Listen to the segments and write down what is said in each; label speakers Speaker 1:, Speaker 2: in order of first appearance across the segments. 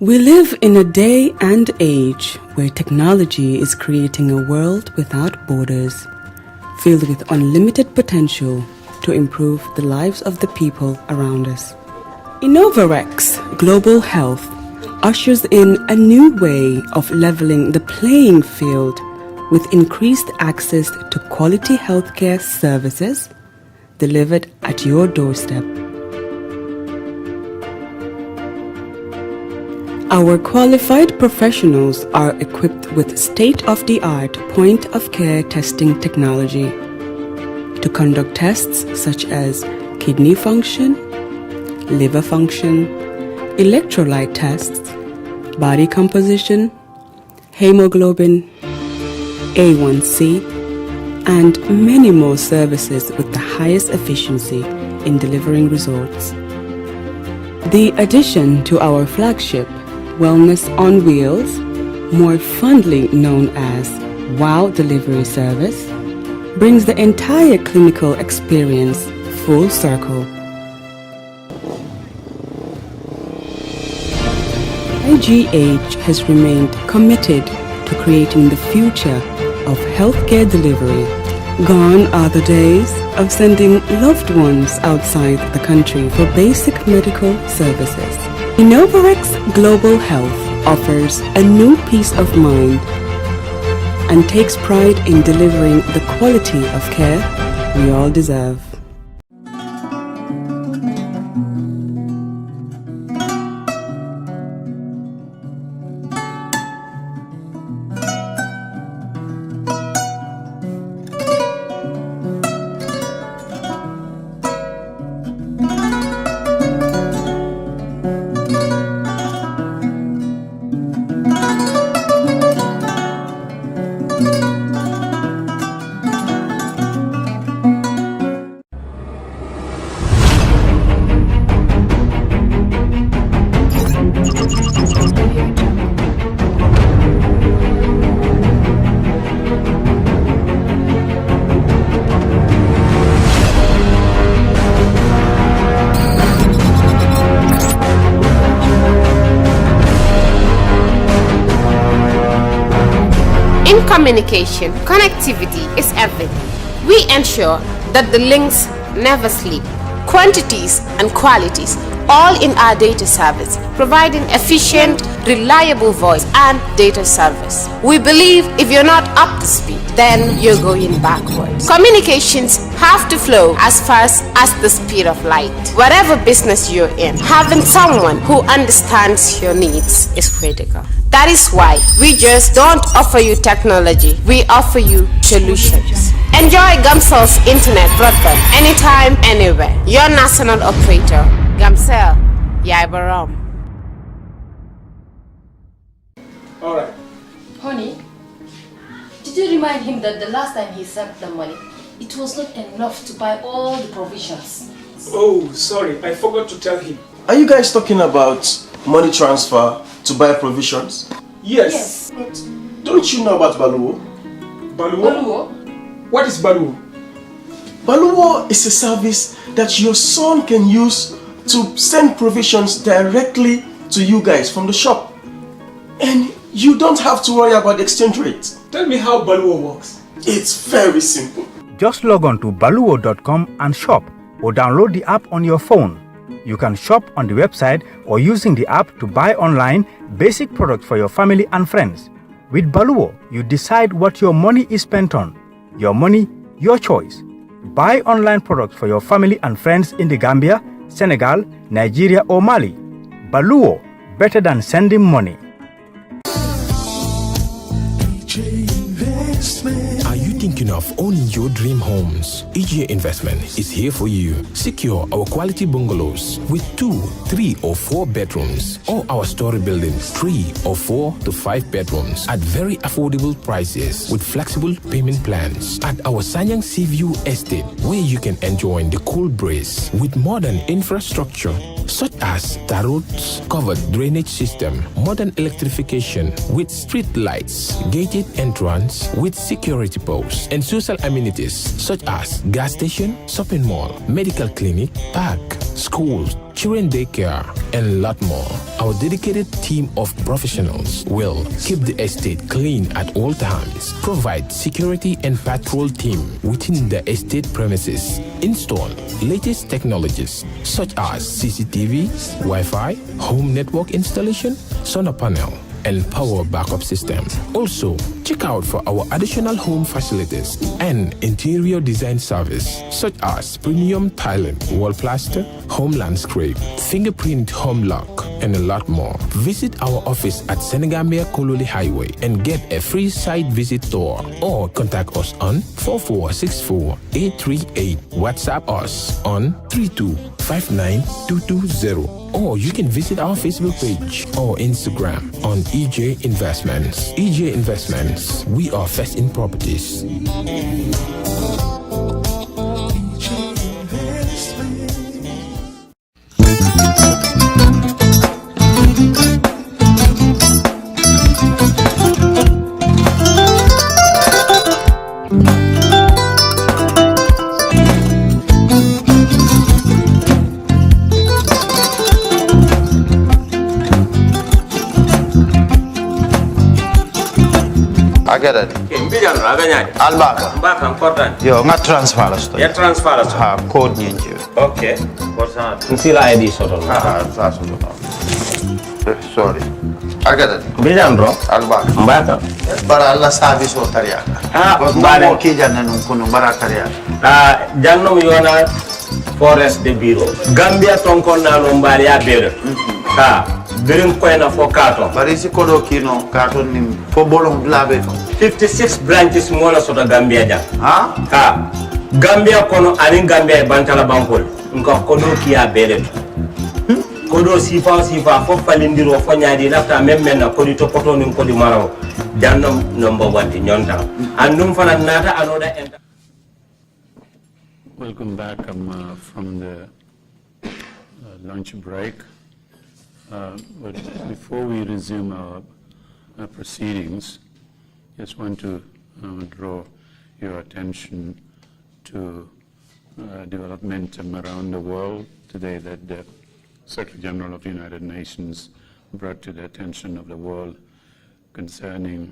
Speaker 1: We live in a day and age where technology is creating a world without borders, filled with unlimited potential to improve the lives of the people around us. Trrc Global Health ushers in a new way of leveling the playing field with increased access to quality healthcare services delivered at your doorstep. Our qualified professionals are equipped with state-of-the-art point-of-care testing technology to conduct tests such as kidney function, liver function, electrolyte tests, body composition, hemoglobin, A1C, and many more services with the highest efficiency in delivering results. The addition to our flagship Wellness on Wheels, more fondly known as WOW Delivery Service, brings the entire clinical experience full circle. IGH has remained committed to creating the future of healthcare delivery. Gone are the days of sending loved ones outside the country for basic medical services. Trrc Global Health offers a new peace of mind and takes pride in delivering the quality of care we all deserve.
Speaker 2: In communication, connectivity is everything. We ensure that the links never sleep. Quantities and qualities, all in our data service, providing efficient, reliable voice and data service. We believe if you're not up to speed, then you're going backwards. Communications have to flow as fast as the speed of light. Whatever business you're in, having someone who understands your needs is critical. That is why we just don't offer you technology, we offer you solutions. Enjoy Gamcel's internet broadband anytime, anywhere. Your national operator, Gamcel, Yaibaram.
Speaker 3: Alright.
Speaker 4: Honey, did you remind him that the last time he sent the money, it was not enough to buy all the provisions?
Speaker 3: Oh, sorry, I forgot to tell him.
Speaker 5: Are you guys talking about money transfer to buy provisions?
Speaker 3: Yes.
Speaker 5: But don't you know about Baluwo?
Speaker 3: Baluwo? What is Baluwo?
Speaker 5: Baluwo is a service that your son can use to send provisions directly to you guys from the shop. And you don't have to worry about the exchange rate.
Speaker 3: Tell me how Baluwo works.
Speaker 5: It's very simple.
Speaker 6: Just log on to baluwo.com and shop, or download the app on your phone. You can shop on the website or using the app to buy online basic products for your family and friends. With Baluwo, you decide what your money is spent on. Your money, your choice. Buy online products for your family and friends in the Gambia, Senegal, Nigeria or Mali. Baluwo, better than sending money.
Speaker 7: Are you thinking of owning your dream homes? EJ Investment is here for you. Secure our quality bungalows with 2, 3 or 4 bedrooms, or our story buildings 3 or 4 to 5 bedrooms at very affordable prices with flexible payment plans at our Sanyang Seaview Estate, where you can enjoy the cool breeze with modern infrastructure such as tar roads, covered drainage system, modern electrification with street lights, gated entrance with security posts, and social amenities such as gas station, shopping mall, medical clinic, park, schools, children daycare, and a lot more. Our dedicated team of professionals will keep the estate clean at all times, provide security and patrol team within the estate premises, install latest technologies such as CCTV, Wi-Fi, home network installation, solar panel, and power backup system. Also, check out for our additional home facilities and interior design service such as premium tiling, wall plaster, home landscape, fingerprint home lock, and a lot more. Visit our office at Senegambia Kololi Highway and get a free site visit tour, or contact us on 4464838. WhatsApp us on 3259220. Or you can visit our Facebook page or Instagram on EJ Investments. EJ Investments, we are first in properties.
Speaker 8: Agada.
Speaker 9: Mbijan raganya.
Speaker 8: Albaka.
Speaker 9: Mbaka important.
Speaker 8: Yo, nga transfer la sto.
Speaker 9: Ya transfer la sto.
Speaker 8: Ha, code nyingi.
Speaker 9: Okay. Korsa. Nsila ID soto.
Speaker 8: Sa soto. Sorry. Agada.
Speaker 9: Mbijan bro.
Speaker 8: Albaka.
Speaker 9: Mbaka.
Speaker 8: Bara Allah service o tariaka.
Speaker 9: Mbare.
Speaker 8: Mo ki janna nun kuno bara tariaka.
Speaker 9: Janno yona forest de bureau. Gambia tonkon na no mbari ya bere. Birin koyna fo kato.
Speaker 8: Bari si kodo kino kato nim fo bolong labe no.
Speaker 9: 56 branches mola soto Gambia ja.
Speaker 8: Ha?
Speaker 9: Gambia kono ani Gambia bantala bankol. Nko kodo kiya bere. Kodo sifa fo falindiro fo nyaadi lafta memmen na kodi to poto nim kodi maraw. Jannom number 1 nyonta. Andum fana nata anoda enta.
Speaker 10: Welcome back. I'm from the lunch break. But before we resume our proceedings, just want to draw your attention to development around the world today that the Secretary General of the United Nations brought to the attention of the world concerning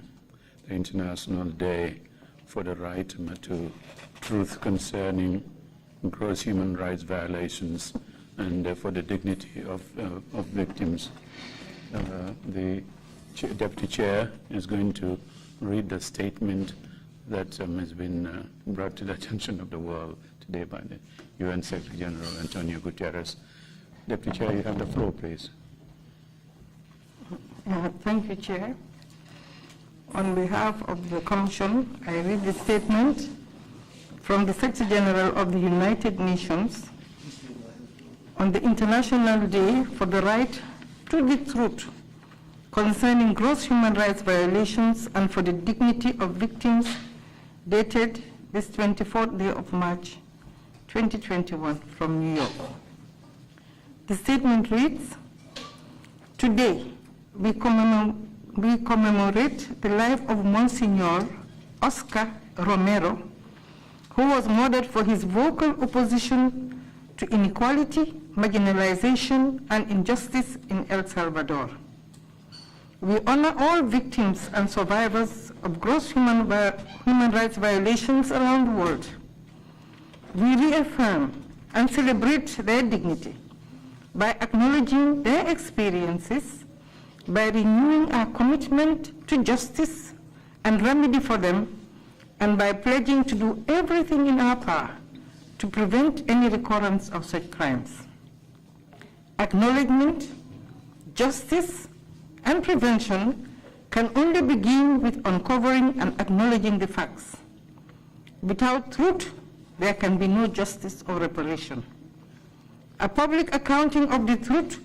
Speaker 10: the International Day for the Right to Truth concerning gross human rights violations and for the dignity of victims. The Deputy Chair is going to read the statement that has been brought to the attention of the world today by the UN Secretary General Antonio Guterres. Deputy Chair, you have the floor, please.
Speaker 11: Thank you, Chair. On behalf of the Commission, I read the statement from the Secretary General of the United Nations on the International Day for the Right to the Truth concerning gross human rights violations and for the dignity of victims, dated this 24th day of March, 2021, from New York. The statement reads, today we commemorate the life of Monsignor Oscar Romero, who was murdered for his vocal opposition to inequality, marginalization, and injustice in El Salvador. We honor all victims and survivors of gross human rights violations around the world. We reaffirm and celebrate their dignity by acknowledging their experiences, by renewing our commitment to justice and remedy for them, and by pledging to do everything in our power to prevent any recurrence of such crimes. Acknowledgement, justice, and prevention can only begin with uncovering and acknowledging the facts. Without truth, there can be no justice or reparation. A public accounting of the truth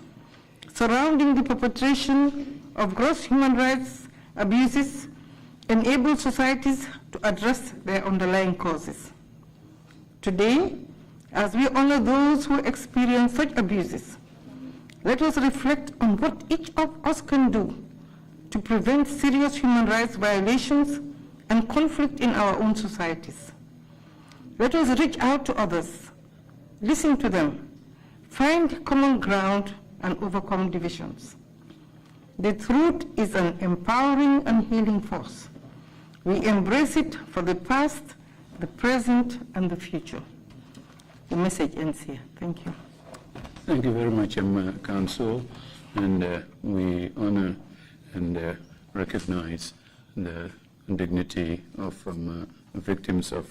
Speaker 11: surrounding the perpetration of gross human rights abuses enables societies to address their underlying causes. Today, as we honor those who experience such abuses, let us reflect on what each of us can do to prevent serious human rights violations and conflict in our own societies. Let us reach out to others, listen to them, find common ground, and overcome divisions. The truth is an empowering and healing force. We embrace it for the past, the present, and the future. The message ends here. Thank you.
Speaker 10: Thank you very much, Council, and we honor and recognize the dignity of victims of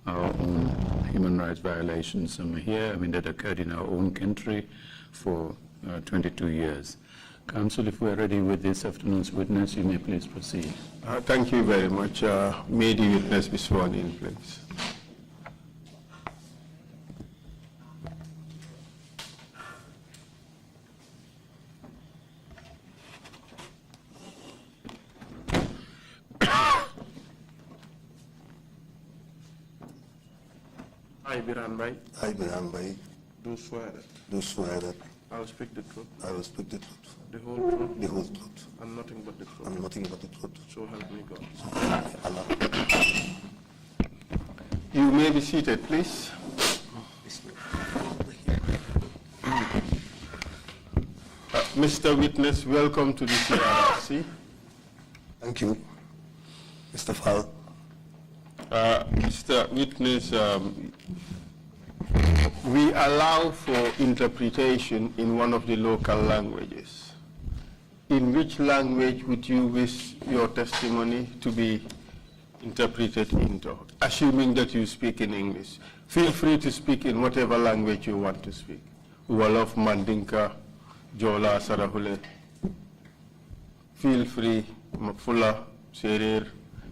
Speaker 10: our own human rights violations here, that occurred in our own country for 22 years. Council, if we're ready with this afternoon's witness, you may please proceed.
Speaker 5: Thank you very much. May the witness be sworn in, please.
Speaker 12: I, Biran Bhai.
Speaker 13: I, Biran Bhai.
Speaker 12: Do swear that.
Speaker 13: Do swear that.
Speaker 12: I will speak the truth.
Speaker 13: I will speak the truth.
Speaker 12: The whole truth.
Speaker 13: The whole truth.
Speaker 12: And nothing but the truth.
Speaker 13: And nothing but the truth.
Speaker 12: So help me God.
Speaker 13: So help me Allah.
Speaker 5: You may be seated, please. Mr. Witness, welcome to the TRC.
Speaker 13: Thank you, Mr. Fall.
Speaker 5: Mr. Witness, we allow for interpretation in one of the local languages. In which language would you wish your testimony to be interpreted into, assuming that you speak in English? Feel free to speak in whatever language you want to speak. Wolof, Mandinka, Jola, Sarahule. Feel free, Mafula, Serer.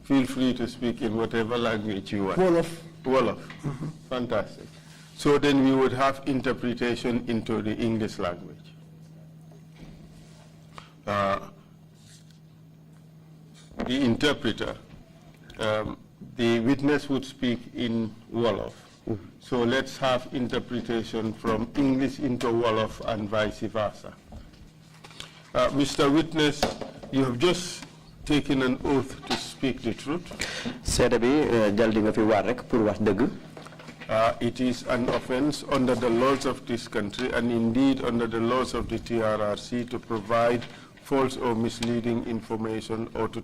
Speaker 5: Feel free to speak in whatever language you want.
Speaker 13: Wolof.
Speaker 5: Wolof. Fantastic. So then we would have interpretation into the English language. The interpreter, the witness would speak in Wolof. So let's have interpretation from English into Wolof and vice versa. Mr. Witness, you have just taken an oath to speak the truth. It is an offense under the laws of this country and indeed under the laws of the TRRC to provide false or misleading information or to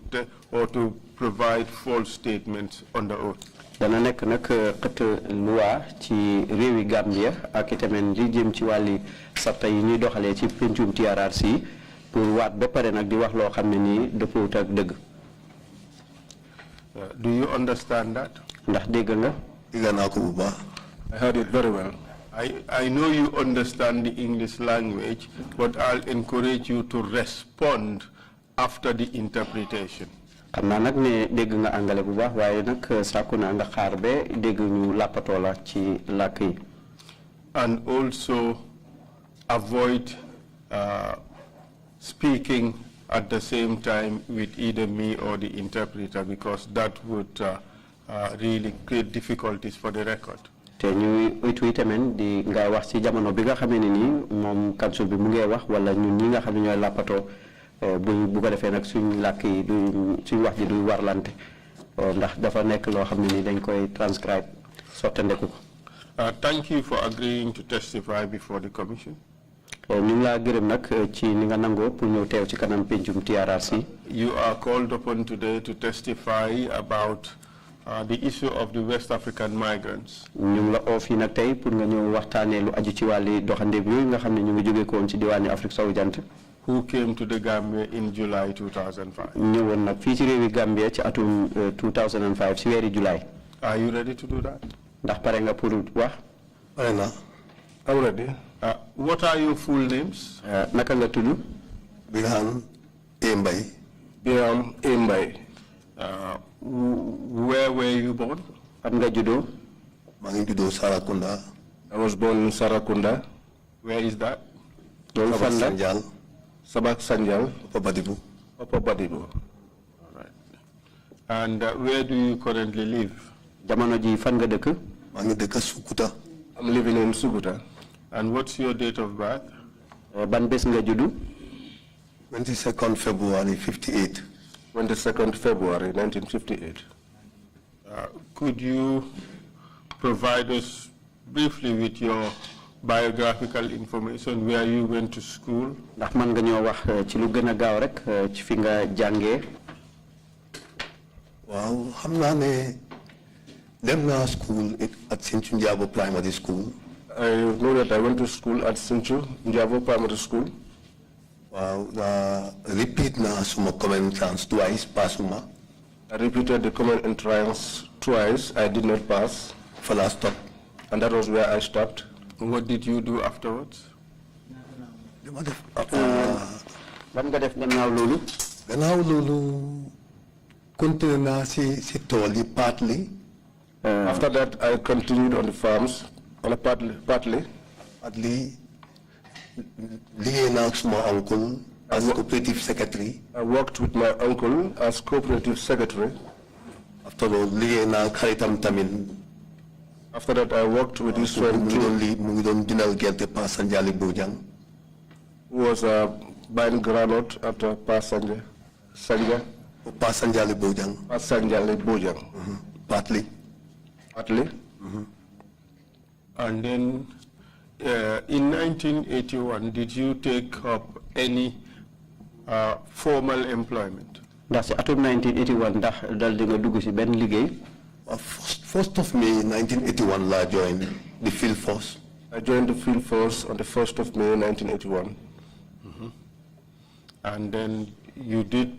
Speaker 5: provide false statements under oath.
Speaker 14: dana nek nak xët loi ci réewi Gambia ak itamen li jëm ci wàlli sarta yi ñuy doxalee ci pencum TRRC pour waat ba pare nag di wax loo xam ne nii dëppoowut ak dëgg.
Speaker 5: Do you understand that?
Speaker 14: ndax dégg nga.
Speaker 13: dégg naa ko bu baax.
Speaker 5: I heard it very well. I know you understand the English language, but I'll encourage you to respond after the interpretation.
Speaker 14: xam naa nag ne dégg nga angale bu baax waaye nag sàkku naa nga xaar ba dégg ñu làppatoo la ci làkk yi.
Speaker 5: And also avoid speaking at the same time with either me or the interpreter, because that would really create difficulties for the record.
Speaker 14: te ñuy oytu itamit di ngay wax ci jamono bi nga xamee ne nii moom council bi mu ngee wax wala ñun ñi nga xam ne ñooy làppatoo bu ko defee nag suñ làkk yi du suñ wax ji duy warlante ndax dafa nekk loo xam ne nii dañ koy transcribe sottandeku ko.
Speaker 5: Thank you for agreeing to testify before the commission.
Speaker 14: ñu ngi laa gërëm nag ci ni nga nangoo pour ñëw teew ci kanam pencum TRRC.
Speaker 5: You are called upon today to testify about the issue of the West African migrants.
Speaker 14: ñu ngi la oo fii nag tey pour nga ñëw waxtaanee lu aju ci wàlli doxandeem yooyu nga xam ne ñu ngi jóge ko woon ci diwaani Afrique sowu jant.
Speaker 5: Who came to the Gambia in July 2005.
Speaker 14: ñëwoon nag fii ci réewi Gambia ci atum 2005 ci weeri July.
Speaker 5: Are you ready to do that?
Speaker 14: ndax pare nga pour wax.
Speaker 13: pare na.
Speaker 5: I'm ready. What are your full names?
Speaker 14: naka nga tudd.
Speaker 13: Birhan Mbay.
Speaker 5: Biram Mbay. Where were you born?
Speaker 14: Fan nga juddoo?
Speaker 13: maa ngi juddoo Sarakunda.
Speaker 12: I was born in Sarakunda. Where is that?
Speaker 13: Sabak Sanjal.
Speaker 12: Sabak Sanjal.
Speaker 13: Upper Badibu.
Speaker 12: Upper Badibu. All right. And where do you currently live?
Speaker 14: Jamono ji fan nga dëkk?
Speaker 13: maa ngi dëkk Sukuta.
Speaker 12: I'm living in Sukuta. And what's your date of birth?
Speaker 14: Ban bés nga juddu?
Speaker 13: 22nd February 58.
Speaker 12: 22nd February 1958. Could you provide us briefly with your biographical information, where you went to school?
Speaker 14: Ndax man nga ñoo wax ci lu gën a gaaw rek ci fi nga jàngee?
Speaker 13: waaw xam naa ne dem naa school at Sinthiou Njabo Primary School.
Speaker 12: I know that I went to school at Sinthiou Njabo Primary School.
Speaker 13: Wow, repeat na suma common entrance twice, passuma.
Speaker 12: I repeated the common entrance twice. I did not pass.
Speaker 13: For last stop.
Speaker 12: And that was where I stopped. What did you do afterwards?
Speaker 14: Lan nga def gannaaw loolu?
Speaker 13: Gannaaw loolu continué naa si tool yi partly.
Speaker 12: After that, I continued on the farms, on a partly.
Speaker 13: Liggéey naa ak suma uncle as cooperative secretary.
Speaker 12: I worked with my uncle as cooperative secretary.
Speaker 13: After all, liggéey naa ak xaritam tamit.
Speaker 12: After that, I worked with his friend too.
Speaker 13: Mu ngi doon dindal gerte Pa Sanjali Bojang.
Speaker 12: Who was buying granite after Pa Sanja.
Speaker 13: Pa Sanjali Bojang.
Speaker 12: Pa Sanjali Bojang.
Speaker 13: Partly.
Speaker 12: And then in 1981, did you take up any formal employment?
Speaker 14: Ndax ci atum 1981 ndax dal di nga dugg ci benn liggéey?
Speaker 13: First of May 1981 I joined the field force.
Speaker 12: I joined the field force on the 1st of May 1981. And then you did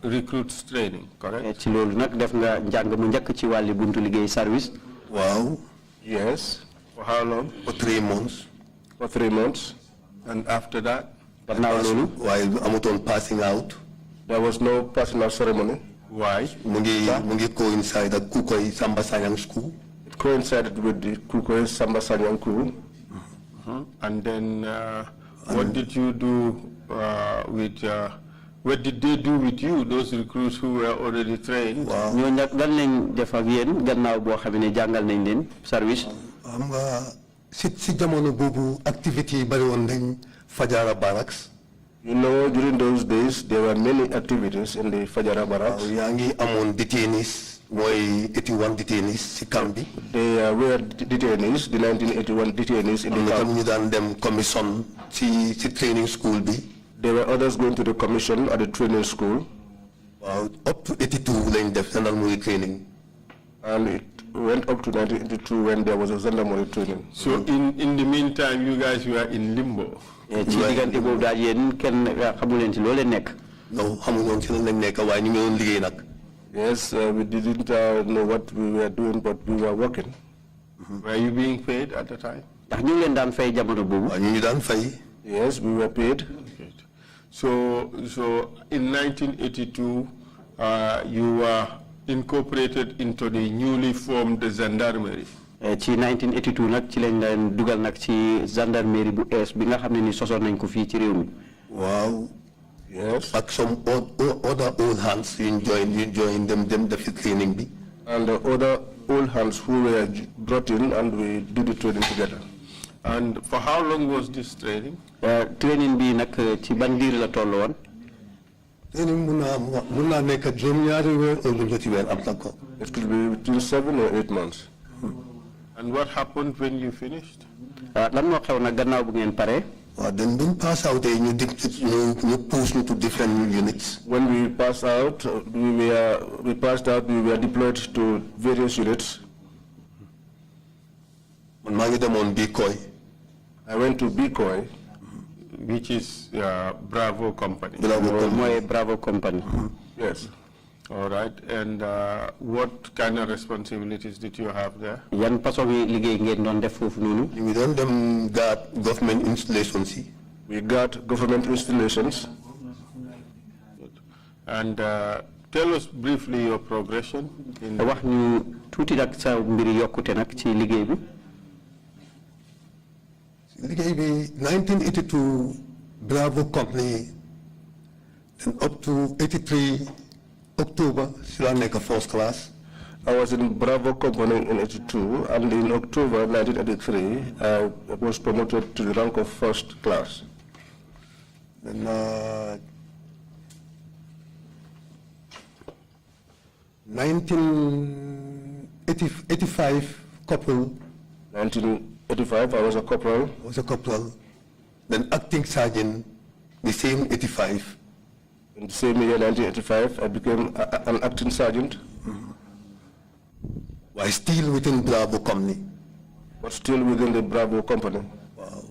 Speaker 12: recruits training, correct?
Speaker 14: Ci loolu nag def nga njàng mu njëkk ci wàlli buntu liggéey service.
Speaker 13: Wow.
Speaker 12: Yes. For how long?
Speaker 13: For 3 months.
Speaker 12: For 3 months. And after that?
Speaker 13: While amutoon passing out.
Speaker 12: There was no passing out ceremony. Why?
Speaker 13: Mu ngi coincide ak Kukoy Samba Sanyang school.
Speaker 12: It coincided with the Kukoy Samba Sanyang school. And then what did you do what did they do with you, those recruits who were already trained?
Speaker 14: Ñoo nag lan lañ def ak yéen gannaaw boo xam ne jàngal nañ leen service.
Speaker 13: Xam nga si jamono boobu activity yi bari woon nañ Fajara Barracks.
Speaker 12: You know, during those days, there were many activities in the Fajara Barracks.
Speaker 13: yaa ngi amoon detainees, mooy 81 detainees si camp bi.
Speaker 12: They were detainees, the 1981 detainees in the camp.
Speaker 13: ñu daan dem commission si training school bi.
Speaker 12: There were others going to the commission at the training school.
Speaker 13: Up to 82 lañ def gendarmerie training.
Speaker 12: And it went up to 1982 when there was a gendarmerie training.
Speaker 15: So in the meantime, you guys were in limbo.
Speaker 14: Ci diggante boobu daal yéen kenn xamu leen ci loo leen nekk.
Speaker 13: Non xamuñu ci lan lañ nekk waaye ñu ngi doon liggéey nag.
Speaker 12: Yes, we didn't know what we were doing, but we were working.
Speaker 15: Were you being paid at the time?
Speaker 14: Ndax ñu ngi leen daan fay jamono boobu.
Speaker 13: ñu ngi daan fay.
Speaker 12: Yes, we were paid.
Speaker 15: So in 1982, you were incorporated into the newly formed gendarmerie.
Speaker 14: Ci 1982 nag ci lañ leen dugal nag ci gendarmerie bu ees bi nga xam ne ni sosoon nañ ko fii ci réew mi.
Speaker 13: Waaw.
Speaker 12: Yes.
Speaker 13: Ak some other old hands you join them defi training bi.
Speaker 12: And the other old hands who were brought in and we did the training together.
Speaker 15: And for how long was this training?
Speaker 14: Training bi nag ci ban diir la toll woon.
Speaker 13: Training mun naa nekk juróom-ñaari weer ou juróom-ñetti weer am na ko.
Speaker 12: It could be between 7 or 8 months.
Speaker 15: And what happened when you finished?
Speaker 14: Lan moo xew nag gannaaw bu ngeen pare.
Speaker 13: Then when pass out, you push me to different units.
Speaker 12: When we passed out, we were deployed to various units. I went to Bikoi,
Speaker 15: which is Bravo Company.
Speaker 14: Bravo Company.
Speaker 12: Yes.
Speaker 15: All right. And what kind of responsibilities did you have there?
Speaker 14: Yan façon liggéey ngeen doon def foofu noonu?
Speaker 13: We don't guard government installations.
Speaker 12: We guard government installations.
Speaker 15: And tell us briefly your progression in
Speaker 14: wax ñu tuuti nag sa mbiri yokkute nag ci liggéey bi.
Speaker 13: liggéey bi 1982 Bravo Company, then up to 83 October, Silaneka first class.
Speaker 12: I was in Bravo Company in 82, and in October 1983, I was promoted to the rank of first class.
Speaker 13: Then 1985 corporal.
Speaker 12: 1985, I was a corporal.
Speaker 13: Then acting sergeant, the same 85.
Speaker 12: In the same year, 1985, I became an acting sergeant.
Speaker 13: While still within Bravo Company.
Speaker 12: But still within the Bravo Company.
Speaker 13: Wow.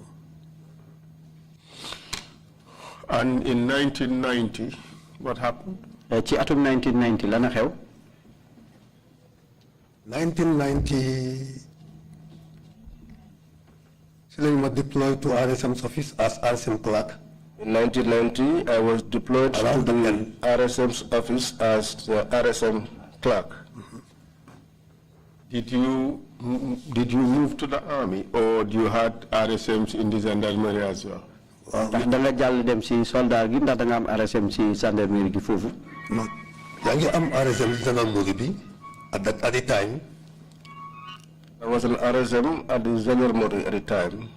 Speaker 15: And in 1990, what happened?
Speaker 14: Ci atum 1990 lana xew.
Speaker 13: 1990, I was deployed to RSM's office as RSM clerk.
Speaker 12: In 1990, I was deployed to the RSM's office as the RSM clerk.
Speaker 15: Did you move to the army, or do you had RSMs in the gendarmerie as well?
Speaker 14: Ndax da nga jàll dem ci soldat gi ndax da nga am RSM ci gendarmerie gi foofu.
Speaker 13: No, yaa ngi am RSM gendarmerie bi at the time.
Speaker 12: I was an RSM at the gendarmerie at the time.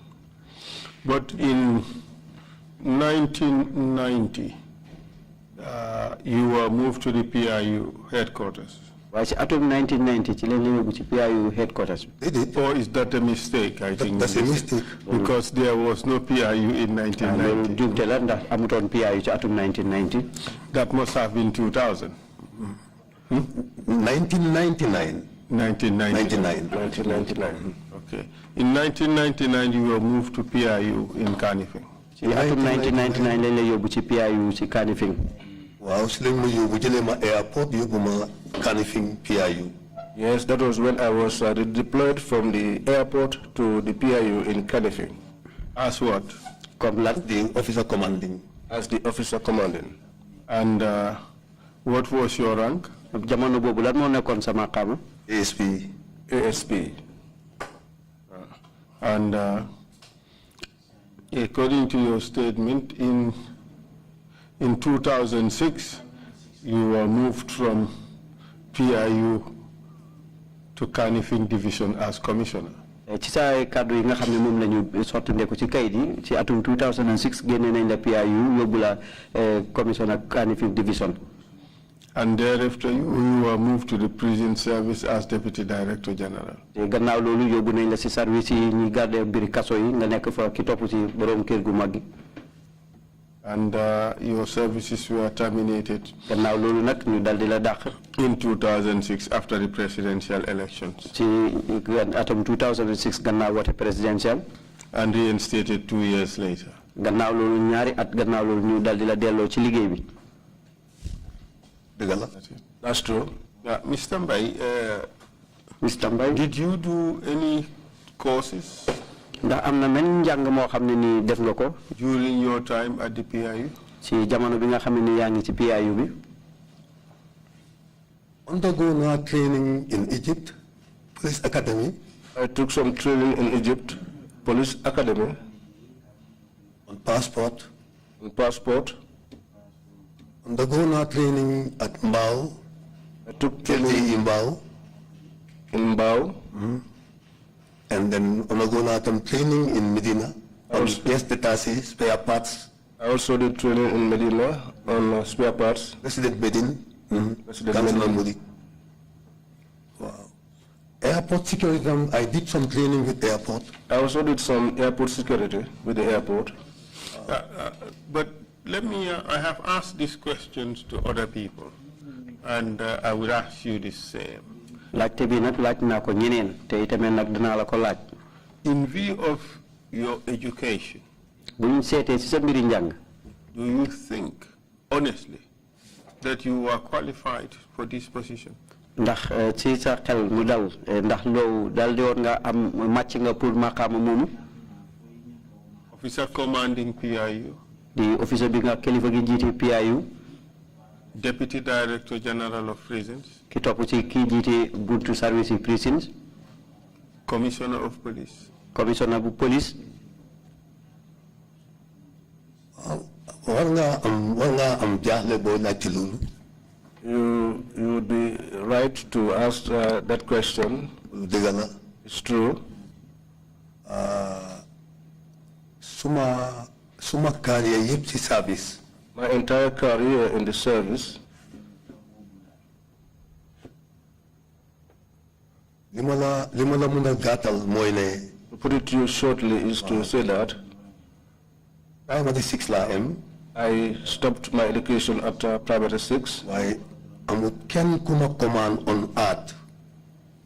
Speaker 15: But in 1990, you were moved to the PIU headquarters.
Speaker 14: Waaye ci atum 1990 ci leen la yóbbu ci PIU headquarters.
Speaker 15: Or is that a mistake? I think
Speaker 13: that's a mistake.
Speaker 15: Because there was no PIU in 1990.
Speaker 14: Jumte la ndax amutoon PIU ci atum 1990.
Speaker 15: That must have been 2000.
Speaker 13: 1999.
Speaker 15: 1999. Okay. In 1999, you were moved to PIU in Kanifing.
Speaker 14: Ci atum 1999 leen la yóbbu ci PIU ci Kanifing.
Speaker 13: Wow, si leen ma yóbbu jëlee ma airport yóbbu ma Kanifing PIU.
Speaker 12: Yes, that was when I was deployed from the airport to the PIU in Kanifing.
Speaker 15: As what?
Speaker 13: The officer commanding.
Speaker 12: As the officer commanding.
Speaker 15: And what was your rank?
Speaker 14: Jamono boobu lan moo nekkoon sa maqaama?
Speaker 13: ASP.
Speaker 12: ASP.
Speaker 15: And according to your statement, in 2006, you were moved from PIU to Kanifing Division as commissioner.
Speaker 14: Ci sa kaddu yi nga xam ne moom la ñu sottandeku ci kayit yi ci atum 2006 génne nañ la PIU yóbbu la commissioner Kanifing Division.
Speaker 15: And thereafter, you were moved to the prison service as Deputy Director General.
Speaker 14: Gannaaw loolu yóbbu nañ la ci service yi ñi garder mbiri kaso yi nga nekk fa ki topp ci borom kër gu mag gi.
Speaker 15: And your services were terminated
Speaker 14: gannaaw loolu nag ñu daldi la dàq.
Speaker 15: In 2006 after the presidential elections.
Speaker 14: Ci atum 2006 gannaaw wote presidential.
Speaker 15: And reinstated 2 years later.
Speaker 14: Gannaaw loolu ñaari at gannaaw loolu ñu daldi la delloo ci liggéey bi.
Speaker 15: That's true. Mr. Mbai,
Speaker 14: Mr. Mbai,
Speaker 15: did you do any courses?
Speaker 14: Ndax am na men njàng moo xam ne ni def nga ko.
Speaker 15: During your time at the PIU?
Speaker 14: Ci jamono bi nga xam ne ni yaa ngi ci PIU bi.
Speaker 13: Undergo training in Egypt, Police Academy.
Speaker 12: I took some training in Egypt, Police Academy.
Speaker 13: On passport.
Speaker 12: On passport.
Speaker 13: Undergo training at Mbao.
Speaker 12: I took training
Speaker 13: in Mbao.
Speaker 12: In Mbao.
Speaker 13: And then undergo some training in Medina. Yes, the taxi, spare parts.
Speaker 12: I also did training in Medina on spare parts.
Speaker 13: Resident Medin.
Speaker 12: Resident
Speaker 13: Wow. Airport security, I did some training with airport.
Speaker 12: I also did some airport security with the airport.
Speaker 15: But let me, I have asked these questions to other people, and I will ask you the same. In view of your education, do you think, honestly, that you are qualified for this position?
Speaker 14: Ndax ci sa xel mu dal ndax loolu dal di woon nga am màcc nga pour maqaama moomu.
Speaker 15: Officer commanding PIU.
Speaker 14: Di officer bi nga kilifa gi jiite PIU.
Speaker 15: Deputy Director General of Prisons.
Speaker 14: Ki topp ci ki jiite buntu service yi prisons.
Speaker 15: Commissioner of Police.
Speaker 14: Commissioner bu police.
Speaker 12: You would be right to ask that question. It's true.
Speaker 13: Suma career yep ci service.
Speaker 12: My entire career in the service.
Speaker 13: Limala muna gatal moy ne.
Speaker 12: To put it to you shortly is to say that
Speaker 13: primary 6 la M.
Speaker 12: I stopped my education at primary 6.
Speaker 13: Why amu ken kuma command on earth.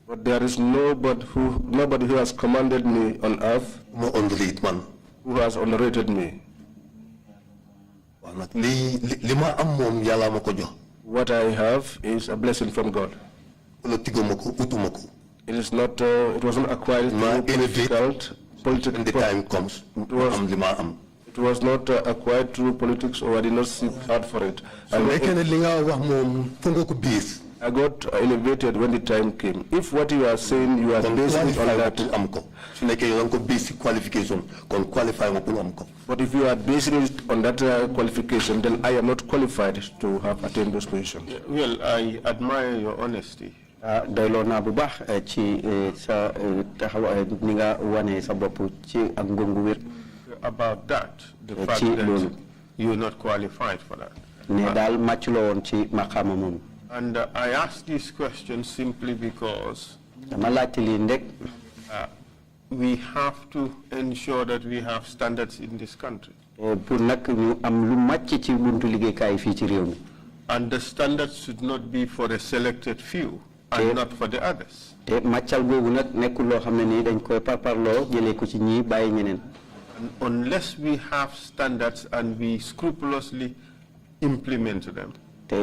Speaker 12: But there is nobody who has commanded me on earth.
Speaker 13: Mo underrated man.
Speaker 12: Who has underrated me. What I have is a blessing from God. It is not. It wasn't acquired through political.
Speaker 13: The time comes.
Speaker 12: It was not acquired through politics, or I did not seek hard for it. I got elevated when the time came. If what you are saying, you are basing it on that. But if you are basing it on that qualification, then I am not qualified to have attained those positions.
Speaker 15: Well, I admire your honesty.
Speaker 14: About
Speaker 15: that, the fact that you are not qualified for that. And I ask this question simply because we have to ensure that we have standards in this country. And the standards should not be for a selected few and not for the others. And unless we have standards and we scrupulously implement them, we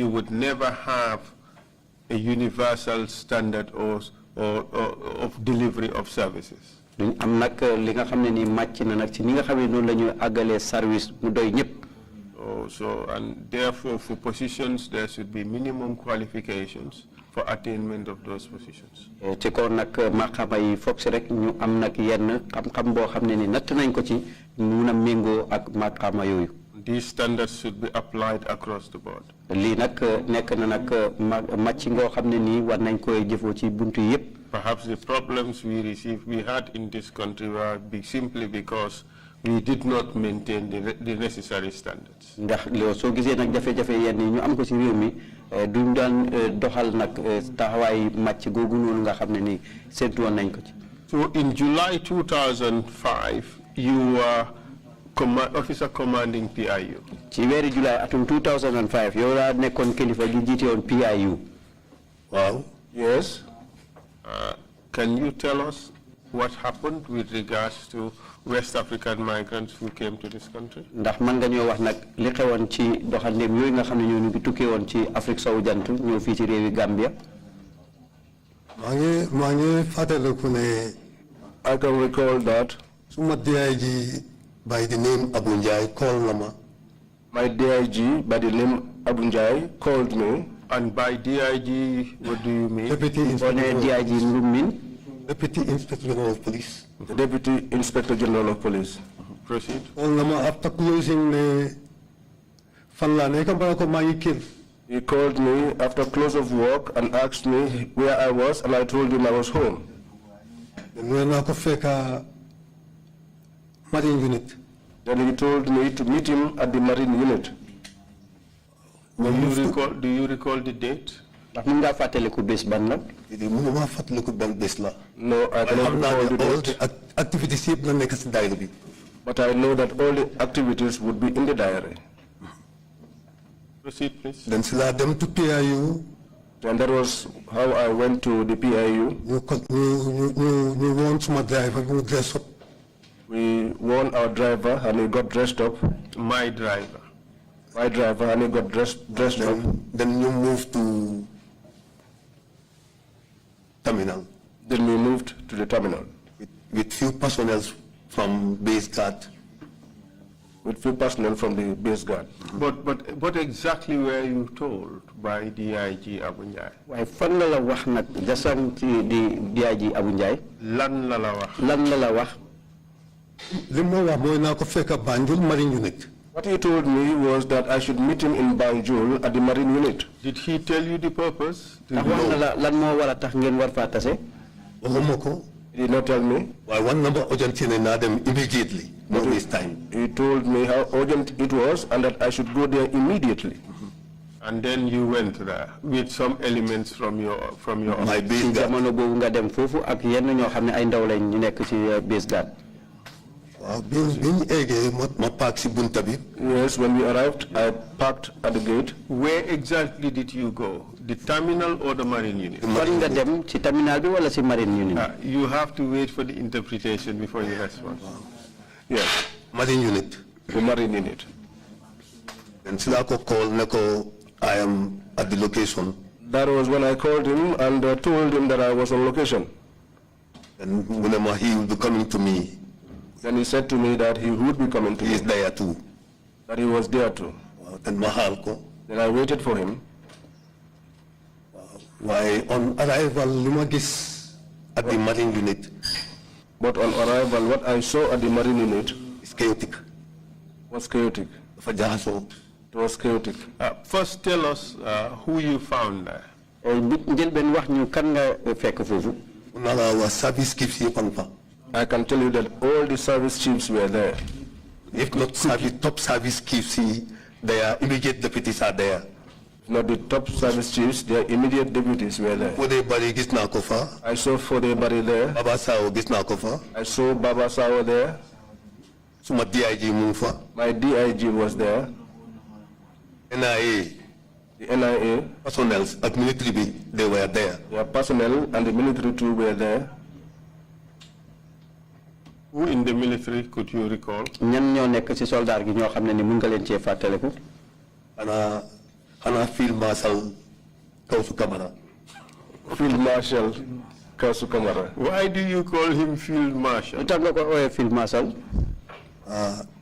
Speaker 15: would never have a universal standard of delivery of services. And therefore, for positions, there should be minimum qualifications for attainment of those positions. These standards should be applied across the board. Perhaps the problems we had in this country were simply because we did not maintain the necessary standards. So in July 2005, you were officer commanding PIU.
Speaker 14: July 2005, you were on PIU.
Speaker 15: Wow. Yes. Can you tell us what happened with regards to West African migrants who came to this country?
Speaker 12: I can recall that.
Speaker 13: By the name Abunjai called Lama.
Speaker 12: My DIG by the name Abunjai called me.
Speaker 15: And by DIG, what do you mean?
Speaker 13: Deputy Inspector General of Police.
Speaker 12: The Deputy Inspector General of Police.
Speaker 15: Proceed.
Speaker 13: After closing the
Speaker 12: he called me after close of work and asked me where I was, and I told him I was home.
Speaker 13: Marine unit.
Speaker 12: Then he told me to meet him at the Marine unit.
Speaker 15: Do you recall the date?
Speaker 12: No, I cannot recall the date.
Speaker 13: Activities,
Speaker 12: but I know that all the activities would be in the diary.
Speaker 15: Proceed, please.
Speaker 13: Then them to PIU.
Speaker 12: And that was how I went to the PIU.
Speaker 13: You want my driver to dress up.
Speaker 12: We warned our driver and he got dressed up.
Speaker 15: My driver.
Speaker 12: My driver and he got dressed up.
Speaker 13: Then you moved to terminal.
Speaker 12: Then we moved to the terminal.
Speaker 13: With few personnel from base guard
Speaker 12: with few personnel from the base guard.
Speaker 15: But exactly were you told by DIG Abunjai?
Speaker 14: Why fan la wax nak jasang ci di DIG Abunjai?
Speaker 15: Lan la la wax?
Speaker 14: Lan la la wax?
Speaker 13: Limno wa moy na ko fekk Banjul Marine Unit.
Speaker 12: What he told me was that I should meet him in Banjul at the Marine Unit.
Speaker 15: Did he tell you the purpose?
Speaker 14: Tax wax na la lan mo wara tax ngeen war fa tassé?
Speaker 13: Waxumako.
Speaker 12: He did not tell me.
Speaker 13: Why one number urgent na them immediately. Not this time.
Speaker 12: He told me how urgent it was and that I should go there immediately.
Speaker 15: And then you went there with some elements from your
Speaker 13: my base guard.
Speaker 14: Jamono bobu nga dem fofu ak yenn ñoo xamne ay ndaw lañ ñu nekk ci base guard.
Speaker 12: Yes, when we arrived, I parked at the gate.
Speaker 15: Where exactly did you go? The terminal or the Marine Unit? You have to wait for the interpretation before you respond.
Speaker 12: Yes.
Speaker 13: Marine Unit.
Speaker 12: The Marine Unit.
Speaker 13: And Silako called Neko, I am at the location.
Speaker 12: That was when I called him and told him that I was on location.
Speaker 13: And whenever he will be coming to me,
Speaker 12: then he said to me that he would be coming to me.
Speaker 13: He is there too.
Speaker 12: That he was there too.
Speaker 13: Then
Speaker 12: I waited for him.
Speaker 13: Why on arrival, Lumagis at the Marine Unit.
Speaker 12: But on arrival, what I saw at the Marine Unit
Speaker 13: is chaotic.
Speaker 12: Was chaotic.
Speaker 13: It
Speaker 12: was chaotic.
Speaker 15: First, tell us who you found there.
Speaker 13: Service chiefs.
Speaker 12: I can tell you that all the service chiefs were there.
Speaker 13: If not top service chiefs, their immediate deputies are there.
Speaker 12: Not the top service chiefs, their immediate deputies were there.
Speaker 13: I
Speaker 12: saw Fode Bari there.
Speaker 13: Baba Sao Gisnakofa.
Speaker 12: I saw Baba Sao there.
Speaker 13: My DIG Mufa.
Speaker 12: My DIG was there.
Speaker 13: NIA.
Speaker 12: The NIA.
Speaker 13: Personnel at military, they were there.
Speaker 12: Yeah, personnel and the military too were there.
Speaker 15: Who in the military could you recall?
Speaker 13: Ana Field Marshal Kausu Kamara.
Speaker 12: Field Marshal Kausu Kamara.
Speaker 15: Why do you call him Field Marshal?
Speaker 14: Field Marshal.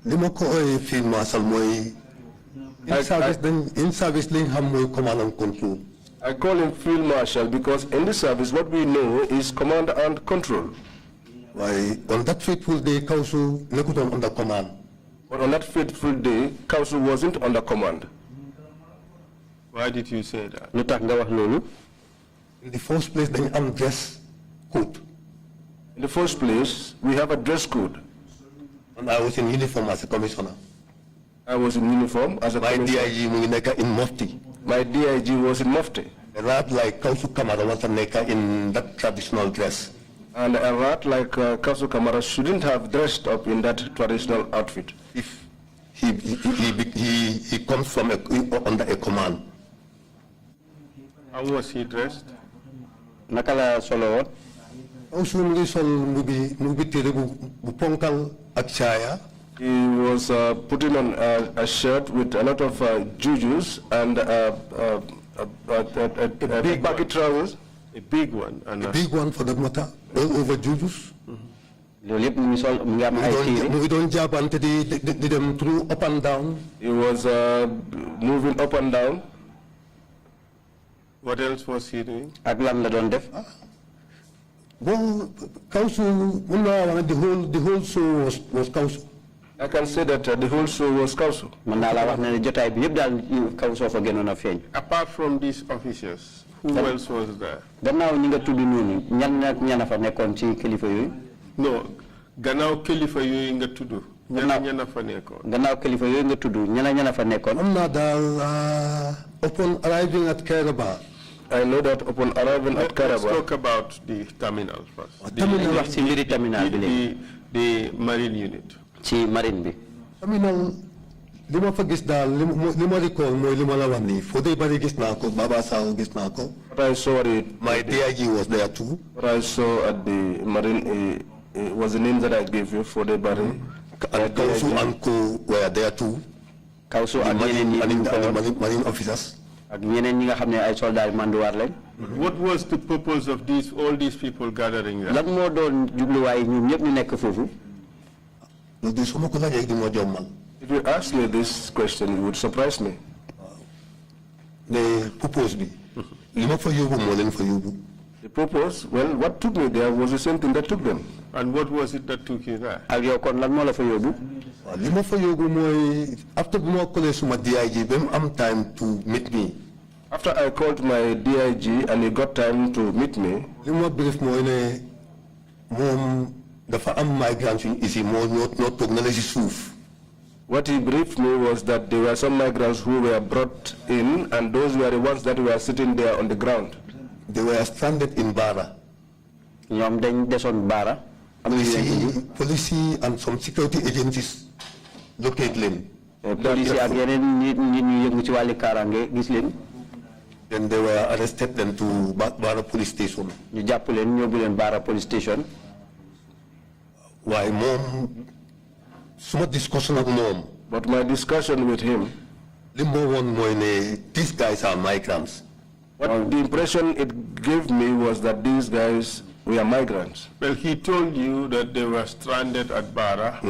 Speaker 13: Limoko Field Marshal moy in service command and control.
Speaker 12: I call him Field Marshal because in the service what we know is command and control.
Speaker 13: Why on that fateful day Kausu Nekuton under command.
Speaker 12: But on that fateful day, Kausu wasn't under command.
Speaker 15: Why did you say that?
Speaker 13: In the first place, they have dress code.
Speaker 12: In the first place, we have a dress code.
Speaker 13: And I was in uniform as a commissioner.
Speaker 12: I was in uniform as a commissioner.
Speaker 13: My DIG in Mufti.
Speaker 12: My DIG was in Mufti.
Speaker 13: A rat like Kausu Kamara was in that traditional dress.
Speaker 12: And a rat like Kausu Kamara shouldn't have dressed up in that traditional outfit.
Speaker 13: If he comes from under a command.
Speaker 15: How was he dressed?
Speaker 14: Nakala solo.
Speaker 13: Also,
Speaker 12: he was putting on a shirt with a lot of jujus and big baggy trousers.
Speaker 15: A big one. And
Speaker 13: a big one for that matter. All over jujus.
Speaker 14: We
Speaker 13: don't jab and them through up and down.
Speaker 12: He was moving up and down.
Speaker 15: What else was he doing?
Speaker 13: Well, Kausu, the whole show was Kausu.
Speaker 12: I can say that the whole show was Kausu.
Speaker 15: Apart from these officers, who else was there? No, gannaaw kilifa yooyu nga tudd. ñana fa nekkoon.
Speaker 14: Gannaaw kilifa yooyu nga tudd ñana fa nekkoon.
Speaker 13: Am na daal upon arriving at Kerr.
Speaker 12: I know that upon arriving at Kerr.
Speaker 15: Let's talk about the terminal first. The Marine Unit.
Speaker 14: Ci Marine bi.
Speaker 13: Terminal lima fa gis daal lima recall mooy lima la wax nii Fodé Bari gis naa ko Baba Sao gis naa ko.
Speaker 12: What I saw it.
Speaker 13: My DIG was there too.
Speaker 12: What I saw at the Marine was the name that I gave you, Fodé Bari.
Speaker 13: And Kausu and Co were there too.
Speaker 14: Kausu and
Speaker 13: Marine officers.
Speaker 14: What
Speaker 15: was the purpose of all these people gathering there?
Speaker 14: Lan moo doon jubluwaay ñoom ñëpp ñu nekk foofu.
Speaker 12: If you ask me this question, it would surprise me.
Speaker 13: They proposed me.
Speaker 12: The purpose, well, what took me there was the same thing that took them.
Speaker 15: And what was it that took you there?
Speaker 13: After I called my DIG, I'm time to meet me.
Speaker 12: After I called my DIG and he got time to meet me, what he briefed me was that there were some migrants who were brought in, and those were the ones that were sitting there on the ground.
Speaker 13: They were stranded in Bara. Police and some security agencies locate them. Then they were arrested them to Bara police station.
Speaker 14: Bara police station.
Speaker 13: Why, mom? So discussion of mom.
Speaker 12: But my discussion with him,
Speaker 13: these guys are migrants.
Speaker 12: What the impression it gave me was that these guys were migrants.
Speaker 15: Well, he told you that they were stranded at Bara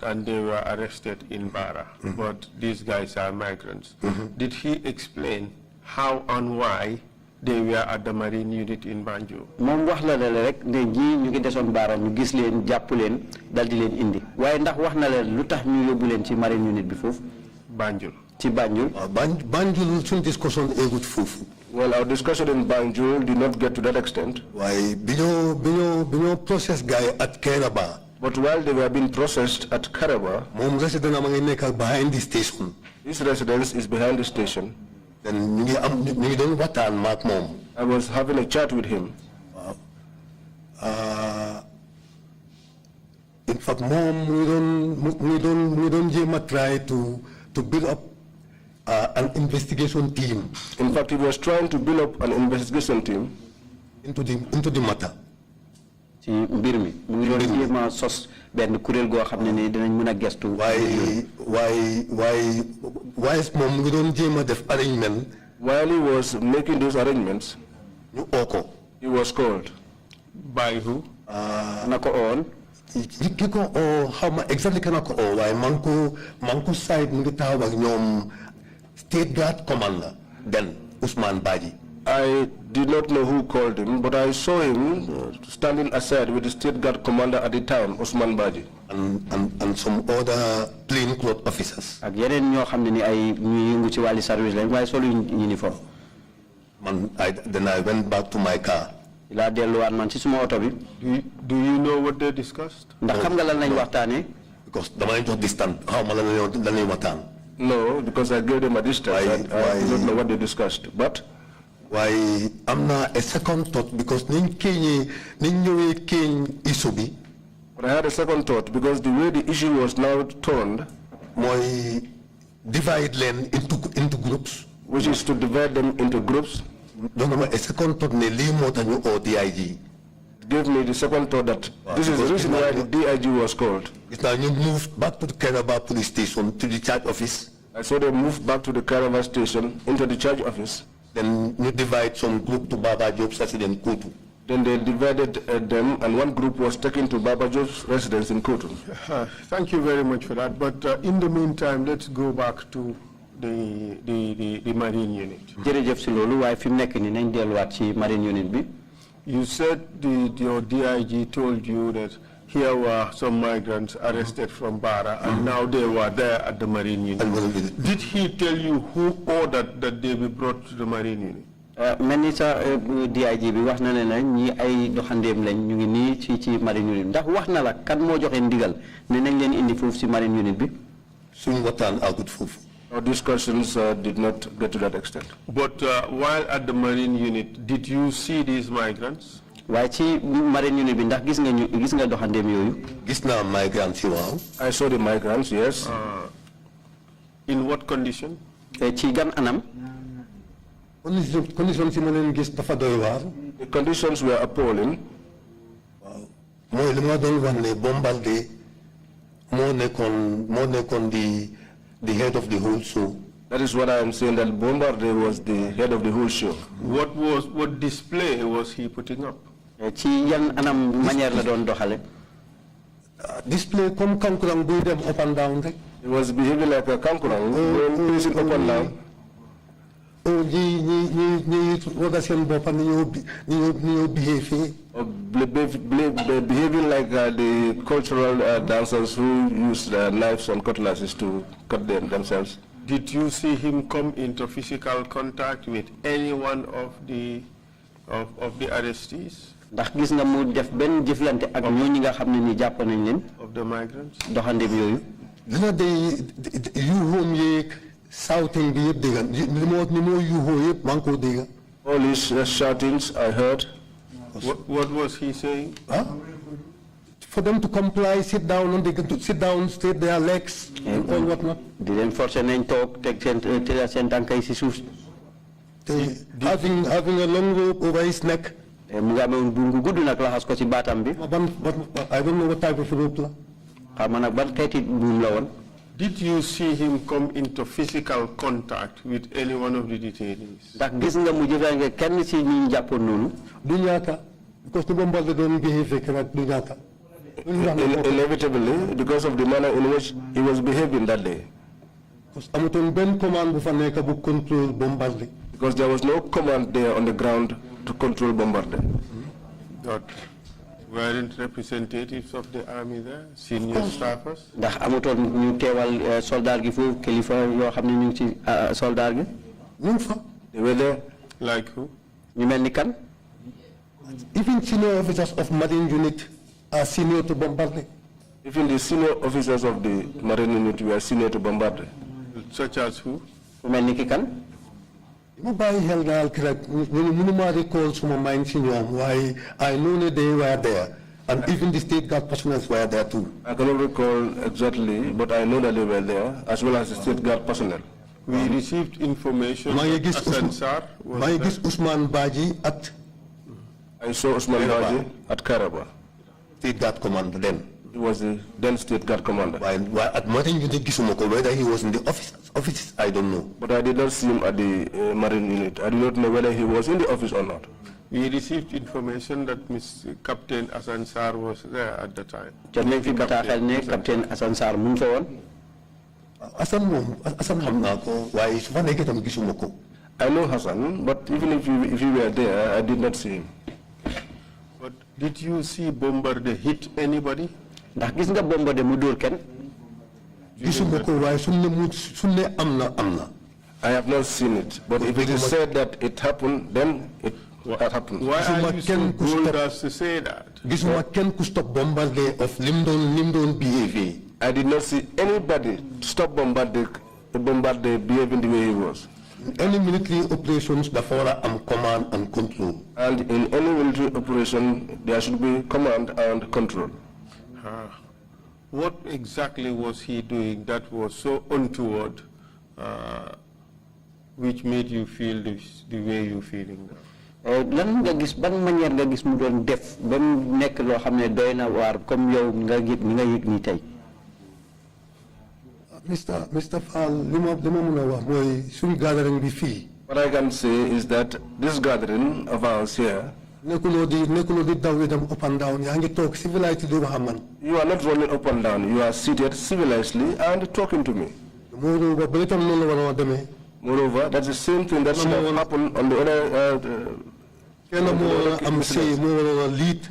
Speaker 15: and they were arrested in Bara, but these guys are migrants. Did he explain how and why they were at the Marine unit in Banjul?
Speaker 14: Mom wax la rek ne ñi ñu ngi desoon Bara ñu gis leen jàpp leen dal di leen indi waaye ndax wax na leen lu tax ñu yóbbu leen ci Marine unit bi foofu
Speaker 15: Banjul.
Speaker 14: Ci Banjul.
Speaker 13: Banjul suñ discussion egut foofu.
Speaker 12: Well, our discussion in Banjul did not get to that extent.
Speaker 13: Why, binyo process guy at Keraba.
Speaker 12: But while they were being processed at Kerr,
Speaker 13: mom resident behind the station.
Speaker 12: This residence is behind the station.
Speaker 13: Then you don't watan mark mom.
Speaker 12: I was having a chat with him.
Speaker 13: In fact, mom, we don't try to build up an investigation team.
Speaker 12: In fact, he was trying to build up an investigation team
Speaker 13: into the matter.
Speaker 14: Ci mbir mi mu ngi doon jéem sos benn kuréel goo xam ne ni dinañ mën a gestu.
Speaker 13: Why moom mu ngi doon jéem def arrangement.
Speaker 12: While he was making those arrangements, he was called.
Speaker 15: By who?
Speaker 14: Na ko on.
Speaker 13: Kiko how exactly can I ko why manko side mu ngi taxaw ak ñoom State Guard commander then Usman Baji.
Speaker 12: I did not know who called him, but I saw him standing aside with the State Guard commander at the time, Usman Baji.
Speaker 13: And some other plainclothes officers.
Speaker 14: Ak yeneen ñoo xam ne ni ay ñuy yëngu ci wàlli service lañ waaye solo uniforme.
Speaker 13: Then I went back to my car.
Speaker 14: Laa delluwaat man ci suma oto bi.
Speaker 15: Do you know what they discussed?
Speaker 14: Ndax xam nga lan lañ waxtaanee?
Speaker 13: Because damay jox distance xaw ma lan lañuy waxtaan.
Speaker 12: No, because I gave them a distance. I don't know what they discussed. But
Speaker 13: why I'm not a second thought because issue.
Speaker 12: But I had a second thought because the way the issue was now turned,
Speaker 13: my divide them into groups,
Speaker 12: which is to divide them into groups.
Speaker 13: No, a second thought more than you or DIG.
Speaker 12: Gave me the second thought that this is the reason why the DIG was called.
Speaker 13: It's now you moved back to the Keraba police station to the charge office.
Speaker 12: I saw they moved back to the Keraba station into the charge office.
Speaker 13: Then you divide some group to Baba Job's residence in Kutu.
Speaker 12: Then they divided them, and one group was taken to Baba Job's residence in Kutu.
Speaker 15: Thank you very much for that. But in the meantime, let's go back to the Marine unit.
Speaker 14: Jërëjëf si loolu waaye fi mu nekk nii nañ delluwaat ci Marine unit bi.
Speaker 15: You said your DIG told you that here were some migrants arrested from Bara, and now they were there at the Marine unit. Did he tell you who ordered that they be brought to the Marine unit?
Speaker 14: Mel ni sa DIG bi wax na ne ñi ay doxandeem lañ ñu ngi nii ci Marine unit ndax wax na la kan moo joxe ndigal ne nañ leen indi foofu ci Marine unit bi.
Speaker 13: Suñu waxtaan àggut foofu.
Speaker 12: Our discussions did not get to that extent.
Speaker 15: But while at the Marine unit, did you see these migrants?
Speaker 14: Waaye ci Marine unit bi ndax gis nga doxandeem yooyu.
Speaker 13: Gis naa migrants yi waaw.
Speaker 12: I saw the migrants, yes.
Speaker 15: In what condition?
Speaker 14: Ci gan anam.
Speaker 13: Conditions yi ma leen gis dafa doy waar.
Speaker 12: The conditions were appalling.
Speaker 13: Waaw mooy li ma doon wax ne bombardé moo nekkoon the head of the whole show.
Speaker 12: That is what I am saying, that Bombardier was the head of the whole show.
Speaker 15: What display was he putting up?
Speaker 14: Ci yan anam manière la doon doxale.
Speaker 13: Display comme kankurang buy dem up and down rek.
Speaker 12: He was behaving like a kankurang, pacing up and down. Behaving like the cultural dancers who use knives and cutlasses to cut themselves.
Speaker 15: Did you see him come into physical contact with any one of the arrestees?
Speaker 14: Ndax gis nga mu def ben jëflante ak ñooñu nga xamné ni japp nañ leen
Speaker 15: of the migrants
Speaker 14: doxandem yoyu
Speaker 13: dina de yu home yek shouting bi yeb degal ni mo yu ho yeb man ko dega
Speaker 12: all his shoutings I heard.
Speaker 15: What was he saying?
Speaker 13: Huh? For them to comply, sit down, and they can sit down, straight their legs, and all whatnot.
Speaker 14: Di len forcer nañ tok tek sen tankay ci suuf.
Speaker 13: Having a long rope over his neck.
Speaker 14: Mu nga amé bungu guddu nak laxas ko ci batam bi.
Speaker 13: I don't know what type of rope la.
Speaker 14: Xam nak ban xéti buum la won.
Speaker 15: Did you see him come into physical contact with any one of the detainees?
Speaker 14: Ndax gis nga mu jëfé kenn ci ñi jappon nonu.
Speaker 13: Du ñaaka because the bomb was doon behave rek du ñaaka.
Speaker 12: Inevitably, because of the manner in which he was behaving that day. Because there was no command there on the ground to control Bombardier.
Speaker 15: But weren't representatives of the army there, senior staffers?
Speaker 14: Ndax amuton ñu téwal soldat gi fofu kilifa yo xamni ñu ci soldat gi
Speaker 13: ñu fa
Speaker 12: they were there.
Speaker 15: Like who?
Speaker 14: ñu melni kan?
Speaker 13: Even senior officers of marine unit are senior to Bombardier.
Speaker 12: Even the senior officers of the marine unit were senior to Bombardier.
Speaker 15: Such as who?
Speaker 14: Melni ki kan?
Speaker 13: No buy hell dal correct. Minimum recalls from my senior why I know that they were there. And even the state guard personnel were there too.
Speaker 12: I cannot recall exactly, but I know that they were there, as well as the state guard personnel.
Speaker 15: We received information that Asensar was there.
Speaker 13: Usman Baji at
Speaker 12: I saw Usman Baji at Karaba.
Speaker 13: State guard commander then.
Speaker 12: He was the then state guard commander.
Speaker 13: While at Marine Unit Gisumoko, whether he was in the office, I don't know.
Speaker 12: But I did not see him at the Marine Unit. I do not know whether he was in the office or not.
Speaker 15: We received information that Captain Asensar was there at the time.
Speaker 14: Captain Asensar mu fa won.
Speaker 13: Asan hamnako why is one negative Gisumoko.
Speaker 12: I know Hassan, but even if you were there, I did not see him.
Speaker 15: But did you see Bombardier hit anybody?
Speaker 14: Ndax gis nga Bombardier mu dóor kenn?
Speaker 13: Gisumoko why sunne amna.
Speaker 12: I have not seen it, but if it is said that it happened, then it happened.
Speaker 15: Why are you so bold as to say that?
Speaker 13: Gisuma ken ku stop Bombardier of limdon behavior.
Speaker 12: I did not see anybody stop Bombardier behaving the way he was.
Speaker 13: Any military operations, the fora command and control.
Speaker 12: And in any military operation, there should be command and control.
Speaker 15: What exactly was he doing that was so untoward, which made you feel the way you're feeling now?
Speaker 14: Lan nga gis ban manière nga gis mu doon def ba mu nekk loo xam ne doy na waar comme yow nga yëg ni tey.
Speaker 13: Mr. Fall,
Speaker 12: what I can say is that this gathering of ours here,
Speaker 13: you are not
Speaker 12: running up and down. You are seated civilizedly and talking to me. Moreover, that's the same thing that should have happened on the other
Speaker 13: lead.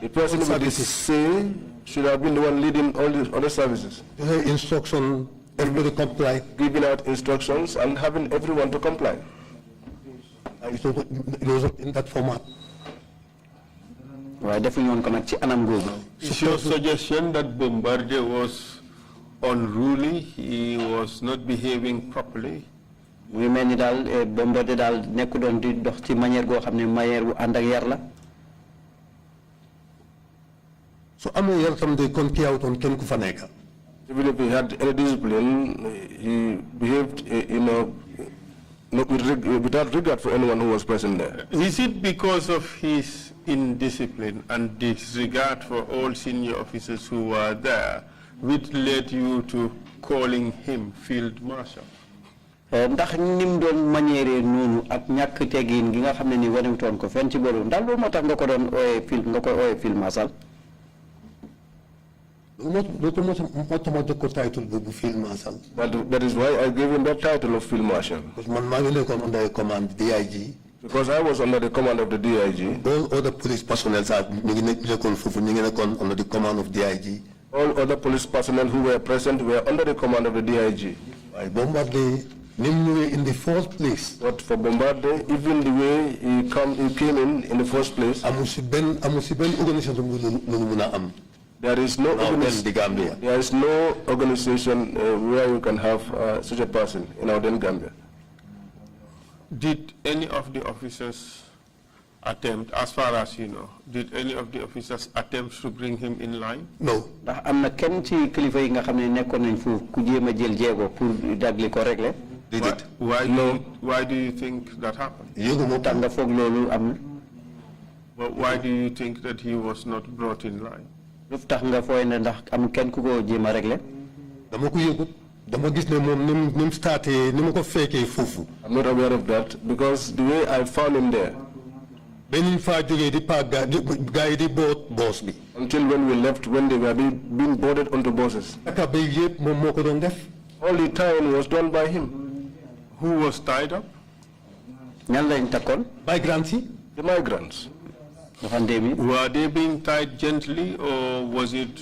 Speaker 12: The person with the say should have been the one leading all the other services.
Speaker 13: Instruction, everybody comply.
Speaker 12: Giving out instructions and having everyone to comply.
Speaker 13: It was in that format.
Speaker 15: Is your suggestion that Bombardier was unruly, he was not behaving properly?
Speaker 14: We mel ni daal Bombardier daal nekku doon di dox ci manière goo xam ne manière bu ànd ak yar la.
Speaker 13: So amee yar tam de kon kii awtoon kenn ku fa nekk.
Speaker 12: Even if he had any discipline, he behaved without regard for anyone who was present there.
Speaker 15: Is it because of his indiscipline and disregard for all senior officers who were there which led you to calling him Field Marshal?
Speaker 14: Ndax nim doon manière noonu ak ñàkk teggin gi nga xam ne ni wanewutoon ko fenn ci boolu ndax loolu moo tax nga ko doon ooyee Field nga koy ooyee Field Marshal.
Speaker 12: But that is why I gave him that title of Field Marshal.
Speaker 13: Under the command DIG.
Speaker 12: Because I was under the command of the DIG.
Speaker 13: All other police personnel are under the command of DIG.
Speaker 12: All other police personnel who were present were under the command of the DIG.
Speaker 13: I Bombardier in the first place.
Speaker 12: But for Bombardier, even the way he came in the first place, there is no organization where you can have such a person in our Gambia.
Speaker 15: Did any of the officers attempt, as far as you know, did any of the officers attempt to bring him in line?
Speaker 13: No.
Speaker 15: Why do you think that happened? But why do you think that he was not brought in line?
Speaker 12: I'm not aware of that because the way I found him there, until when we left, when they were being boarded onto buses, all the tying was done by him.
Speaker 15: Who was tied up?
Speaker 13: Migrants.
Speaker 12: The migrants.
Speaker 15: Were they being tied gently or was it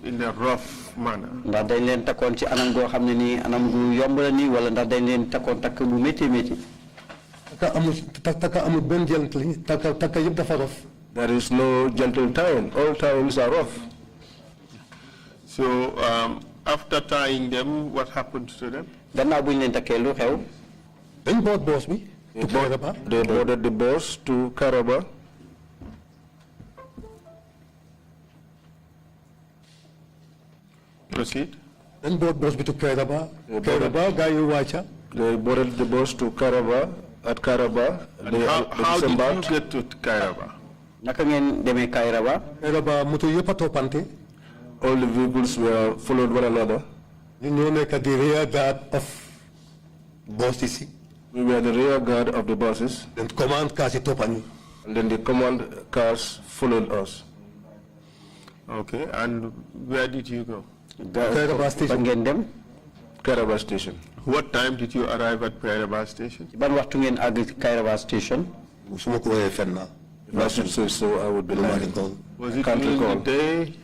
Speaker 15: in a rough manner?
Speaker 12: There is no gentle tying. All tyings are rough.
Speaker 15: So after tying them, what happened to them?
Speaker 12: They boarded the bus to Karaba.
Speaker 15: Proceed.
Speaker 13: Then board bus to Keraba.
Speaker 12: They boarded the bus to Karaba. At Karaba,
Speaker 15: how did you get to Karaba?
Speaker 12: All the vehicles were followed one another.
Speaker 13: The rear guard of buses.
Speaker 12: We were the rear guard of the buses.
Speaker 13: Then command cars and
Speaker 12: then the command cars followed us.
Speaker 15: Okay, and where did you go?
Speaker 13: Kerr Station.
Speaker 12: Kerr Station.
Speaker 15: What time did you arrive at Kerr Station?
Speaker 12: Kerr Station. If I should say so, I would be lying.
Speaker 15: Was it during the day,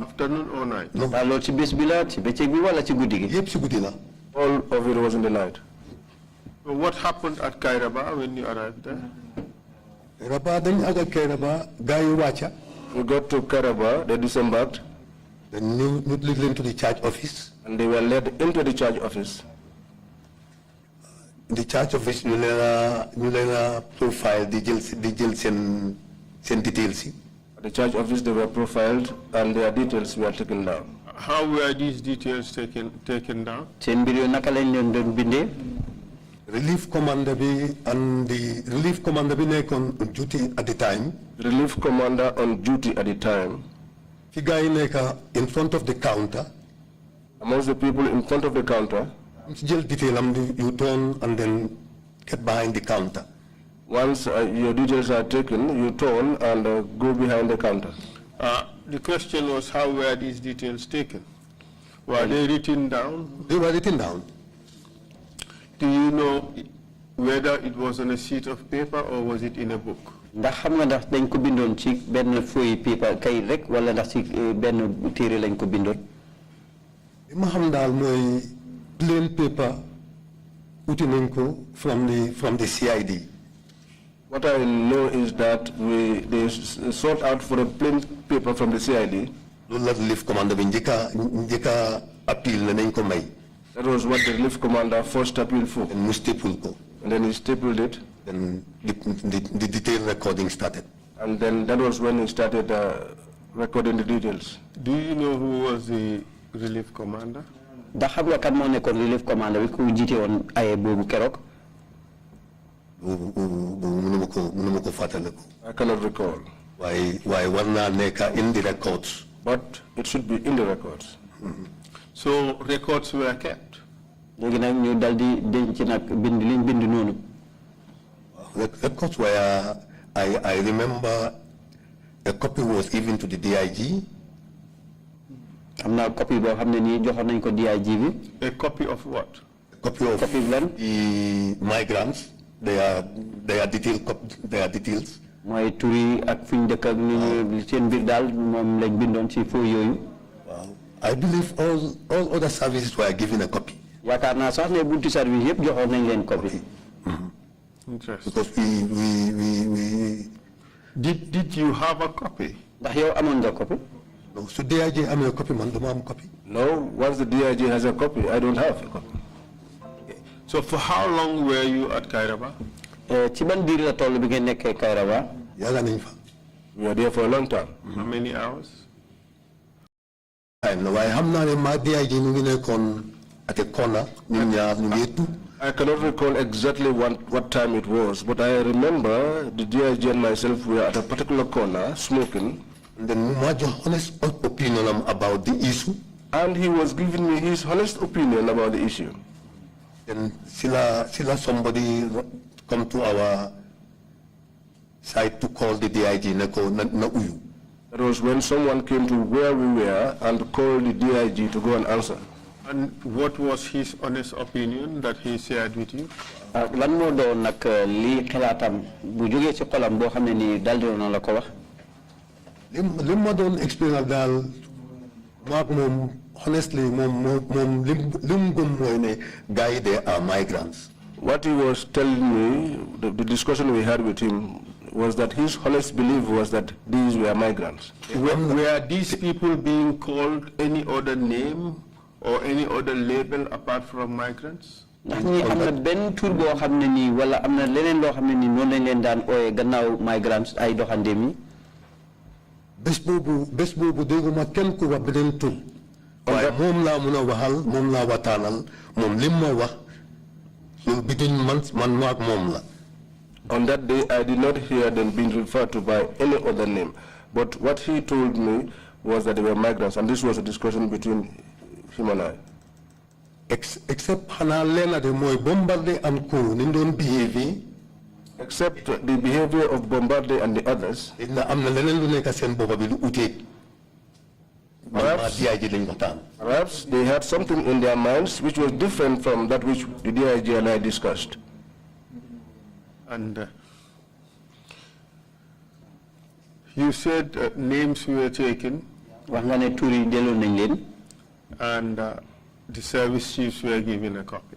Speaker 15: afternoon or night?
Speaker 12: No. All of it was in the night.
Speaker 15: So what happened at Kairaba when you arrived there?
Speaker 12: We got to Karaba, they disembarked.
Speaker 13: Then you led into the church office.
Speaker 12: And they were led into the church office.
Speaker 13: The church office, you profile the details.
Speaker 12: At the church office, they were profiled and their details were taken down.
Speaker 15: How were these details taken down?
Speaker 13: Relief commander and the relief commander on duty at the time.
Speaker 12: Relief commander on duty at the time.
Speaker 13: In front of the counter.
Speaker 12: Amongst the people in front of the counter.
Speaker 13: You turn and then get behind the counter.
Speaker 12: Once your details are taken, you turn and go behind the counter.
Speaker 15: The question was, how were these details taken? Were they written down?
Speaker 13: They were written down.
Speaker 15: Do you know whether it was on a sheet of paper or was it in a book?
Speaker 14: Ndax xam nga ndax dañ ko bindoon ci benn feuille paper kay rek wala ndax ci benn téere lañ ko bindoon.
Speaker 13: Li ma xam daal mooy plain paper uti nañ ko from the CID.
Speaker 12: What I know is that they sought out for a plain paper from the CID.
Speaker 13: Loolu la relief commander bi njëkka appeal na nañ ko may.
Speaker 12: That was what the relief commander first appealed for.
Speaker 13: And mu staple ko.
Speaker 12: And then he stapled it.
Speaker 13: Then the detailed recording started.
Speaker 12: And then that was when he started recording the details.
Speaker 15: Do you know who was the relief commander?
Speaker 14: Ndax xam nga kan moo nekkoon relief commander bi ku jiite woon aye boobu keroog.
Speaker 13: mënuma ko fàttaliku.
Speaker 12: I cannot recall.
Speaker 13: Waaye war naa nekk in the records.
Speaker 12: But it should be in the records.
Speaker 15: So records were kept.
Speaker 14: Léegi nag ñu daldi denc nag bind liñ bind noonu.
Speaker 13: Records were, I remember a copy was given to the DIG.
Speaker 14: am na copy boo xam ne nii joxoon nañ ko DIG bi.
Speaker 15: A copy of what?
Speaker 13: A copy of the migrants. They are details.
Speaker 14: mooy turi ak fi ñu dëkk ak ñu seen mbir daal moom lañ bindoon ci foo yooyu.
Speaker 13: Wow. I believe all other services were given a copy.
Speaker 14: yaakaar naa sax ne bunti service yëpp joxoon nañ leen copy.
Speaker 15: Interesting.
Speaker 13: Because we
Speaker 15: did you have a copy?
Speaker 14: ndax yow amoon nga copy?
Speaker 13: No, so DIG am a copy, man. Don't copy.
Speaker 12: No, once the DIG has a copy, I don't have a copy.
Speaker 15: So for how long were you at Kairaba?
Speaker 14: ci ban diir la toll bi ngeen nekkee Kairaba?
Speaker 13: Yàlla nañ fa.
Speaker 12: We are there for a long time.
Speaker 15: How many hours?
Speaker 13: No, I am not in my DIG at a corner.
Speaker 12: I cannot recall exactly what time it was, but I remember the DIG and myself were at a particular corner smoking.
Speaker 13: And then my honest opinion about the issue.
Speaker 12: And he was giving me his honest opinion about the issue.
Speaker 13: Then sila somebody come to our site to call the DIG na uyu.
Speaker 12: That was when someone came to where we were and called the DIG to go and answer.
Speaker 15: And what was his honest opinion that he shared with you?
Speaker 14: lan moo doon nag lii xalaatam bu jógee ci xolam boo xam ne nii daal di na la ko wax.
Speaker 13: li ma doon expérience daal maak moom honestly moom lim gëm mooy ne gars yi they are migrants.
Speaker 12: What he was telling me, the discussion we had with him, was that his honest belief was that these were migrants.
Speaker 15: Were these people being called any other name or any other label apart from migrants?
Speaker 14: ndax ñi am na benn tur boo xam ne nii wala am na leneen loo xam ne nii noonu lañ leen daan ooyee gannaaw migrants ay doxandeem yi.
Speaker 13: bés boobu dégguma kenn ku wax beneen tur. waaye moom laa mun a waxal moom laa waxtaanal moom lim ma wax loolu between man maak moom la.
Speaker 12: On that day, I did not hear them being referred to by any other name. But what he told me was that they were migrants, and this was a discussion between him and I.
Speaker 13: Except Hanalena de Moy Bombarde and Co. Nindon behavior.
Speaker 12: Except the behavior of Bombarde and the others. Perhaps they had something in their minds which was different from that which the DIG and I discussed.
Speaker 15: And you said names were taken. And the service chiefs were given a copy.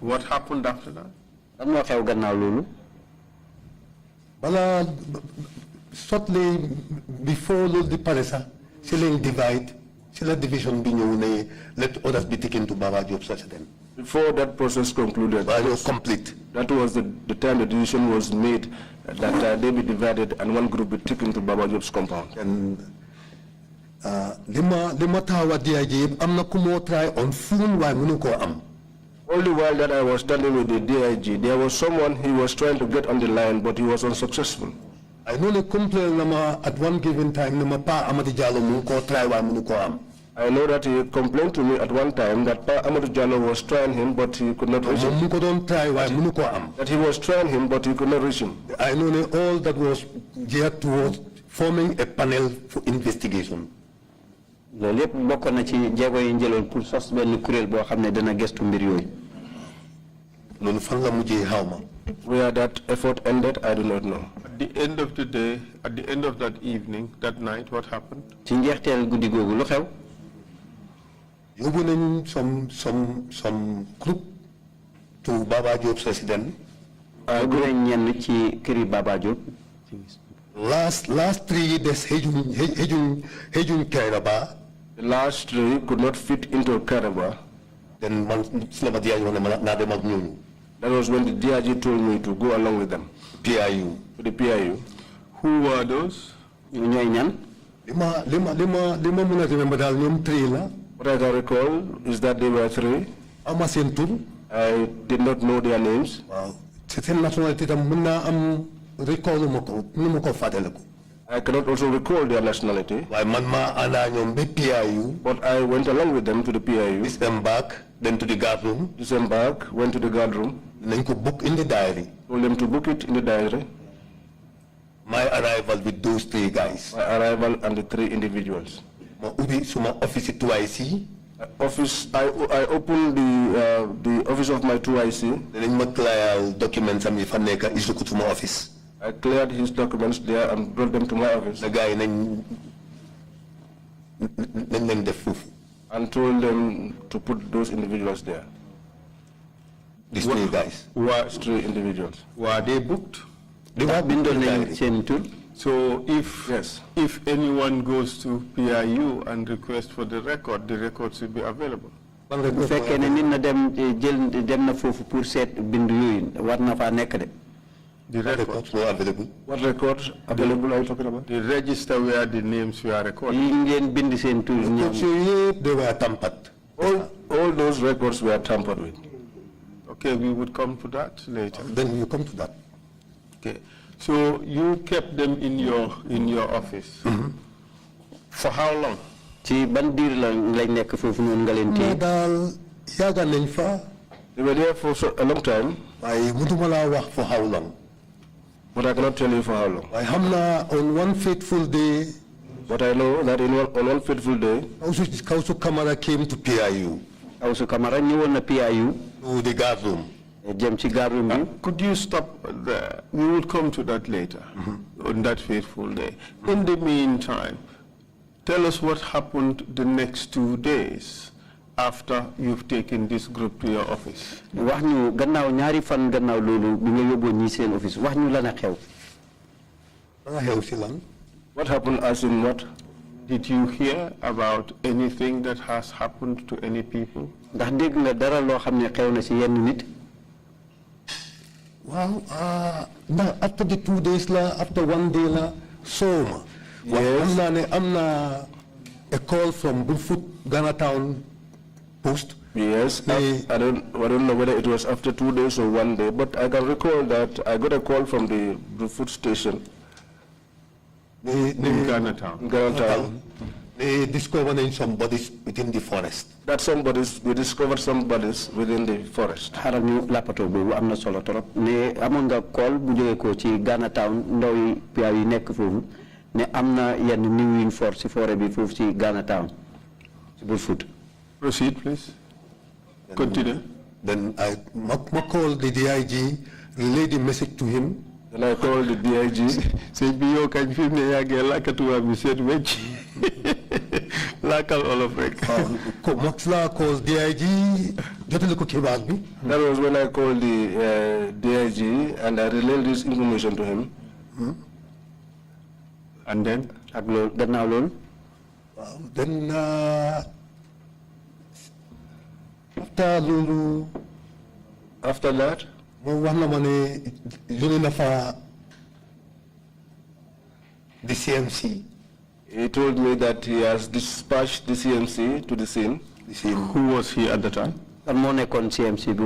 Speaker 15: What happened after that?
Speaker 13: Shortly before the Palesa, selling divide, sila division binyone, let others be taken to Baba Job such then.
Speaker 12: Before that process concluded,
Speaker 13: it was complete.
Speaker 12: That was the time the decision was made that they be divided and one group be taken to Baba Job's compound.
Speaker 13: And lima tawa DIG, I'm not kumo try on phone why munuko am.
Speaker 12: Only while that I was standing with the DIG, there was someone he was trying to get on the line, but he was unsuccessful.
Speaker 13: I know the complaint at one given time nama pa Amadi Jallo munuko try why munuko am.
Speaker 12: I know that he complained to me at one time that Pa Amadou Jallo was trying him, but he could not reach him.
Speaker 13: That
Speaker 12: he was trying him, but he could not reach him.
Speaker 13: I know all that was geared towards forming a panel for investigation.
Speaker 14: Where
Speaker 12: that effort ended, I do not know.
Speaker 15: At the end of the day, at the end of that evening, that night, what happened?
Speaker 13: Some group to Baba Job's residence. Last 3 days, Hejun Kairaba.
Speaker 12: The last 3 could not fit into Kairaba.
Speaker 13: Then
Speaker 12: that was when the DIG told me to go along with them.
Speaker 13: PIU.
Speaker 12: To the PIU.
Speaker 15: Who were those?
Speaker 13: Lima
Speaker 12: What I can recall is that they were 3. I did not know their names.
Speaker 13: Wow.
Speaker 12: I cannot also recall their nationality. But I went along with them to the PIU.
Speaker 13: Disembark, then to the guard room.
Speaker 12: Disembark, went to the guard room.
Speaker 13: Then to book in the diary.
Speaker 12: Told them to book it in the diary.
Speaker 13: My arrival with those 3 guys.
Speaker 12: My arrival and the 3 individuals.
Speaker 13: My office at 2IC.
Speaker 12: I opened the office of my 2IC.
Speaker 13: Then I clear documents and if I is to my office.
Speaker 12: I cleared his documents there and brought them to my office.
Speaker 13: The guy
Speaker 12: and told them to put those individuals there.
Speaker 13: These 3 guys.
Speaker 12: 3 individuals.
Speaker 15: Were they booked?
Speaker 13: They were been
Speaker 15: So if anyone goes to PIU and requests for the record should be available. The records
Speaker 13: were available.
Speaker 12: What records available are you talking about?
Speaker 15: The register where the names were recorded.
Speaker 13: They were tampered.
Speaker 12: All those records were tampered with.
Speaker 15: Okay, we would come to that later.
Speaker 13: Then you come to that.
Speaker 15: Okay. So you kept them in your office. For how long?
Speaker 12: They were there for a long time.
Speaker 13: For how long?
Speaker 12: But I cannot tell you for how long.
Speaker 13: On one fateful day.
Speaker 12: But I know that on one fateful day,
Speaker 13: Kausu Kamara came to PIU.
Speaker 14: Kausu Kamara knew on the PIU.
Speaker 13: To the guard room.
Speaker 15: Could you stop there? We will come to that later, on that fateful day. In the meantime, tell us what happened the next 2 days after you've taken this group to your office.
Speaker 14: Wax ñu gannaaw ñaari fan gannaaw loolu bi nga yóbboo ñi seen office wax ñu lan a xew.
Speaker 12: What happened as in what?
Speaker 15: Did you hear about anything that has happened to any people?
Speaker 14: Ndax dégg nga dara loo xam ne xew na ci yenn nit.
Speaker 13: Well, after the 2 days, after 1 day, so yes. I'm a call from Bulfoot, Ghana Town Post.
Speaker 12: Yes, I don't know whether it was after 2 days or 1 day, but I can recall that I got a call from the Bulfoot station.
Speaker 15: In Ghana Town.
Speaker 12: Ghana Town.
Speaker 13: They discovered some bodies within the forest.
Speaker 12: We discovered some bodies within the forest.
Speaker 14: Xaral ñu lapato bobu amna solo torop ne amon nga call bu joge ko ci Ghana Town ndaw yi piaw yi nek fofu ne amna yenn niw yin for ci forêt bi fofu ci Ghana Town ci Bulfoot.
Speaker 15: Proceed please. Continue.
Speaker 13: Then I called the DIG, relayed the message to him.
Speaker 12: Then I called the DIG.
Speaker 15: Say bi yo kañ fi ne yagge lakatu bi set wecc. Local all of it.
Speaker 13: Maxla calls DIG. That
Speaker 12: was when I called the DIG and I relayed this information to him.
Speaker 15: And then?
Speaker 13: Then after Lulu,
Speaker 12: after that,
Speaker 13: the CMC.
Speaker 12: He told me that he has dispatched the CMC to the scene.
Speaker 15: Who was he at the time?
Speaker 14: CMC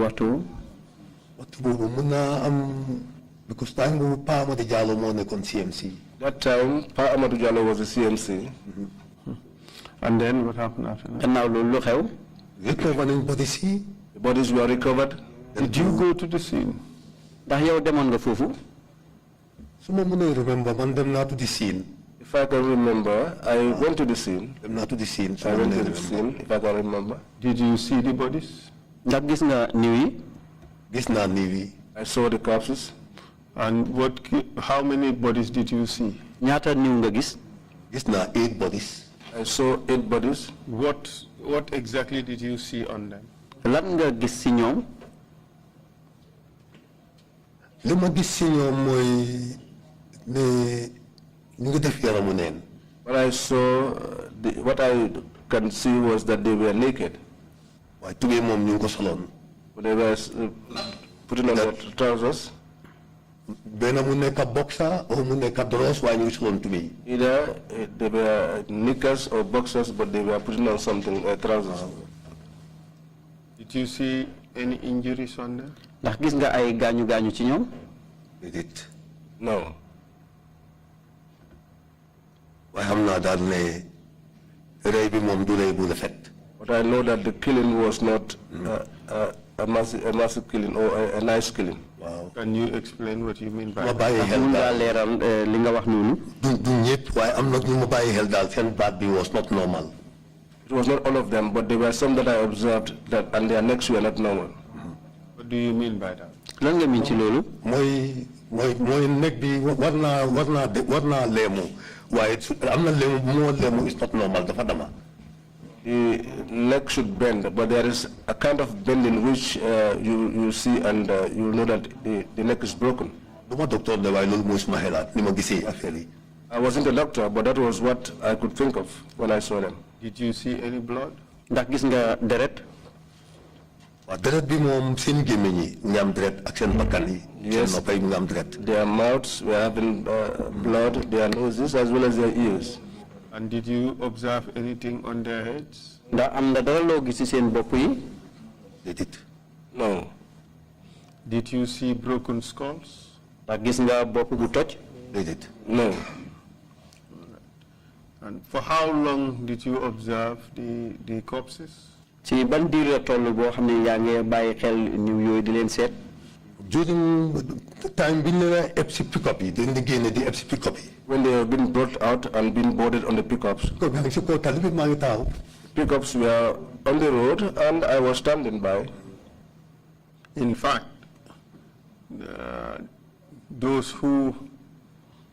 Speaker 13: because time we Pa Amadou Diallo mo nekon CMC.
Speaker 12: That time Pa Amadou Diallo was the CMC.
Speaker 15: And then what happened after that?
Speaker 14: And now lu xew?
Speaker 13: Recovering bodies. The
Speaker 12: bodies were recovered.
Speaker 15: Did you go to the scene?
Speaker 14: Ndax yow demone nga fofu?
Speaker 13: Suma mëne remember man dem na to the scene.
Speaker 12: If I can remember, I went to the scene.
Speaker 13: Dem na to the scene.
Speaker 12: I went to the scene, if I can remember.
Speaker 15: Did you see the bodies?
Speaker 14: Ndax gis nga niw yi?
Speaker 13: Gis na niw yi.
Speaker 12: I saw the corpses.
Speaker 15: And how many bodies did you see?
Speaker 14: Ñaata niw nga gis?
Speaker 13: Gis na 8 bodies.
Speaker 12: I saw 8 bodies.
Speaker 15: What exactly did you see on them?
Speaker 14: Lan nga gis ci ñoom?
Speaker 13: Li ma gis ci ñoom mooy ne ñu ngi def yaramu neen.
Speaker 12: What I saw, what I can see was that they were naked.
Speaker 13: Waaye tubéy moom ñu ngi ko soloon.
Speaker 12: They were putting on their trousers.
Speaker 13: Benn mu nekk boxer or mu nekk drawers waaye ñu ngi soloon tubéy.
Speaker 12: Either they were knickers or boxers, but they were putting on something, trousers.
Speaker 15: Did you see any injuries on them?
Speaker 14: Ndax gis nga ay gaañu ci ñoom?
Speaker 13: Déedéet.
Speaker 12: No.
Speaker 13: waaye xam naa daal ne rey bi moom du rey bu rafet.
Speaker 12: But I know that the killing was not a massive killing or a nice killing.
Speaker 13: Wow.
Speaker 15: Can you explain what you mean by
Speaker 13: ma
Speaker 15: that?
Speaker 13: bàyyi xel daal
Speaker 14: li nga wax noonu.
Speaker 13: du ñëpp waaye am na ñu ma bàyyi xel daal seen baat bi was not normal.
Speaker 12: It was not all of them, but there were some that I observed that and their necks were not normal.
Speaker 15: What do you mean by that?
Speaker 14: lan nga miin ci loolu.
Speaker 13: mooy nekk bi war naa leemu waaye am na leemu moo leemu is not normal dafa dama.
Speaker 12: The neck should bend, but there is a kind of bending which you see and you know that the neck is broken. I wasn't a doctor, but that was what I could think of when I saw them.
Speaker 15: Did you see any blood?
Speaker 14: Ndax gis nga deret?
Speaker 13: Deret bi moom seen gémmiñ yi nga am deret ak seen bakkan yi.
Speaker 12: Yes, their mouths were having blood, their noses as well as their ears.
Speaker 15: And did you observe anything on their heads?
Speaker 14: Ndax am na dara loo gis ci seen bopp yi?
Speaker 12: No.
Speaker 15: Did you see broken skulls?
Speaker 14: Ndax gis nga bopp bu toj?
Speaker 12: No.
Speaker 15: And for how long did you observe the corpses?
Speaker 14: Ci ban diir la toll boo xam ne yaa ngi bàyyi xel niw yooyu di leen seet?
Speaker 13: During time bi ñu la eb si pick-up yi dañ di génne di eb si pick-up yi.
Speaker 12: When they have been brought out and been boarded on the pickups. Pickups were on the road and I was standing by.
Speaker 15: In fact, those who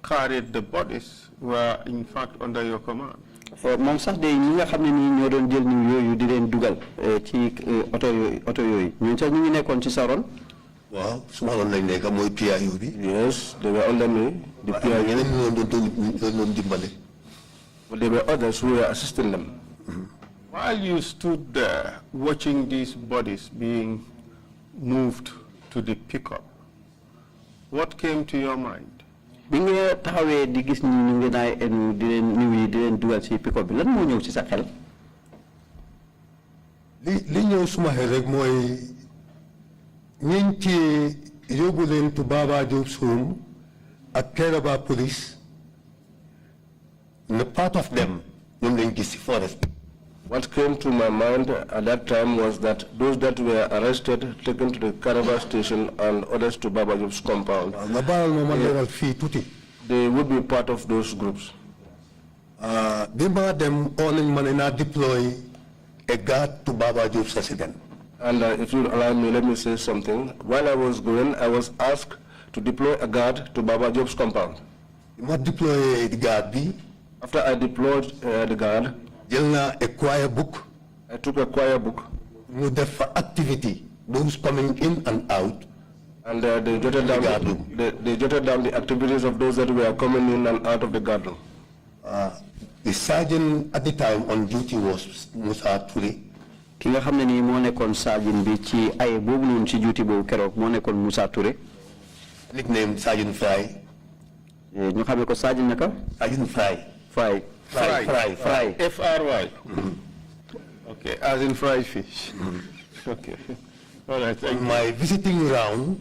Speaker 15: carried the bodies were in fact under your command.
Speaker 14: Moom sax de ñi nga xam ne nii ñoo doon jël niw yooyu di leen dugal ci oto yooyu ñun sax ñu ngi nekkoon ci sa ron.
Speaker 13: Wow, suma ron lañ nekk mooy PIO bi.
Speaker 12: Yes, they were under me. The PIO.
Speaker 13: ñeneen ñu doon dimbale.
Speaker 12: But there were others who were assisting them.
Speaker 15: While you stood there watching these bodies being moved to the pickup, what came to your mind?
Speaker 14: Bi nga taxawee di gis ñu ngi naay enu di leen niw yi di leen dugal ci pickup bi lan moo ñëw ci sa xel?
Speaker 13: li ñëw suma xel rek mooy ñiñ ci yóbbu leen to Baba Job's home ak Kerr police the part of them ñoom lañ gis ci forest.
Speaker 12: What came to my mind at that time was that those that were arrested, taken to the Caravan station and others to Baba Job's compound, they would be part of those groups.
Speaker 13: Them deploy a guard to Baba Job's residence.
Speaker 12: And if you allow me, let me say something. While I was going, I was asked to deploy a guard to Baba Job's compound.
Speaker 13: What deploy the guard?
Speaker 12: After I deployed the guard,
Speaker 13: a choir book.
Speaker 12: I took a choir book.
Speaker 13: For activity, those coming in and out.
Speaker 12: And they jotted down they jotted down the activities of those that were coming in and out of the garden.
Speaker 13: The sergeant at the time on duty was Musa Touré.
Speaker 14: Ki nga xam ne nii moo nekkoon sergeant bi ci ay boobu noonu ci duty boobu keroog moo nekkoon Musa Touré.
Speaker 13: Nickname Sergeant Fry.
Speaker 14: ñu xamee ko sergeant naka?
Speaker 13: Sergeant Fry.
Speaker 14: Fry.
Speaker 15: F-R-Y. Okay, as in fried fish. Okay. All right, thank you.
Speaker 13: My visiting round,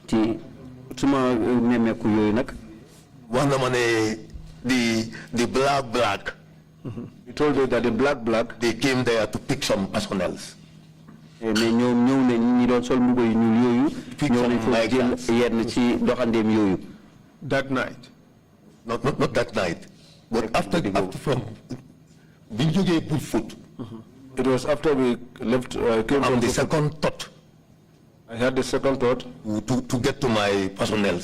Speaker 14: ci suma nemmeeku yooyu nag.
Speaker 13: wax na ma ne the black.
Speaker 12: He told me that the black,
Speaker 13: they came there to pick some personnels.
Speaker 14: Mais ñoom ñëw nañ ñi doon sol mbubb yu ñuul yooyu. ñëw nañ foofu jël yenn ci doxandeem yooyu.
Speaker 15: That night?
Speaker 13: Not that night. But after from Binjoge put foot.
Speaker 12: It was after we left, came from
Speaker 13: the second thought.
Speaker 12: I had the second thought
Speaker 13: to get to my personnel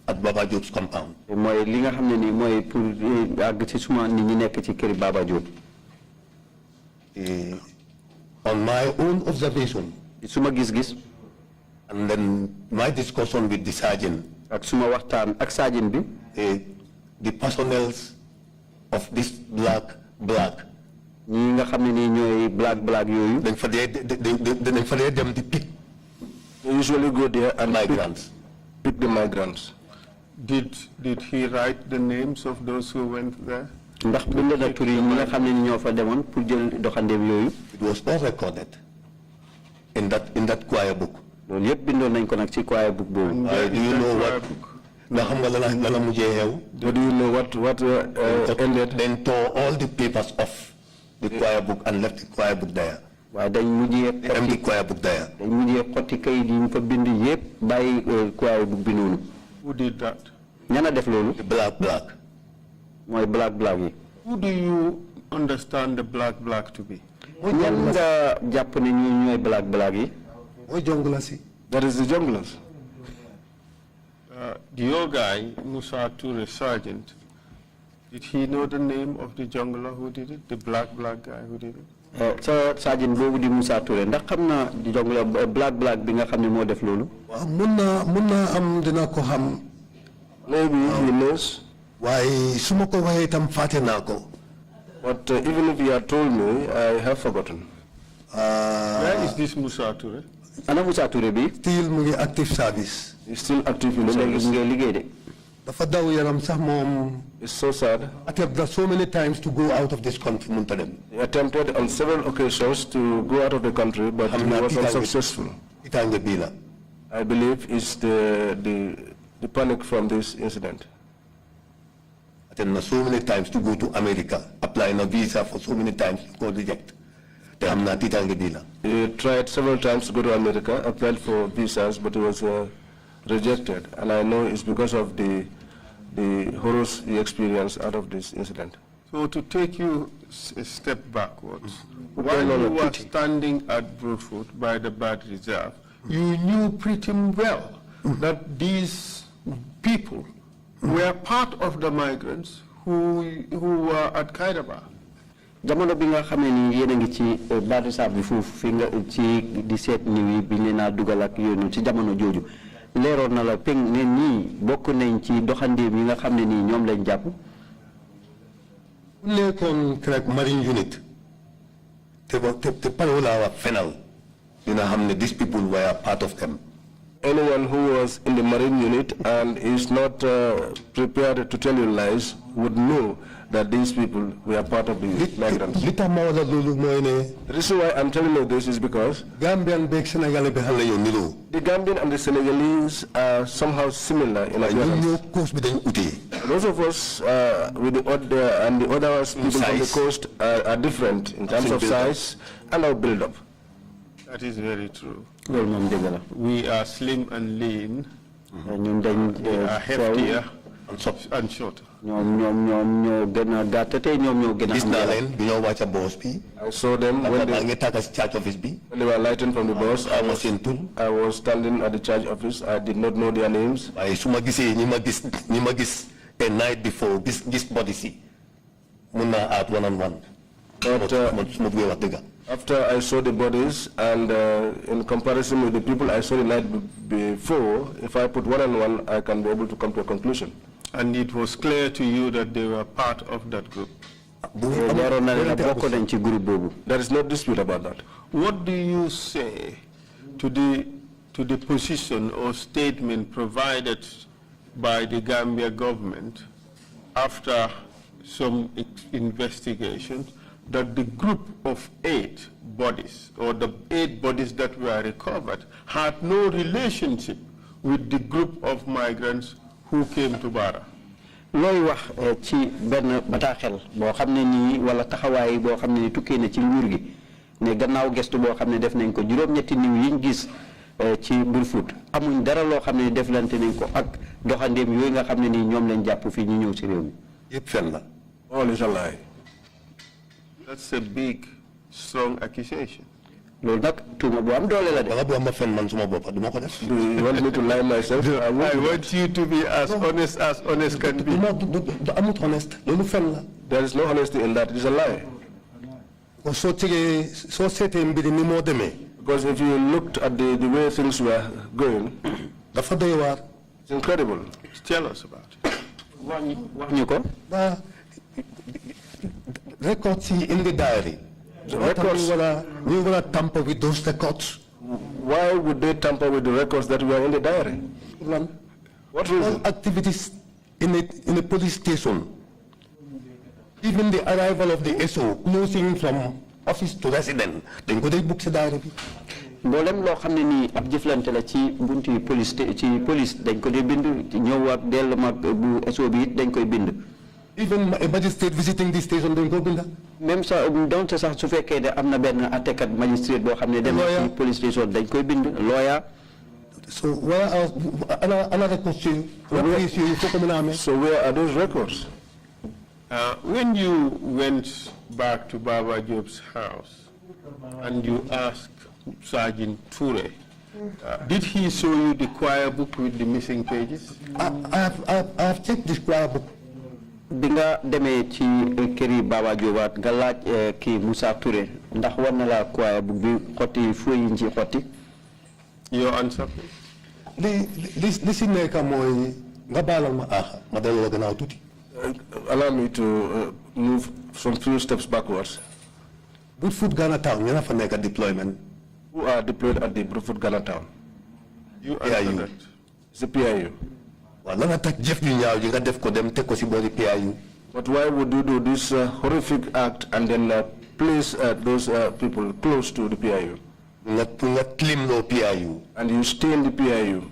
Speaker 13: at Baba Job's compound.
Speaker 14: Mooy li nga xam ne nii mooy pour àgg ci suma nit ñi nekk ci kër Baba Job.
Speaker 13: On my own observation.
Speaker 14: Suma gis-gis.
Speaker 13: And then my discussion with the sergeant.
Speaker 14: Ak suma waxtaan ak sergeant bi.
Speaker 13: The personnel of this black.
Speaker 14: ñi nga xam ne nii ñooy black yooyu.
Speaker 13: dañ fa dee dem di pick.
Speaker 12: They usually go there and
Speaker 13: migrants.
Speaker 12: Pick the migrants.
Speaker 15: Did he write the names of those who went there?
Speaker 14: ndax bind na tur yi ñi nga xam ne ni ñoo fa demoon pour jël doxandeem yooyu.
Speaker 13: It was all recorded in that choir book.
Speaker 14: loolu yëpp bindoon nañ ko nag ci choir book boobu.
Speaker 13: Do you know what? Nga xam nga la mujjee xew.
Speaker 12: Do you know what ended?
Speaker 13: Then tore all the papers off the choir book and left the choir book there.
Speaker 14: waaye dañ mujjee
Speaker 13: empty choir book there.
Speaker 14: dañ mujjee xotti kayit yi ñu fa bind yépp bàyyi choir book bi noonu.
Speaker 15: Who did that?
Speaker 14: ñana def loolu.
Speaker 13: black.
Speaker 14: mooy black yi.
Speaker 15: Who do you understand the black to be?
Speaker 14: ñan nga jàpp ne ñooy black yi.
Speaker 13: mooy jonglers yi.
Speaker 12: That is the junglers.
Speaker 15: Your guy, Musa Toure, sergeant, did he know the name of the jungler who did it? The black guy who did it?
Speaker 14: Sa sergeant boobu di Musa Toure ndax xam na di jungler black bi nga xam ne moo def loolu.
Speaker 13: waaw mun naa am dina ko xam.
Speaker 12: Maybe he knows.
Speaker 13: waaye su ma ko waxee itam fàtte naa ko.
Speaker 12: But even if you had told me, I have forgotten.
Speaker 15: Where is this Musa Toure?
Speaker 14: Ana Musa Toure bi.
Speaker 13: Still mu ngi active service.
Speaker 12: He's still active in service.
Speaker 14: liggéey de.
Speaker 13: dafa daw yaram sax moom.
Speaker 12: It's so sad.
Speaker 13: Attempted so many times to go out of this country munta dem.
Speaker 12: He attempted on several occasions to go out of the country, but he was unsuccessful. I believe it's the panic from this incident.
Speaker 13: Attempted so many times to go to America, applying a visa for so many times, got rejected.
Speaker 12: He tried several times to go to America, applied for visas, but it was rejected. And I know it's because of the horrors he experienced out of this incident.
Speaker 15: So to take you a step backwards, while you were standing at Broadfoot by the Bad Reserve, you knew pretty well that these people were part of the migrants who were at Kairaba.
Speaker 14: Jamono bi nga xamé ni yéna ngi ci Bad Reserve bi fofu fi nga ci di seet ni bi leena dugal ak yoonu ci jamono joju leeroon na la peng ne nii bokk nañ ci doxandeem yi nga xam ne nii ñoom lañ jàpp.
Speaker 13: nekkoon Trrc marine unit te parola wa fenal dina xam ne these people were part of them.
Speaker 12: Anyone who was in the marine unit and is not prepared to tell you lies would know that these people were part of the migrants. The reason why I'm telling you this is because the Gambian and the Senegalese are somehow similar in appearance. Those of us with the other people from the coast are different in terms of size and our build-up.
Speaker 15: That is very true. We are slim and lean. They are heftier and shorter.
Speaker 12: I saw them when they were lightened from the bus. I was standing at the church office. I did not know their names.
Speaker 13: A night before this body at 1-on-1.
Speaker 12: But after I saw the bodies and in comparison with the people I saw the night before, if I put 1-on-1, I can be able to come to a conclusion.
Speaker 15: And it was clear to you that they were part of that group.
Speaker 12: There is no dispute about that.
Speaker 15: What do you say to the position or statement provided by the Gambia government after some investigation that the group of 8 bodies, or the 8 bodies that were recovered, had no relationship with the group of migrants who came to Bara?
Speaker 14: Loy wax ci ben bataxel bo xamne ni wala taxaway bo xamne ni tuké na ci nguur gi ne gannaaw gestu bo xamne def nañ ko juroom ñetti niw yiñ gis ci Brufut amuñ dara lo xamne deflante nañ ko ak doxandem yoy nga xamne ni ñom lañ japp fi ñi ñew ci réew mi
Speaker 13: yépp fen la
Speaker 12: all is a lie.
Speaker 15: That's a big strong accusation.
Speaker 14: Lol nak tuma bu am doole la de
Speaker 13: wala bu am fen man suma bop duma ko def.
Speaker 12: Do you want me to lie myself?
Speaker 15: I want you to be as honest can be.
Speaker 13: I'm not honest. Lolu fen la.
Speaker 12: There is no honesty in that. It is a lie.
Speaker 13: So sété mbiri ni mo démé.
Speaker 12: Because if you looked at the way things were going,
Speaker 13: dafa doy war.
Speaker 12: It's incredible.
Speaker 15: Tell us about it.
Speaker 14: Wax ñu ko.
Speaker 13: Records in the diary.
Speaker 12: The records.
Speaker 13: We will tamper with those records.
Speaker 12: Why would they tamper with the records that were in the diary? What reason?
Speaker 13: All activities in a police station. Even the arrival of the SO, closing from office to resident. Then go they book the diary.
Speaker 14: Mbolem lo xamne ni ab jëflante la ci buntu police dañ ko dé bind ñëw ak del mak bu SO bi dañ koy bind.
Speaker 13: Even a magistrate visiting the station, they go binda.
Speaker 14: Même ça donc sax su fekkee ne am na benn attekat magistrate boo xam ne dem ci police station dañ koy bind lawyer.
Speaker 13: So where another question?
Speaker 12: So where are those records?
Speaker 15: When you went back to Baba Job's house and you asked Sergeant Toure, did he show you the choir book with the missing pages?
Speaker 13: I have checked this choir book.
Speaker 14: Binga deme ci këri Baba Jobaat nga laaj kii Moussa Touré ndax war na la choir book bi xotti fu yi ci xotti.
Speaker 15: Your answer?
Speaker 13: This nekk mooy nga baalal ma ma delloo gannaaw tuuti.
Speaker 12: Allow me to move some few steps backwards.
Speaker 13: Brufut Ghana Town, you have a deployment.
Speaker 12: Who are deployed at the Brufut Ghana Town?
Speaker 15: You answer that.
Speaker 12: It's the PIU.
Speaker 13: Well, not attack Jeff Dunyao, you got def ko dem take ko si body PIU.
Speaker 12: But why would you do this horrific act and then place those people close to the PIU?
Speaker 13: Not claim no PIU.
Speaker 12: And you stay in the PIU.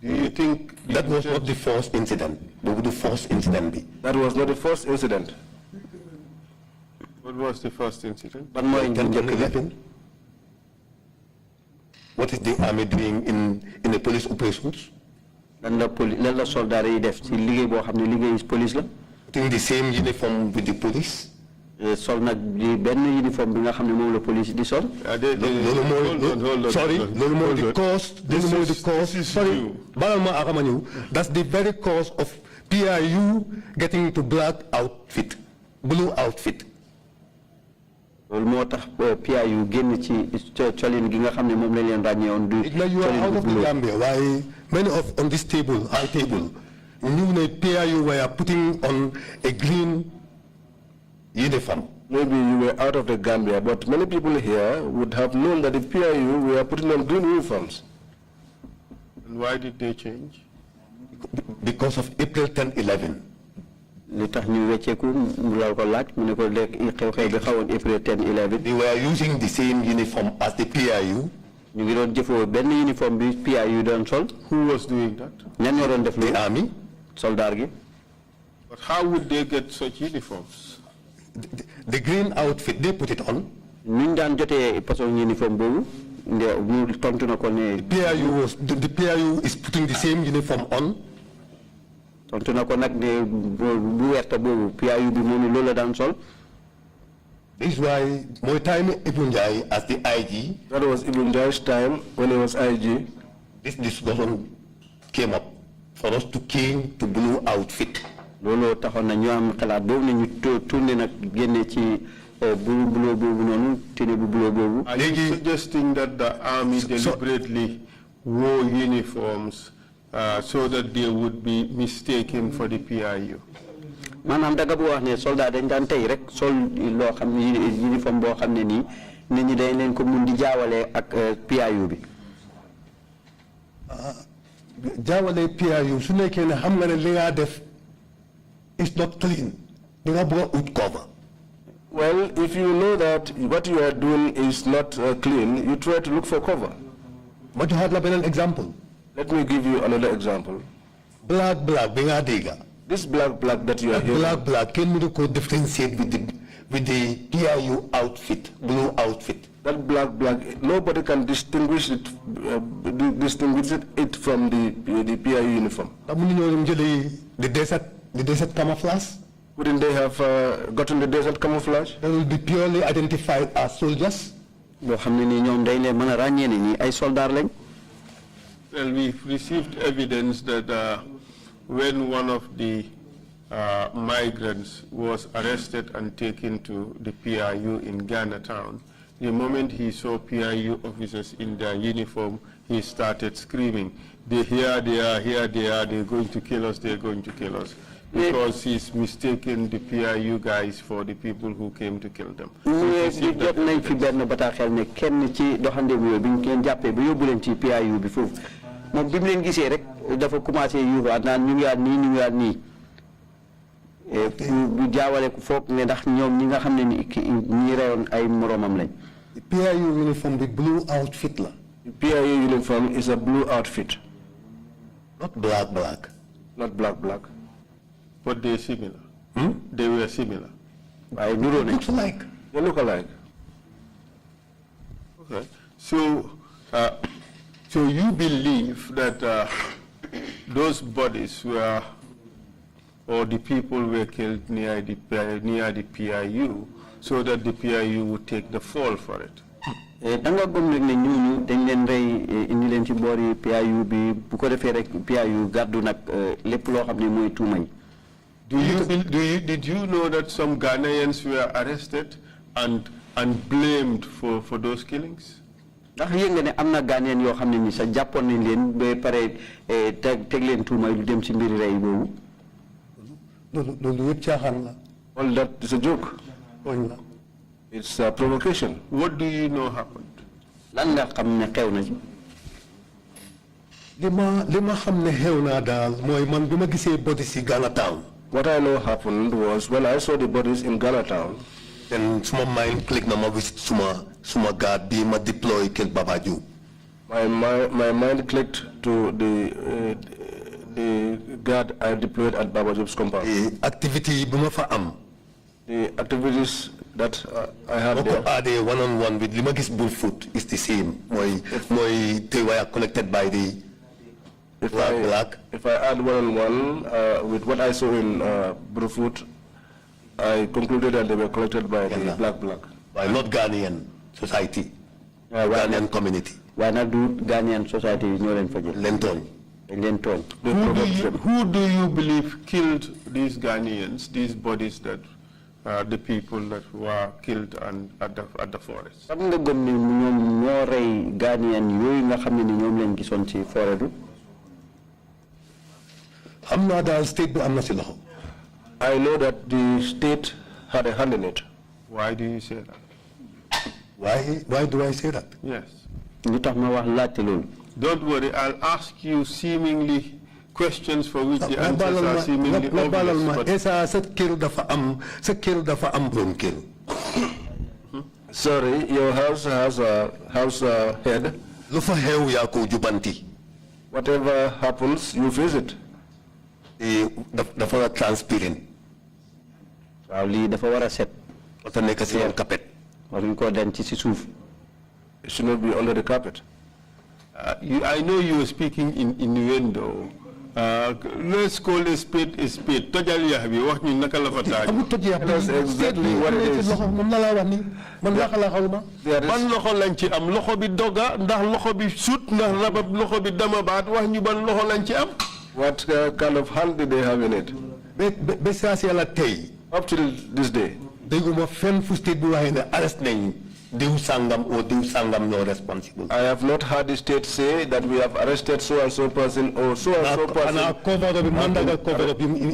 Speaker 15: Do you think
Speaker 13: that was not the first incident? What would the first incident be?
Speaker 12: That was not the first incident.
Speaker 15: What was the first incident?
Speaker 13: But more in 10-11. What is the army doing in the police operations?
Speaker 14: Lan la soldat yi def ci liggéey boo xam ne liggéey police la.
Speaker 13: Putting the same uniform with the police.
Speaker 14: Sol nag di benn uniform bi nga xam ne moom la police di sol.
Speaker 13: Sorry, the cause. Sorry, that's the very cause of PIU getting into black outfit, blue outfit.
Speaker 14: loolu moo tax PIU génn ci colin gi nga xam ne moom lañ leen ràññeewoon du
Speaker 13: you are out of the Gambia. Why many of on this table, high table, knew that PIU were putting on a green uniform.
Speaker 12: Maybe you were out of the Gambia, but many people here would have known that the PIU were putting on green uniforms.
Speaker 15: And why did they change?
Speaker 13: Because of April 10-11.
Speaker 14: Li tax ñu wécceeku mu la ko laaj mu ne ko xew-xew bi xawoon April 10-11.
Speaker 13: They were using the same uniform as the PIU.
Speaker 14: ñu ngi doon jëfoo benn uniforme bi PIU doon sol.
Speaker 15: Who was doing that?
Speaker 14: ñan ñoo doon def loolu?
Speaker 13: The army.
Speaker 14: Soldat gi.
Speaker 15: But how would they get such uniforms?
Speaker 13: The green outfit, they put it on.
Speaker 14: ñu daan jotee façon uniforme boobu mu tontu na ko ne.
Speaker 13: The PIU is putting the same uniform on.
Speaker 14: tontu na ko nag ne bu werta boobu PIU bi moom loolu la daan sol.
Speaker 13: This is why my time Ibn Jai as the IG.
Speaker 12: That was Ibn Jai's time when he was IG.
Speaker 13: This discussion came up for us to change to blue outfit.
Speaker 14: looloo taxoon na ñu am xalaat boobu ne ñu tourné nag génne ci blue boobu noonu tenue bu blue boobu.
Speaker 15: Are you suggesting that the army deliberately wore uniforms so that they would be mistaken for the PIU?
Speaker 14: maanaam daga bu wax ne soldat dañ daan tey rek sol loo xam ne uniforme boo xam ne nii nit ñi dañ leen ko mun di jaawale ak PIU bi.
Speaker 13: jaawale PIU su nekkee ne xam nga ne li nga def is not clean. They are would cover.
Speaker 12: Well, if you know that what you are doing is not clean, you try to look for cover.
Speaker 13: But you have an example.
Speaker 12: Let me give you another example.
Speaker 13: Black, benga.
Speaker 12: This black that you are hearing.
Speaker 13: Black, can you differentiate with the PIU outfit, blue outfit?
Speaker 12: That black, nobody can distinguish it from the PIU uniform.
Speaker 13: The desert camouflage?
Speaker 12: Wouldn't they have gotten the desert camouflage?
Speaker 13: They will be purely identified as soldiers.
Speaker 15: Well, we've received evidence that when one of the migrants was arrested and taken to the PIU in Ghana town, the moment he saw PIU officers in their uniform, he started screaming, here they are, they're going to kill us, they're going to kill us. Because he's mistaken the PIU guys for the people who came to kill them.
Speaker 13: The PIU uniform, the blue outfit.
Speaker 12: The PIU uniform is a blue outfit.
Speaker 13: Not black.
Speaker 12: Not black.
Speaker 15: But they're similar. They were similar.
Speaker 12: They look alike. They look alike.
Speaker 15: Okay. So, so you believe that those bodies were, or the people were killed near the PIU, so that the PIU would take the fall for it?
Speaker 14: Danga gom rek ne ñooñu dañ leen rey indi leen ci boori PIU bi bu ko defee rek PIU gàddu nag lépp loo xam ne mooy tuuma yi.
Speaker 15: Did you know that some Ghanaians were arrested and blamed for those killings?
Speaker 14: ndax yëg nga ne am na Ghanaian yoo xam ne ni sax jàppoon nañ leen ba pare teg leen tuuma lu dem ci mbiri rey boobu.
Speaker 13: loolu yëpp caaxaan la.
Speaker 12: All that is a joke.
Speaker 13: Tooñ la.
Speaker 12: It's a provocation.
Speaker 15: What do you know happened?
Speaker 14: Lan nga xam ne xew na ci.
Speaker 13: li ma xam ne xew naa daal mooy man bi ma gisee body si Ghana Town.
Speaker 12: What I know happened was when I saw the bodies in Ghana Town,
Speaker 13: then suma mind click na ma visit suma guard bi ma deploy Kel Baba Diop.
Speaker 12: My mind clicked to the guard I deployed at Baba Diop's compound.
Speaker 13: The activity bi ma fa am.
Speaker 12: The activities that I had
Speaker 13: there. One-on-one with Limagis Bullfoot is the same. My they were collected by the black.
Speaker 12: If I add one-on-one with what I saw in Bullfoot, I concluded that they were collected by the black.
Speaker 13: By not Ghanaian society, Ghanaian community.
Speaker 14: Why not do Ghanaian society
Speaker 13: Lenton.
Speaker 15: Who do you believe killed these Ghanaians, these bodies that the people that were killed at the forest?
Speaker 14: Xam nga gëm ni ñoom ñoo rey Ghanaian yooyu nga xam ne ni ñoom lañ gisoon ci forêt bi.
Speaker 13: Xam naa daal state bi am na ci loxo.
Speaker 12: I know that the state had a hand in it.
Speaker 15: Why do you say that?
Speaker 13: Why do I say that?
Speaker 15: Yes.
Speaker 14: Lu tax ma wax laajte loolu.
Speaker 15: Don't worry, I'll ask you seemingly questions for which the answers are seemingly obvious.
Speaker 12: Sorry, your house has a house head. Whatever happens, you visit.
Speaker 13: The transparent.
Speaker 14: The flower set.
Speaker 13: Carpet.
Speaker 12: It should not be under the carpet.
Speaker 15: I know you were speaking in innuendo. Let's call a spade a spade. That's exactly
Speaker 12: what it is.
Speaker 15: Ban loxo lañ ci am loxo bi doga ndax loxo bi sut ndax rabab loxo bi dama baat wax ñu ban loxo lañ ci am.
Speaker 12: What kind of hand did they have in it? Up till this day.
Speaker 13: No responsible.
Speaker 12: I have not heard the state say that we have arrested so and so person or so and so person.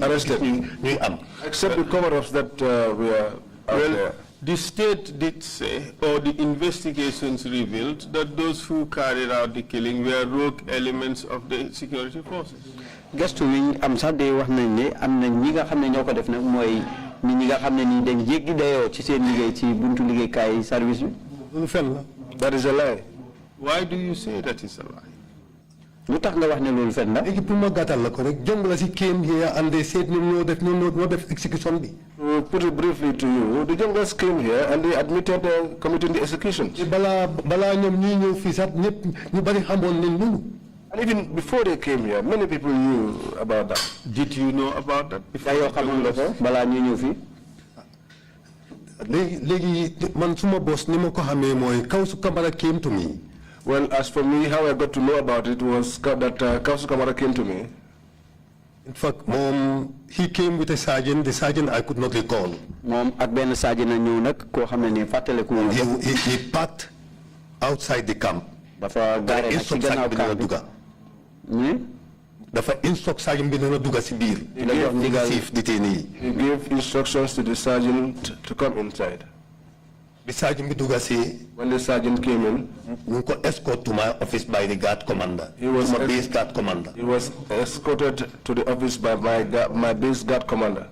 Speaker 12: Arrested. Except the cover-ups that we are out there.
Speaker 15: The state did say, or the investigations revealed, that those who carried out the killing were rogue elements of the security forces.
Speaker 14: Gestu wi am sax de wax nañ ne am na ñi nga xam ne ñoo ko def nag mooy nit ñi nga xam ne ni dañ jéggi dayoo ci seen liggéey ci buntu liggéeykaay service bi.
Speaker 12: That is a lie.
Speaker 15: Why do you say that is a lie?
Speaker 14: Lu tax nga wax ne loolu fen la.
Speaker 13: Léegi pour ma gàttal la ko rek jong la si came here and they said no def execution bi.
Speaker 12: To put it briefly to you, the Jongas came here and they admitted committing the executions.
Speaker 13: Bala ñoom ñuy ñëw fii sax ñëpp ñu bari xamoon nañ loolu.
Speaker 12: And even before they came here, many people knew about that.
Speaker 15: Did you know about that before?
Speaker 14: Bala ñu ñëw fii.
Speaker 13: Léegi man suma boss ni ma ko xamee mooy Kawsu Kamara came to me.
Speaker 12: Well, as for me, how I got to know about it was that Kawsu Kamara came to me.
Speaker 13: In fact, he came with a sergeant. The sergeant I could not recall. He parked outside the camp.
Speaker 12: He gave instructions to the sergeant to come inside.
Speaker 13: The sergeant
Speaker 12: when the sergeant came in,
Speaker 13: escorted to my office by the guard commander.
Speaker 12: He was
Speaker 13: my base guard commander.
Speaker 12: He was escorted to the office by my base guard commander.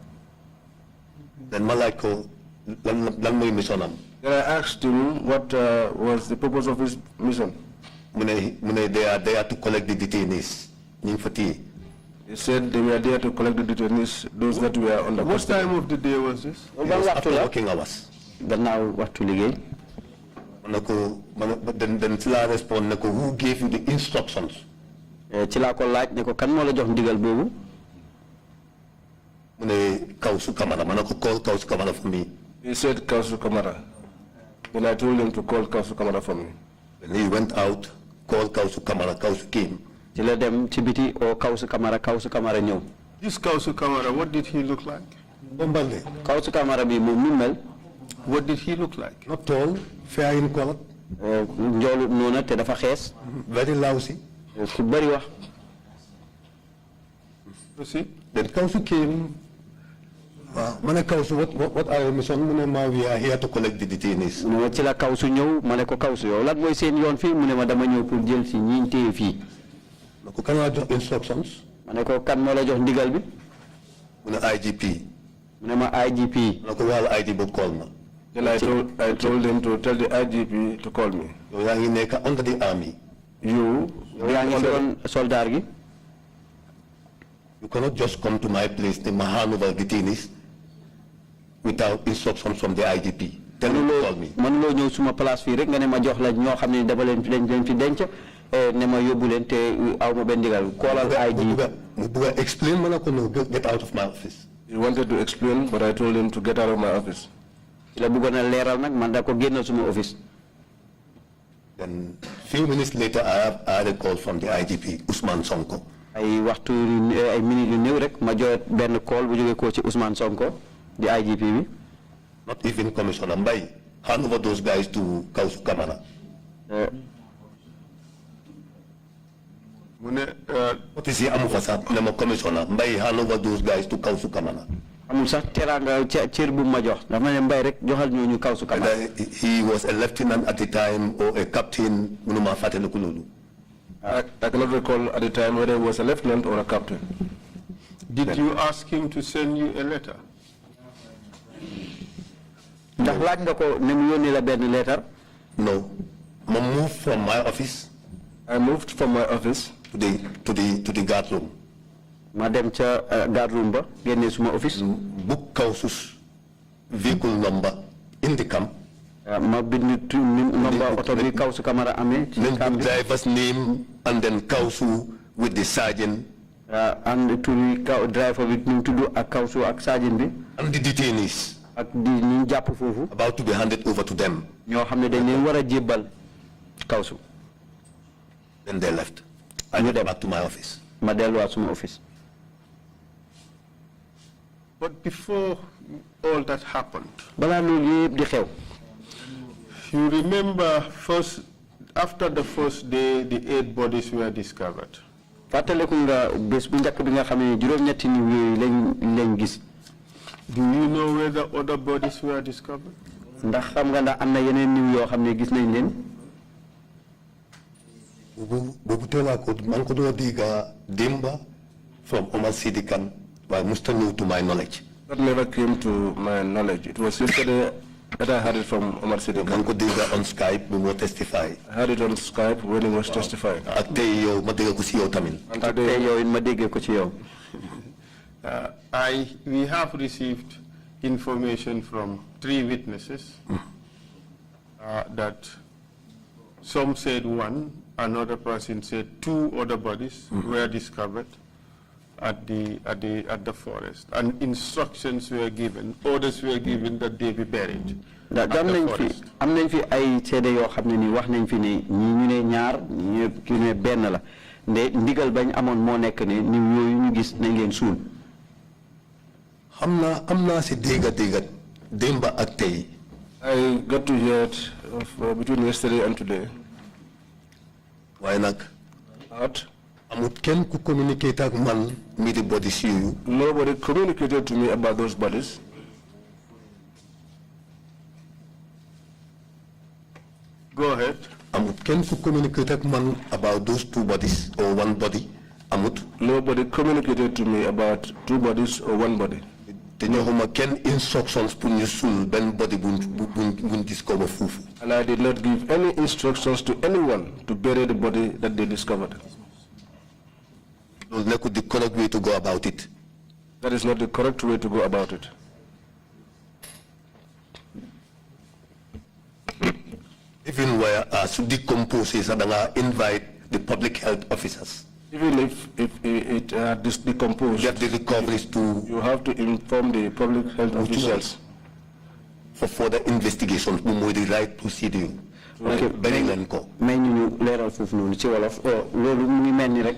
Speaker 13: Then Malako,
Speaker 12: then I asked him what was the purpose of his mission.
Speaker 13: They are there to collect the detainees.
Speaker 12: He They said they were there to collect the detainees, those that were under
Speaker 15: What
Speaker 12: custody.
Speaker 15: time of the day was this?
Speaker 12: It was after working hours.
Speaker 14: Then
Speaker 12: Chila respond, who gave you the instructions?
Speaker 14: Chila ko laaj ne ko kan mo la jox ndigal bobu?
Speaker 12: Kausu Kamara, call Kausu Kamara for me. He said Kausu Kamara. Then I told him to call Kausu Kamara for me. When he went out, called Kausu Kamara, Kausu came.
Speaker 14: Chila dem ci biti o Kausu Kamara ñew.
Speaker 15: This Kausu Kamara, what did he look like?
Speaker 12: Bombale.
Speaker 14: Kausu Kamara bi mom nu mel?
Speaker 15: What did he look like?
Speaker 12: Not tall, fair in color.
Speaker 14: Njolu nona te dafa xess.
Speaker 12: Very lousy.
Speaker 14: Ku bari wax.
Speaker 15: Proceed.
Speaker 12: Then Kausu came. Kausu, what are your mission? We are here to collect the detainees.
Speaker 14: Mu ci la Kausu ñew mané ko Kausu yow lan moy seen yoon fi mu ne ma dama ñew pour jël ci ñi téé fi.
Speaker 12: Ko kan la jox instructions?
Speaker 14: Mané ko kan mo la jox ndigal bi?
Speaker 12: Mu ne IGP.
Speaker 14: Mu ne ma IGP.
Speaker 12: Ko wal IGP call ma. Then I told them to tell the IGP to call me. You are under the army. You
Speaker 14: are soldier gi.
Speaker 12: You cannot just come to my place, the Mahanover detainees, without instructions from the IGP. Tell him to call me.
Speaker 14: Man lo ñew suma place fi rek nga ne ma jox la ño xamni dama leen fi denc ne ma yobbu leen te aw ma ben digal kolal IGP.
Speaker 12: Mu bëgg explain ma ko no get out of my office. He wanted to explain, but I told him to get out of my office.
Speaker 14: La bëggoon a leeral nag man da ko génnal suma office.
Speaker 12: Then few minutes later I had a call from the IGP, Ousmane Sonko.
Speaker 14: Ay waxtu ay minute yu néew rek ma jot benn call bu jógee ko ci Ousmane Sonko di IGP bi.
Speaker 12: Not even Commissioner Mbaye. Hand over those guys to Kausu Kamara. What is he amufasa? Nemo Commissioner Mbaye, hand over those guys to Kausu Kamara.
Speaker 14: Amul sax teranga cër bu ma jox dama ne Mbaye rek joxal ñooñu Kausu Kamara.
Speaker 12: He was a lieutenant at the time or a captain. Munuma fatelu kululu. I cannot recall at the time whether he was a lieutenant or a captain.
Speaker 15: Did you ask him to send you a letter?
Speaker 14: Ndax laaj nga ko ne mu yónnee la benn letter?
Speaker 12: No. I moved from my office. I moved from my office to the guard room.
Speaker 14: Ma dem ca guard room ba génné suma office.
Speaker 12: Book Kausu's vehicle number in the camp.
Speaker 14: Ma bind number auto bi Kausu Kamara amé ci camp bi.
Speaker 12: Driver's name and then Kausu with the sergeant.
Speaker 14: And to driver bi ñu tuddu ak Kausu ak sergeant bi.
Speaker 12: And the detainees.
Speaker 14: Ak di ñu japp fofu.
Speaker 12: About to be handed over to them.
Speaker 14: Ñoo xamné dañ leen wara jébal Kausu.
Speaker 12: Then they left. I went back to my office.
Speaker 14: Ma delluwaat suma office.
Speaker 15: But before all that happened, you remember after the first day, the 8 bodies were discovered. Do you know where the other bodies were discovered?
Speaker 12: From Omar Sidikan, but Mustanu to my knowledge. That never came to my knowledge. It was yesterday that I heard it from Omar Sidikan. Manko Diga on Skype, we will testify. I heard it on Skype when he was testifying. Akteyo madiga kusiyo tamin.
Speaker 14: Akteyo in madiga kusiyo.
Speaker 15: We have received information from 3 witnesses that some said 1, another person said 2 other bodies were discovered at the forest, and instructions were given, orders were given that they be buried at the forest.
Speaker 14: Am nañ fi ay sédé yo xamné ni wax nañ fi ni ñu né ñaar ñi ki né benn la ndé ndigal bañ amon mo nek ni yoyu ñu gis nañ leen sul.
Speaker 12: Amna ci déga demba ak tay. I got to hear it between yesterday and today. Why nak? What? Can communicate with man me the bodies you. Nobody communicated to me about those bodies.
Speaker 15: Go ahead.
Speaker 12: Can communicate with man about those 2 bodies or 1 body? Nobody communicated to me about 2 bodies or 1 body. Can instructions put you soul ben body bun discover fufu. And I did not give any instructions to anyone to bury the body that they discovered.
Speaker 13: the correct way to go about it.
Speaker 12: That is not the correct way to go about it.
Speaker 13: Even where to decompose is and invite the public health officers.
Speaker 12: Even if it decomposed,
Speaker 13: get the recoveries to.
Speaker 12: You have to inform the public health officials
Speaker 13: for further investigations. The right procedure.
Speaker 14: Okay, mais ñu leeral foofu noonu ci wolof loolu mu ngi mel ni rek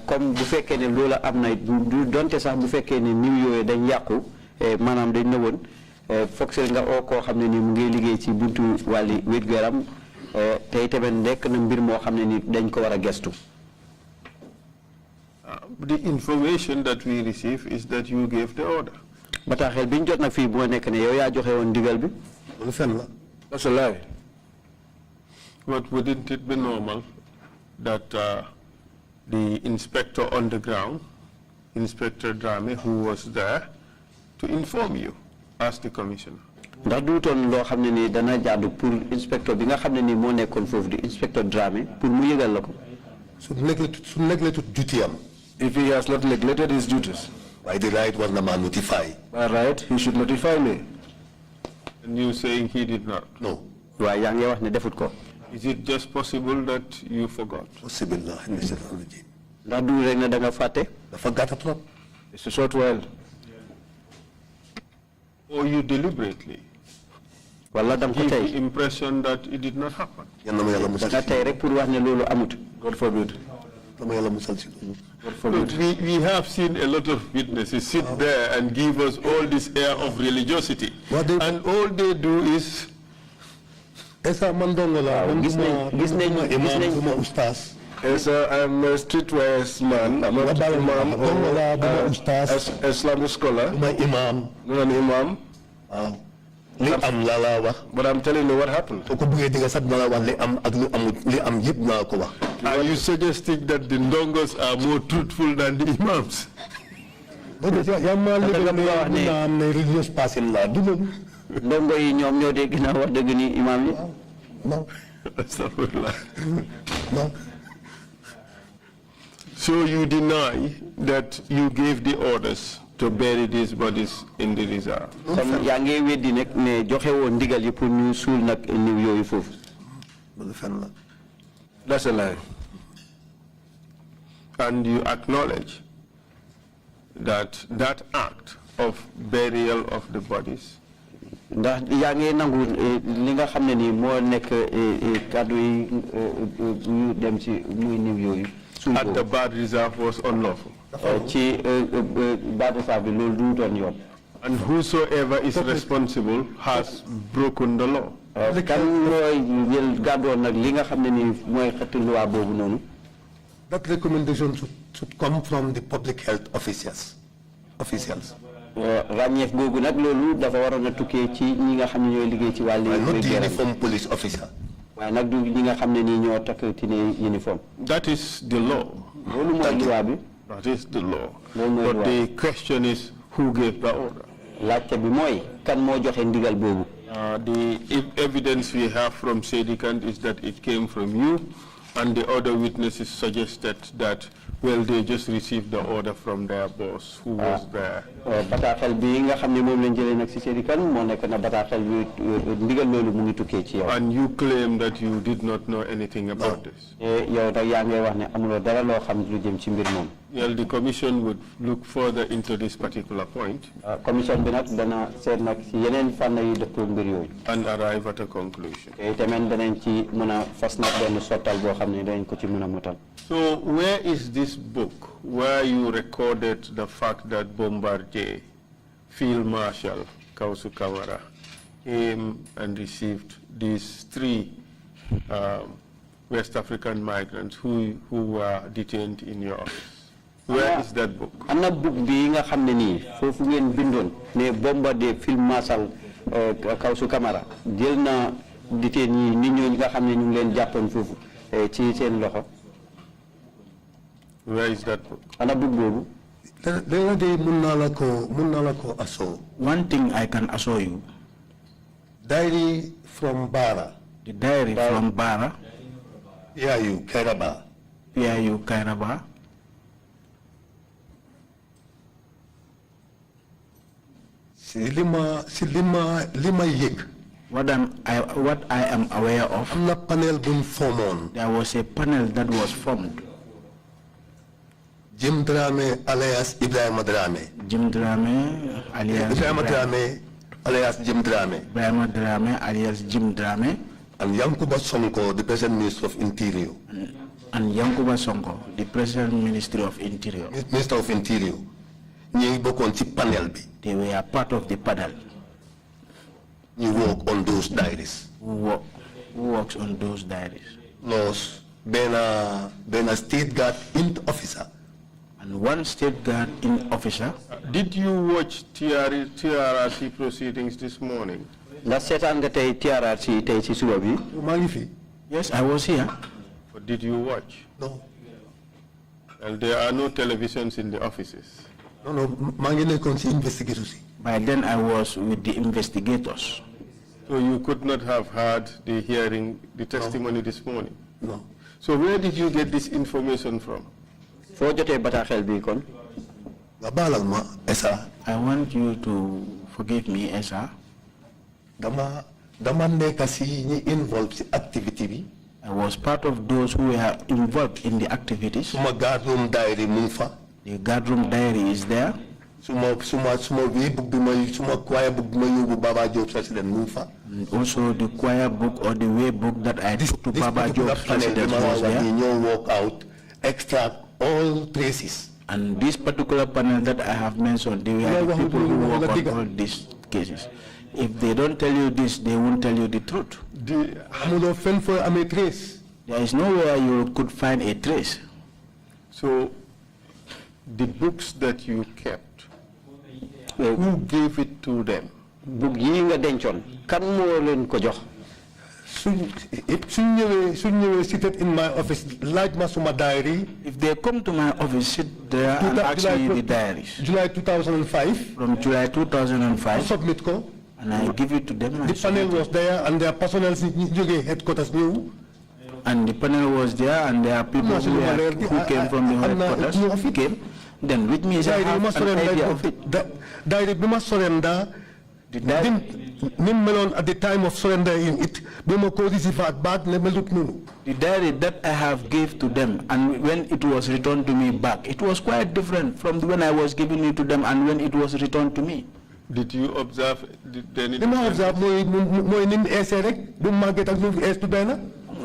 Speaker 14: comme bu fekkee ne loola am na donte sax bu fekkee ne niw yooyu dañ yàqu maanaam dañ ne woon foog nga oo koo xam ne ni mu ngi liggéey ci buntu wàlli wér-gu-yaram te itamit nekk na mbir moo xam ne ni dañ ko war a gestu.
Speaker 15: The information that we receive is that you gave the order.
Speaker 14: bataaxel bi ñu jot nag fii bu nekk ne yow yaa joxe woon ndigal bi.
Speaker 12: loolu fen la. That's a lie.
Speaker 15: But wouldn't it be normal that the inspector on the ground, Inspector Drame, who was there, to inform you as the commissioner?
Speaker 14: ndax duutoon loo xam ne ni dana jaadu pour inspecteur bi nga xam ne ni moo nekkoon foofu di inspecteur Drame pour mu yëgal la ko.
Speaker 13: su neglected duty am.
Speaker 12: If he has not neglected his duties.
Speaker 13: By the right was the man notify.
Speaker 12: By right, he should notify me.
Speaker 15: And you saying he did not?
Speaker 13: No.
Speaker 14: waaye yaa ngi wax ne defut ko.
Speaker 15: Is it just possible that you forgot?
Speaker 13: Possible,
Speaker 14: ndax du rek na da nga fàtte.
Speaker 13: dafa gàtt trop.
Speaker 12: It's a short while.
Speaker 15: Or you deliberately
Speaker 14: wala da nga ko
Speaker 15: give
Speaker 14: tey.
Speaker 15: the impression that it did not happen?
Speaker 14: da nga tey rek pour wax ne loolu amut.
Speaker 12: God forbid.
Speaker 15: Look, we have seen a lot of witnesses sit there and give us all this air of religiosity. And all they do is...
Speaker 13: Yes, I'm a
Speaker 12: streetwise man. I'm not imam or Islamic scholar.
Speaker 13: Imam.
Speaker 12: Not an imam. But I'm telling you what happened.
Speaker 15: Are you suggesting that the ndongos are more truthful than the imams?
Speaker 13: Religious person la
Speaker 14: ndongo yi ñoom ñoo dee gën a wax dëgg ni imam yi.
Speaker 13: No.
Speaker 15: So you deny that you gave the orders to bury these bodies in the reserve?
Speaker 14: Kon yaa ngi weddi nag ne joxe woon ndigal yi pour ñu suul nag niw yooyu foofu.
Speaker 12: That's a lie.
Speaker 15: And you acknowledge that that act of burial of the bodies
Speaker 14: ndax yaa ngi nangu li nga xam ne ni moo nekk kàddu yi ñu dem ci muy niw yooyu.
Speaker 15: at the Bad Reserve was unlawful.
Speaker 14: ci Bad Reserve bi loolu du doon yoon.
Speaker 15: And whosoever is responsible has broken the law.
Speaker 14: kan mooy jël gàddoon nag li nga xam ne ni mooy xeetu loi boobu noonu.
Speaker 13: That recommendation should come from the public health officials.
Speaker 14: ràññeef googu nag loolu dafa waroon a tukkee ci ñi nga xam ne ñooy liggéey ci wàllu.
Speaker 13: not the uniform police officer.
Speaker 14: waaye nag du ñi nga xam ne nii ñoo takk ci ne uniforme.
Speaker 15: That is the law.
Speaker 14: loolu mooy loi bi.
Speaker 15: That is the law. But the question is, who gave the order?
Speaker 14: laajte bi mooy kan moo joxe ndigal boobu.
Speaker 15: The evidence we have from Sedikant is that it came from you, and the other witnesses suggested that, well, they just received the order from their boss, who was there.
Speaker 14: bataaxel bi nga xam ne moom lañ jëlee nag si Sedikant moo nekk na bataaxel bi ndigal loolu mu ngi tukkee ci yow.
Speaker 15: And you claim that you did not know anything about this.
Speaker 14: yow nag yaa ngi wax ne amuloo dara loo xam lu jëm ci mbir moom.
Speaker 15: Well, the commission would look further into this particular point.
Speaker 14: Commission bi nag dana seet nag si yeneen fànn yi dëppoo mbir yooyu.
Speaker 15: And arrive at a conclusion.
Speaker 14: tamit danañ ci mën a fas nag benn sottal boo xam ne danañ ko ci mën a motal.
Speaker 15: So where is this book where you recorded the fact that Bombardier, Field Marshal Kausu Kamara, came and received these 3 West African migrants who were detained in your office? Where is that book?
Speaker 14: am na book bi nga xam ne nii foofu ngeen bindoon ne Bombardier Field Marshal Kausu Kamara jël na détenu ñi nit ñooñu nga xam ne ñu ngi leen jàppoon foofu ci seen loxo.
Speaker 15: Where is that book?
Speaker 14: Ana book boobu.
Speaker 6: One thing I can assure you.
Speaker 13: Diary from Bara.
Speaker 6: The diary from Bara.
Speaker 13: PIU Kairaba.
Speaker 6: PIU Kairaba.
Speaker 16: What I am aware of, there was a panel that was formed.
Speaker 13: Jim Drame alias Ibrahim Drame.
Speaker 16: Jim Drame alias
Speaker 13: Ibrahim Drame alias Jim Drame.
Speaker 16: Ibrahim Drame alias Jim Drame.
Speaker 13: And Yankuba Sonko, the present Minister of Interior.
Speaker 16: And Yankuba Sonko, the present Ministry of Interior.
Speaker 13: Minister of Interior. They
Speaker 16: were part of the panel.
Speaker 13: You work on those diaries.
Speaker 16: Who works on those diaries?
Speaker 13: Los, Ben a state guard in officer.
Speaker 16: And one state guard in officer.
Speaker 15: Did you watch TRC proceedings this morning?
Speaker 14: Yes,
Speaker 16: I was here.
Speaker 15: But did you watch?
Speaker 13: No.
Speaker 15: And there are no televisions in the offices?
Speaker 13: No, investigators.
Speaker 16: By then I was with the investigators.
Speaker 15: So you could not have heard the hearing, the testimony this morning?
Speaker 13: No.
Speaker 15: So where did you get this information from?
Speaker 14: I
Speaker 16: want you to forgive me, Esa.
Speaker 13: I
Speaker 16: was part of those who were involved in the activities.
Speaker 13: My guardroom diary
Speaker 16: The guardroom diary is there.
Speaker 13: And also
Speaker 16: the choir book or the way book that I took to Baba Job's president was there.
Speaker 13: Walk out, extract all traces.
Speaker 16: And this particular panel that I have mentioned, they were the people who work on all these cases. If they don't tell you this, they won't tell you the truth. There is nowhere you could find a trace.
Speaker 15: So the books that you kept, who gave it to them?
Speaker 14: Book yi nga denchon kan mo len ko jox?
Speaker 13: Seated in my office, like my diary.
Speaker 16: If they come to my office, sit there and ask me the diaries.
Speaker 13: July 2005.
Speaker 16: From July 2005.
Speaker 13: Submit ko.
Speaker 16: And I give it to them.
Speaker 13: The panel was there and their personnel headquarters knew.
Speaker 16: And the panel was there and there are people who came from the headquarters came. Then which means I have an idea of it.
Speaker 13: Diary bima surrender. The diary at the time of surrender in it. The
Speaker 16: diary that I have gave to them and when it was returned to me back, it was quite different from when I was giving it to them and when it was returned to me.
Speaker 15: Did you observe?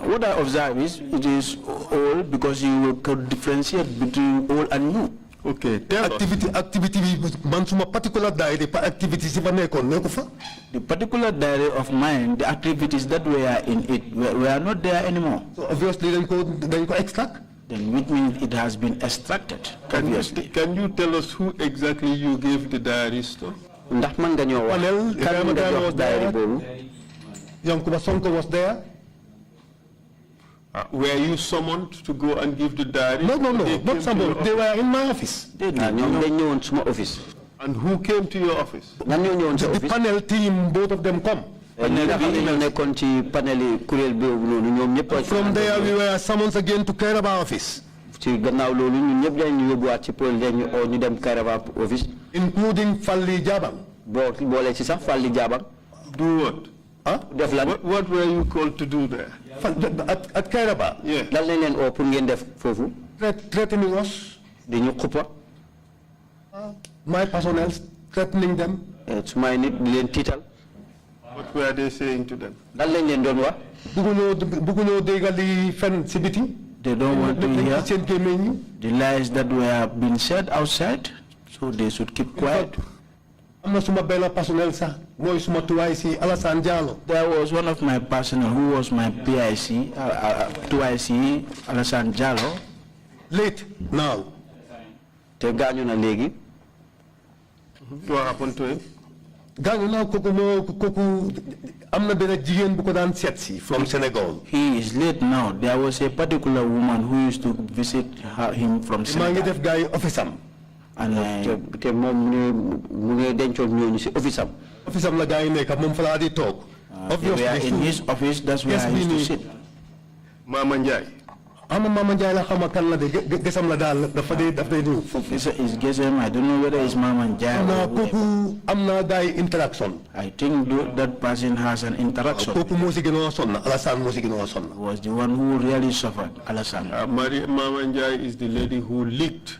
Speaker 16: What I observe is it is old because you could differentiate between old and new.
Speaker 15: Okay,
Speaker 13: activity particular diary activities
Speaker 16: the particular diary of mine, the activities that were in it were not there anymore.
Speaker 13: So obviously then go extract?
Speaker 16: Then which means it has been extracted. Obviously.
Speaker 15: Can you tell us who exactly you gave the diaries to?
Speaker 13: Yankuba Sonko was there.
Speaker 15: Were you summoned to go and give the diary?
Speaker 13: No, not summoned. They were in my office.
Speaker 14: They knew in my office.
Speaker 15: And who came to your office?
Speaker 13: The panel team, both of them come.
Speaker 14: From
Speaker 13: there we were summoned again to Kerr office. Including Falli Jabang.
Speaker 15: Do what?
Speaker 13: Huh?
Speaker 15: What were you called to do there?
Speaker 13: At Kairaba?
Speaker 15: Yeah.
Speaker 13: Threatening us. My personnel threatening them.
Speaker 15: What were they saying to them?
Speaker 16: They don't want to hear the lies that were being said outside, so they should keep quiet. There was one of my personnel who was my PIC, 2IC, Alassane Diallo.
Speaker 13: Late now.
Speaker 15: What happened to him?
Speaker 13: From Senegal.
Speaker 16: He is late now. There was a particular woman who used to visit him from Senegal. And
Speaker 13: Obviously,
Speaker 16: in his office, that's where I used to sit.
Speaker 15: Mama Njai.
Speaker 13: ama Mama Njai la xama kan la de gesam la dal dafa day do
Speaker 16: is gesam. I don't know whether it's Mama Njai.
Speaker 13: na koku amna guy interaction.
Speaker 16: I think that person has an interaction.
Speaker 13: Koku mo si gëno sonna Alassane mo si gëno sonna
Speaker 16: was the one who really suffered. Alassane.
Speaker 15: Mama Njai is the lady who leaked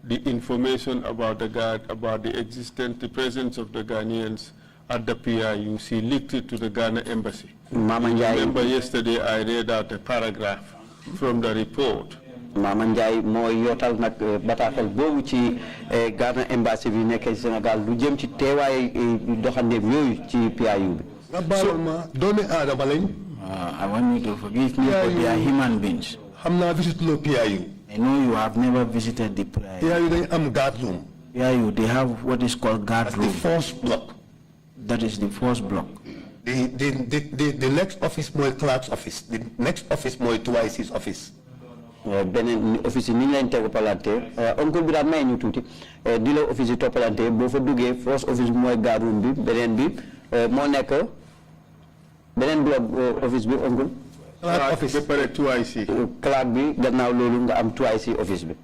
Speaker 15: the information about the existence, the presence of the Ghanaians at the PIU. She leaked it to the Ghana embassy.
Speaker 14: Mama Njai.
Speaker 15: Remember yesterday I read out a paragraph from the report.
Speaker 14: Mama Njai mo yotal nak batatal bobu ci Ghana embassy bi nek ci Sénégal lu jëm ci téway doxandem yoy ci PIU bi.
Speaker 16: I want you to forgive me, but they are human beings. I know you have never visited the PIU. PIU, they have what is called guard room.
Speaker 13: The first block.
Speaker 16: That is the first block.
Speaker 13: The next office more clerk's office. The next office more twice's office.
Speaker 14: Benen office ni lañ tégo palanté oncle bi da may ñu tuti di la office to palanté bo fa duggé first office moy guard room bi benen bi mo nek benen block office bi oncle
Speaker 15: Clerk office be pare 2IC
Speaker 14: clerk bi gannaaw lolu nga am 2IC office bi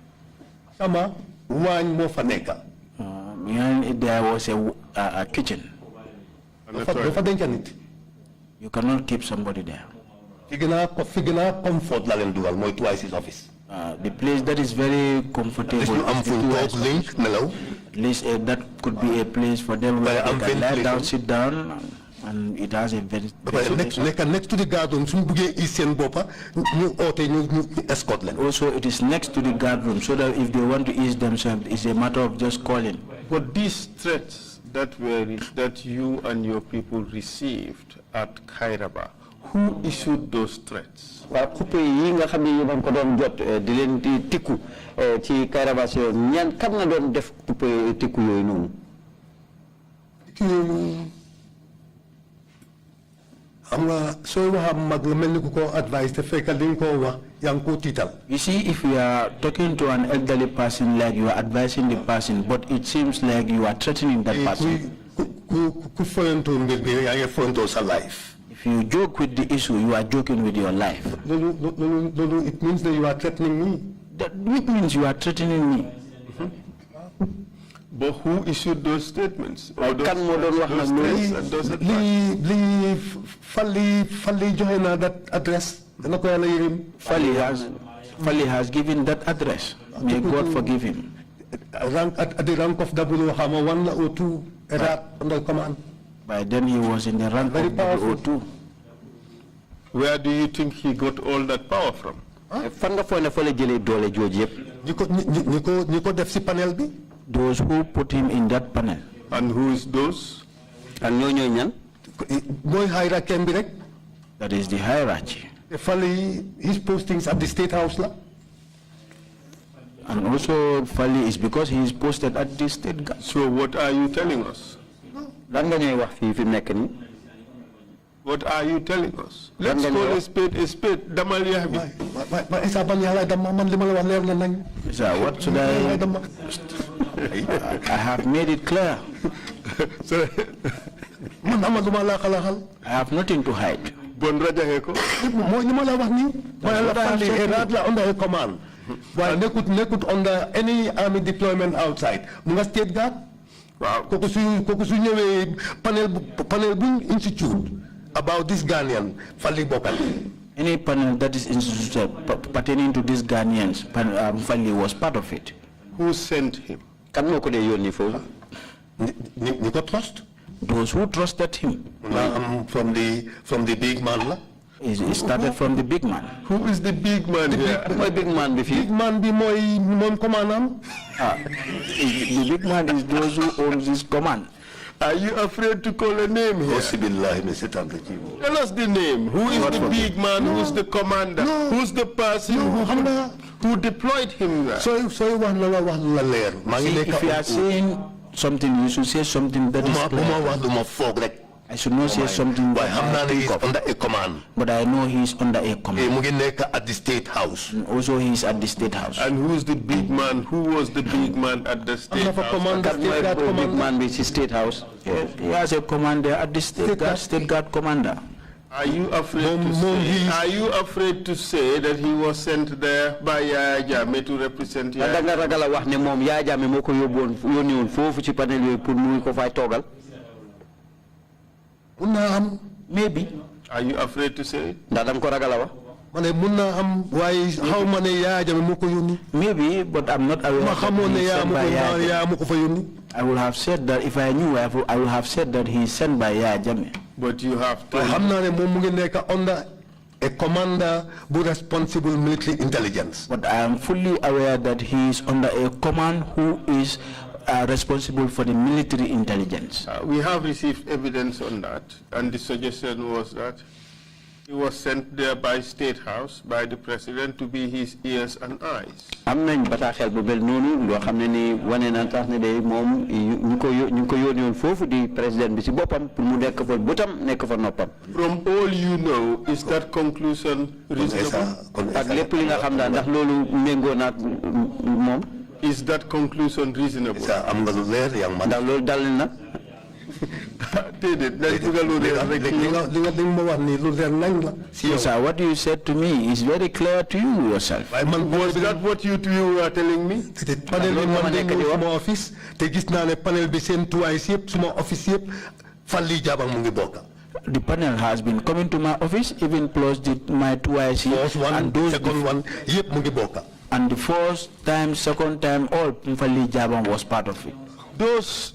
Speaker 13: sama wañ mo fa nekka
Speaker 16: there was a kitchen. You cannot keep somebody there.
Speaker 13: Comfort la len dugal moy twice office.
Speaker 16: The place that is very comfortable. At least that could be a place for them where they can lie down, sit down, and it has a very
Speaker 13: next to the guard room. Escort them.
Speaker 16: Also, it is next to the guard room, so that if they want to ease themselves, it's a matter of just calling.
Speaker 15: But these threats that you and your people received at Kairaba, who issued those threats?
Speaker 14: Wa coupé yi nga xamné ñu ko doon jot di len di tikku ci Kairaba ci ñan kan na doon def coupé tikku yoy non
Speaker 13: amna so wax mag la melni ko advice te fekkal dañ ko wax yang ko tital.
Speaker 16: You see, if you are talking to an elderly person, like you are advising the person, but it seems like you are threatening that person. If you joke with the issue, you are joking with your life.
Speaker 13: It means that you are threatening me.
Speaker 16: That means you are threatening me.
Speaker 15: But who issued those statements? Or those
Speaker 13: that address.
Speaker 16: Fali has given that address. May God forgive him.
Speaker 13: At the rank of W1 or 2 under command.
Speaker 16: By then he was in the rank of W02.
Speaker 15: Where do you think he got all that power from?
Speaker 16: Those who put him in that panel.
Speaker 15: And who is those?
Speaker 14: And
Speaker 16: that is the hierarchy.
Speaker 13: His postings at the State House.
Speaker 16: And also Fali is because he is posted at the State Guard.
Speaker 15: So what are you telling us? What are you telling us? Let's call a spade a spade.
Speaker 16: What should I have made it clear. I have nothing to hide.
Speaker 13: Under any army deployment outside. State Guard. Panel institute about this Ghanaian Fali Bokal.
Speaker 16: Any panel that is instituted pertaining to these Ghanaians, Fali was part of it.
Speaker 15: Who sent him?
Speaker 13: Trust?
Speaker 16: Those who trusted him.
Speaker 13: From the big man.
Speaker 16: It started from the big man.
Speaker 15: Who is the big man here?
Speaker 14: The big man
Speaker 13: big man be my commandant.
Speaker 16: The big man is those who own this command.
Speaker 15: Are you afraid to call a name here? Tell us the name. Who is the big man? Who is the commander? Who's the person who deployed him there?
Speaker 13: So
Speaker 16: if you are saying something, you should say something that is clear. I should not say something that
Speaker 13: he is under a command.
Speaker 16: But I know he is under a command.
Speaker 13: At the State House.
Speaker 16: And also he is at the State House.
Speaker 15: And who is the big man? Who was the big man at the State House?
Speaker 14: Big man with the State House.
Speaker 16: Yes, he has a commander at the State Guard commander.
Speaker 15: Are you afraid to say that he was sent there by Yaya Jammeh to represent Yaya?
Speaker 14: Danga ragala wax ne mom Yaya Jammeh moko yobon yoni won fofu ci panel yoy pour mu ko fay togal. Maybe.
Speaker 15: Are you afraid to say it?
Speaker 14: Da dang ko ragala wax.
Speaker 13: Mané munna am waye xaw mané Yaya Jammeh moko yoni.
Speaker 14: Maybe, but I'm not aware.
Speaker 13: Ma xamone ya moko fa yoni.
Speaker 16: I would have said that if I knew, I would have said that he is sent by Yaya Jammeh.
Speaker 15: But you have to.
Speaker 13: Under a commander who responsible military intelligence.
Speaker 16: But I am fully aware that he is under a command who is responsible for the military intelligence.
Speaker 15: We have received evidence on that, and the suggestion was that he was sent there by State House, by the president, to be his ears and eyes.
Speaker 14: Am nañ bataaxel bu mel noonu loo xam ne ni wane na tax ne day moom ñu ko yónni woon foofu di président bi ci boppam pour mu nekk fa bëtam nekk fa noppam.
Speaker 15: From all you know, is that conclusion reasonable?
Speaker 14: Ak lépp li nga xam daal ndax loolu méngoo naat moom.
Speaker 15: Is that conclusion reasonable?
Speaker 13: Am nga lu leer yang man.
Speaker 14: Ndax loolu dal na.
Speaker 16: Yes, what you said to me is very clear to you yourself.
Speaker 15: Was that what you were telling me?
Speaker 13: Panel bi man dem suma office te gis naa ne panel bi seen tuwaay yëpp suma office yëpp Fally Jabang mu ngi bokk.
Speaker 16: The panel has been coming to my office, even plus my twice and those
Speaker 13: second one yëpp mu ngi bokk.
Speaker 16: And the first time, second time, all Fally Jabang was part of it.
Speaker 15: Those,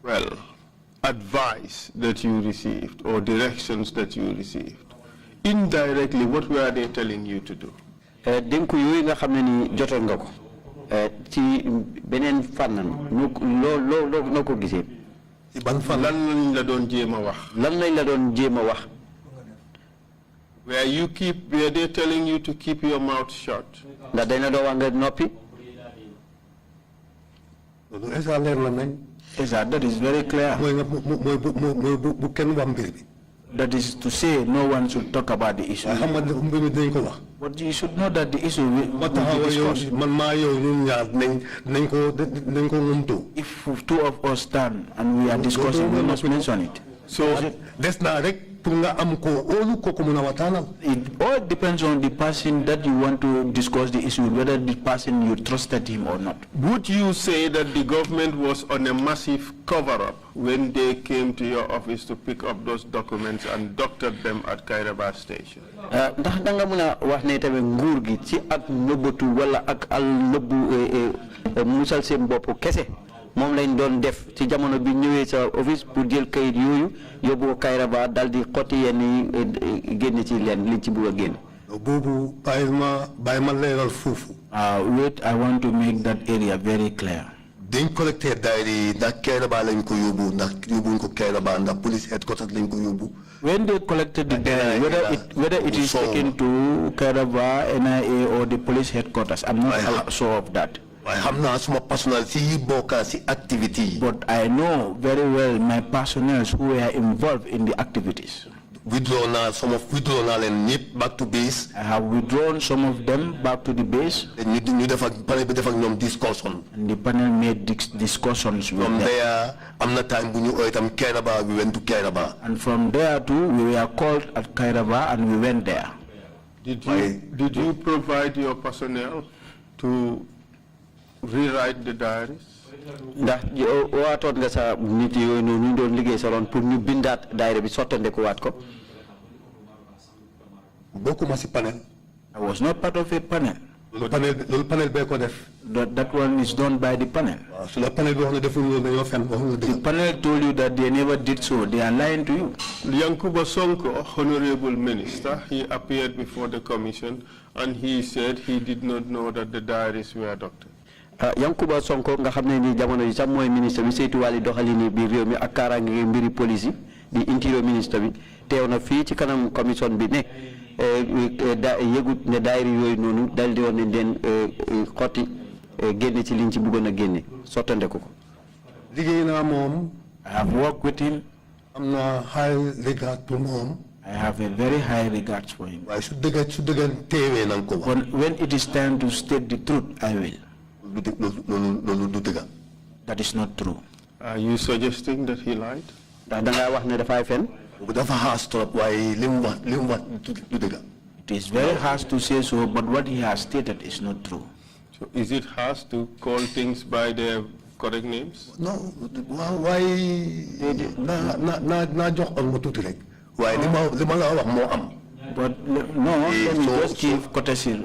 Speaker 15: well, advice that you received or directions that you received, indirectly, what were they telling you to do?
Speaker 14: Dénku yooyu nga xam ne ni jotoon nga ko ci beneen fànn noo ko gisee.
Speaker 15: ci ban fànn lan lañ la doon jéem a wax.
Speaker 14: lan lañ la doon jéem a wax.
Speaker 15: Were they telling you to keep your mouth shut?
Speaker 14: Ndax dañ la doon wax nga noppi.
Speaker 16: That is very clear. That is to say, no one should talk about the issue. But you should know that the issue will be discussed. If two of us stand and we are discussing, we must mention it.
Speaker 15: So
Speaker 16: that's not it all depends on the person that you want to discuss the issue, whether the person you trusted him or not.
Speaker 15: Would you say that the government was on a massive cover-up when they came to your office to pick up those documents and doctored them at Kairaba station?
Speaker 14: Ndax da nga mën a wax ne tamit nguur gi ci ak nëbbatu wala ak al nëbbu musal seen bopp kese moom lañ doon def ci jamono bi ñëwee sa office pour jël kayit yooyu yóbbu ko Kairaba dal di xotti yenn génn ci leen liñ ci bëgg a génn.
Speaker 13: boobu bàyyi ma leeral foofu.
Speaker 16: Wait, I want to make that area very clear.
Speaker 13: dañ collecté diary ndax Kairaba lañ ko yóbbu ndax yóbbuñ ko Kairaba ndax police headquarters lañ ko yóbbu.
Speaker 16: When they collected the diary, whether it is taken to Kairaba, NIA or the police headquarters, I'm not sure of that.
Speaker 13: But
Speaker 16: I know very well my personnel who were involved in the activities.
Speaker 13: Withdrawn back to base.
Speaker 16: I have withdrawn some of them back to the base.
Speaker 13: And
Speaker 16: the panel made discussions with
Speaker 13: from
Speaker 16: them.
Speaker 13: there, I'm not time when you Kairaba, we went to Kairaba.
Speaker 16: And from there too, we were called at Kairaba and we went there.
Speaker 15: Did you provide your personnel to rewrite the diaries?
Speaker 14: Ndax waatoon nga sa nit yooyu noonu ñu doon liggéey sa loon pour ñu bindaat diary bi sottande ko waat ko.
Speaker 13: bokkuma si panel.
Speaker 16: I was not part of a panel.
Speaker 13: Panel be ko def.
Speaker 16: That one is done by the panel.
Speaker 13: So the panel
Speaker 16: The panel told you that they never did so. They are lying to you.
Speaker 15: Yankuba Sonko, honorable minister, he appeared before the commission and he said he did not know that the diaries were doctored.
Speaker 14: Yankuba Sonko nga xamne ni jamono yi sam moy ministre bi seytu wali doxalini bi réew mi ak karange mbiri police di interior ministre bi teew na fi ci kanam commission bi ne yegut ne daayri yoy nonu daldi won ne den xoti génné ci liñ ci bëggona génné sotande ko ko
Speaker 13: liggéey na mom.
Speaker 16: I have worked with him.
Speaker 13: am na high regard pour mom.
Speaker 16: I have a very high regard for him.
Speaker 13: Why should the teewé nang ko wax.
Speaker 16: When it is time to state the truth, I will.
Speaker 13: That
Speaker 16: is not true.
Speaker 15: Are you suggesting that he lied?
Speaker 14: Da nga wax ne da fay fen?
Speaker 16: It is very harsh to say so, but what he has stated is not true.
Speaker 15: So is it harsh to call things by their correct names?
Speaker 13: No, why na jox on mo tuti rek. Why lima la wax mo am.
Speaker 16: But no, let me just give courtesy.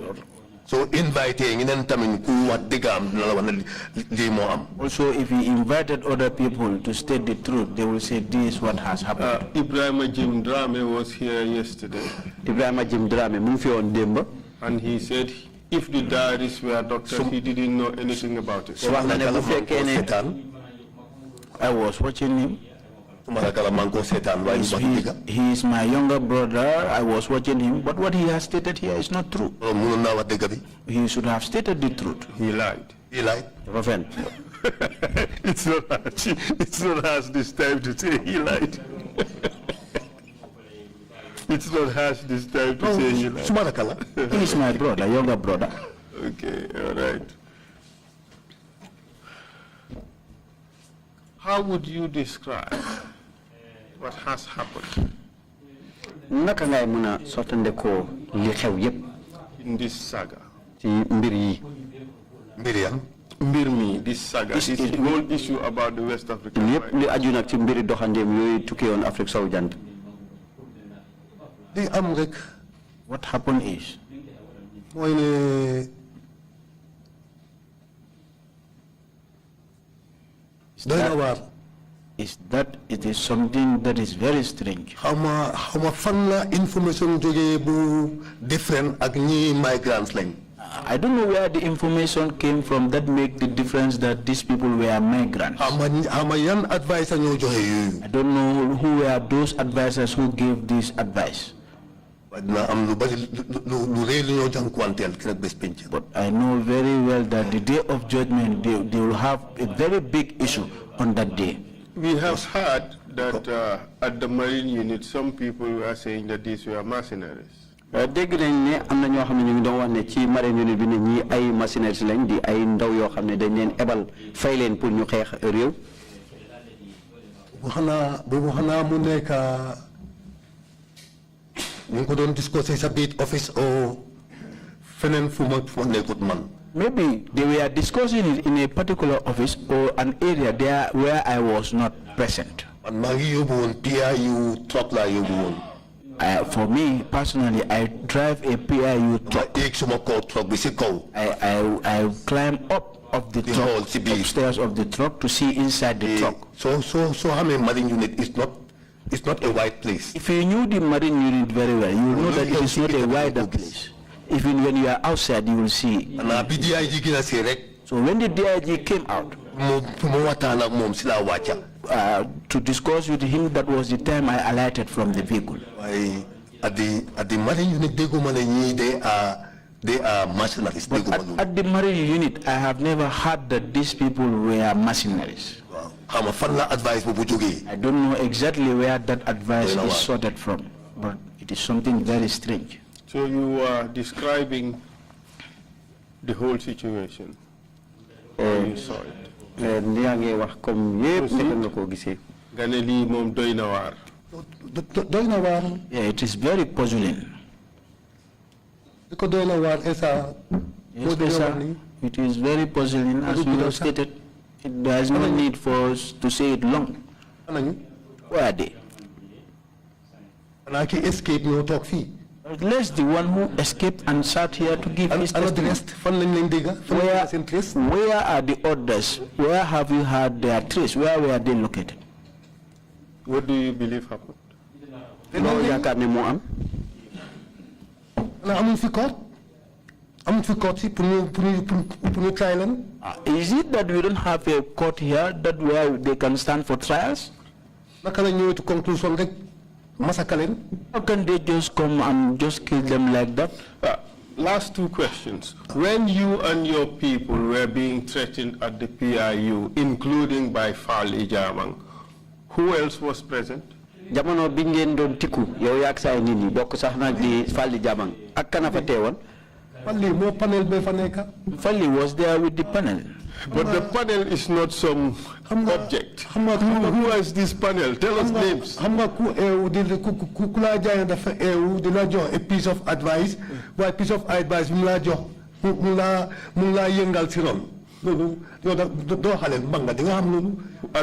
Speaker 13: So inviting in tamin ku wat digam la wana li mo am.
Speaker 16: Also, if he invited other people to state the truth, they will say this is what has happened.
Speaker 15: Ibrahim Jim Drame was here yesterday.
Speaker 14: Ibrahim Jim Drame mu fi on demba.
Speaker 15: And he said if the diaries were doctored, he didn't know anything about it.
Speaker 16: I was watching him. He is my younger brother. I was watching him, but what he has stated here is not true. He should have stated the truth.
Speaker 15: He lied.
Speaker 13: He lied.
Speaker 15: It's not harsh this time to say he lied. It's not harsh this time to say he lied.
Speaker 16: He is my brother, younger brother.
Speaker 15: Okay, all right. How would you describe what has happened in this saga? This saga, this whole issue about the West African
Speaker 16: What happened is that it is something that is very strange.
Speaker 13: How much information different migrants like?
Speaker 16: I don't know where the information came from that make the difference that these people were migrants. I don't know who were those advisors who gave this advice. But I know very well that the day of judgment, they will have a very big issue on that day.
Speaker 15: We have heard that at the Marine unit, some people were saying that these were mercenaries.
Speaker 14: Dégg nañ ne am na ñoo xam ne ñu ngi doon wax ne ci marine unit bi ne ñii ay mercenaires lañ di ay ndaw yoo xam ne dañ leen ebal fay leen pour ñu xeex réew.
Speaker 13: boobu xanaa mu nekk ñu ngi ko doon discussé sa biir office o feneen fu ma nekkut man.
Speaker 16: Maybe they were discussing it in a particular office or an area there where I was not present.
Speaker 13: maa ngi yóbbu woon PIU truck laa yóbbu woon.
Speaker 16: For me personally, I drive a PIU truck. I climb up of the truck, upstairs of the truck to see inside the truck.
Speaker 13: So how many marine unit is not a white place.
Speaker 16: If you knew the marine unit very well, you will know that it is not a wider place. Even when you are outside, you will see. So when the DIG came out, to discuss with him, that was the time I alighted from the vehicle.
Speaker 13: At the marine unit, they are mercenaries.
Speaker 16: But at the marine unit, I have never heard that these people were mercenaries. I don't know exactly where that advice is sorted from, but it is something very strange.
Speaker 15: So you are describing the whole situation. You saw it. Yeah,
Speaker 16: it is very puzzling. Yes, it is very puzzling, as you have stated. There is no need for us to say it long. Where are they? Unless the one who escaped and sat here to give his testimony. Where are the others? Where have you had their trace? Where were they located?
Speaker 15: What do you believe happened?
Speaker 16: Is it that we don't have a court here that where they can stand for trials? How can they just come and just kill them like that?
Speaker 15: Last two questions. When you and your people were being threatened at the PIU, including by Fal Ijamang, who else was present?
Speaker 14: Jamono bingen don tiku yow yak say nit ñi bokk sax nak di Fal Ijamang ak kana fa téwon.
Speaker 16: Fali was there with the panel.
Speaker 15: But the panel is not some object. Who is this panel? Tell us names.
Speaker 13: A piece of advice. Why piece of advice?
Speaker 15: And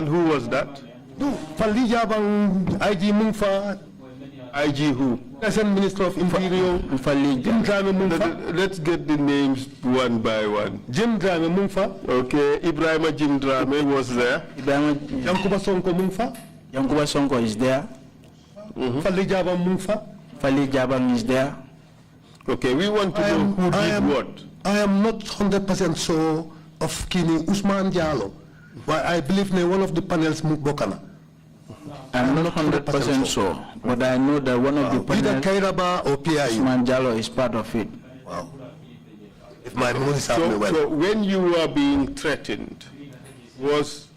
Speaker 15: who was that?
Speaker 13: IG Mungfa.
Speaker 15: IG who?
Speaker 13: Present Minister of Interior.
Speaker 15: Let's get the names one by one.
Speaker 13: Jim Drame Mungfa.
Speaker 15: Okay, Ibrahima Jim Drame was there.
Speaker 13: Yankuba Sonko Mungfa.
Speaker 16: Yankuba Sonko is there.
Speaker 13: Fali Jabang Mungfa.
Speaker 16: Fali Jabang is there.
Speaker 15: Okay, we want to know who did what.
Speaker 13: I am not 100% sure of Kini Usman Diallo. But I believe one of the panels Mukbokana.
Speaker 16: I'm not 100% sure, but I know that one of the panels,
Speaker 13: either Kairaba or PIU.
Speaker 16: Usman Diallo is part of it.
Speaker 13: Wow. If my memory serves me well.
Speaker 15: So when you were being threatened, was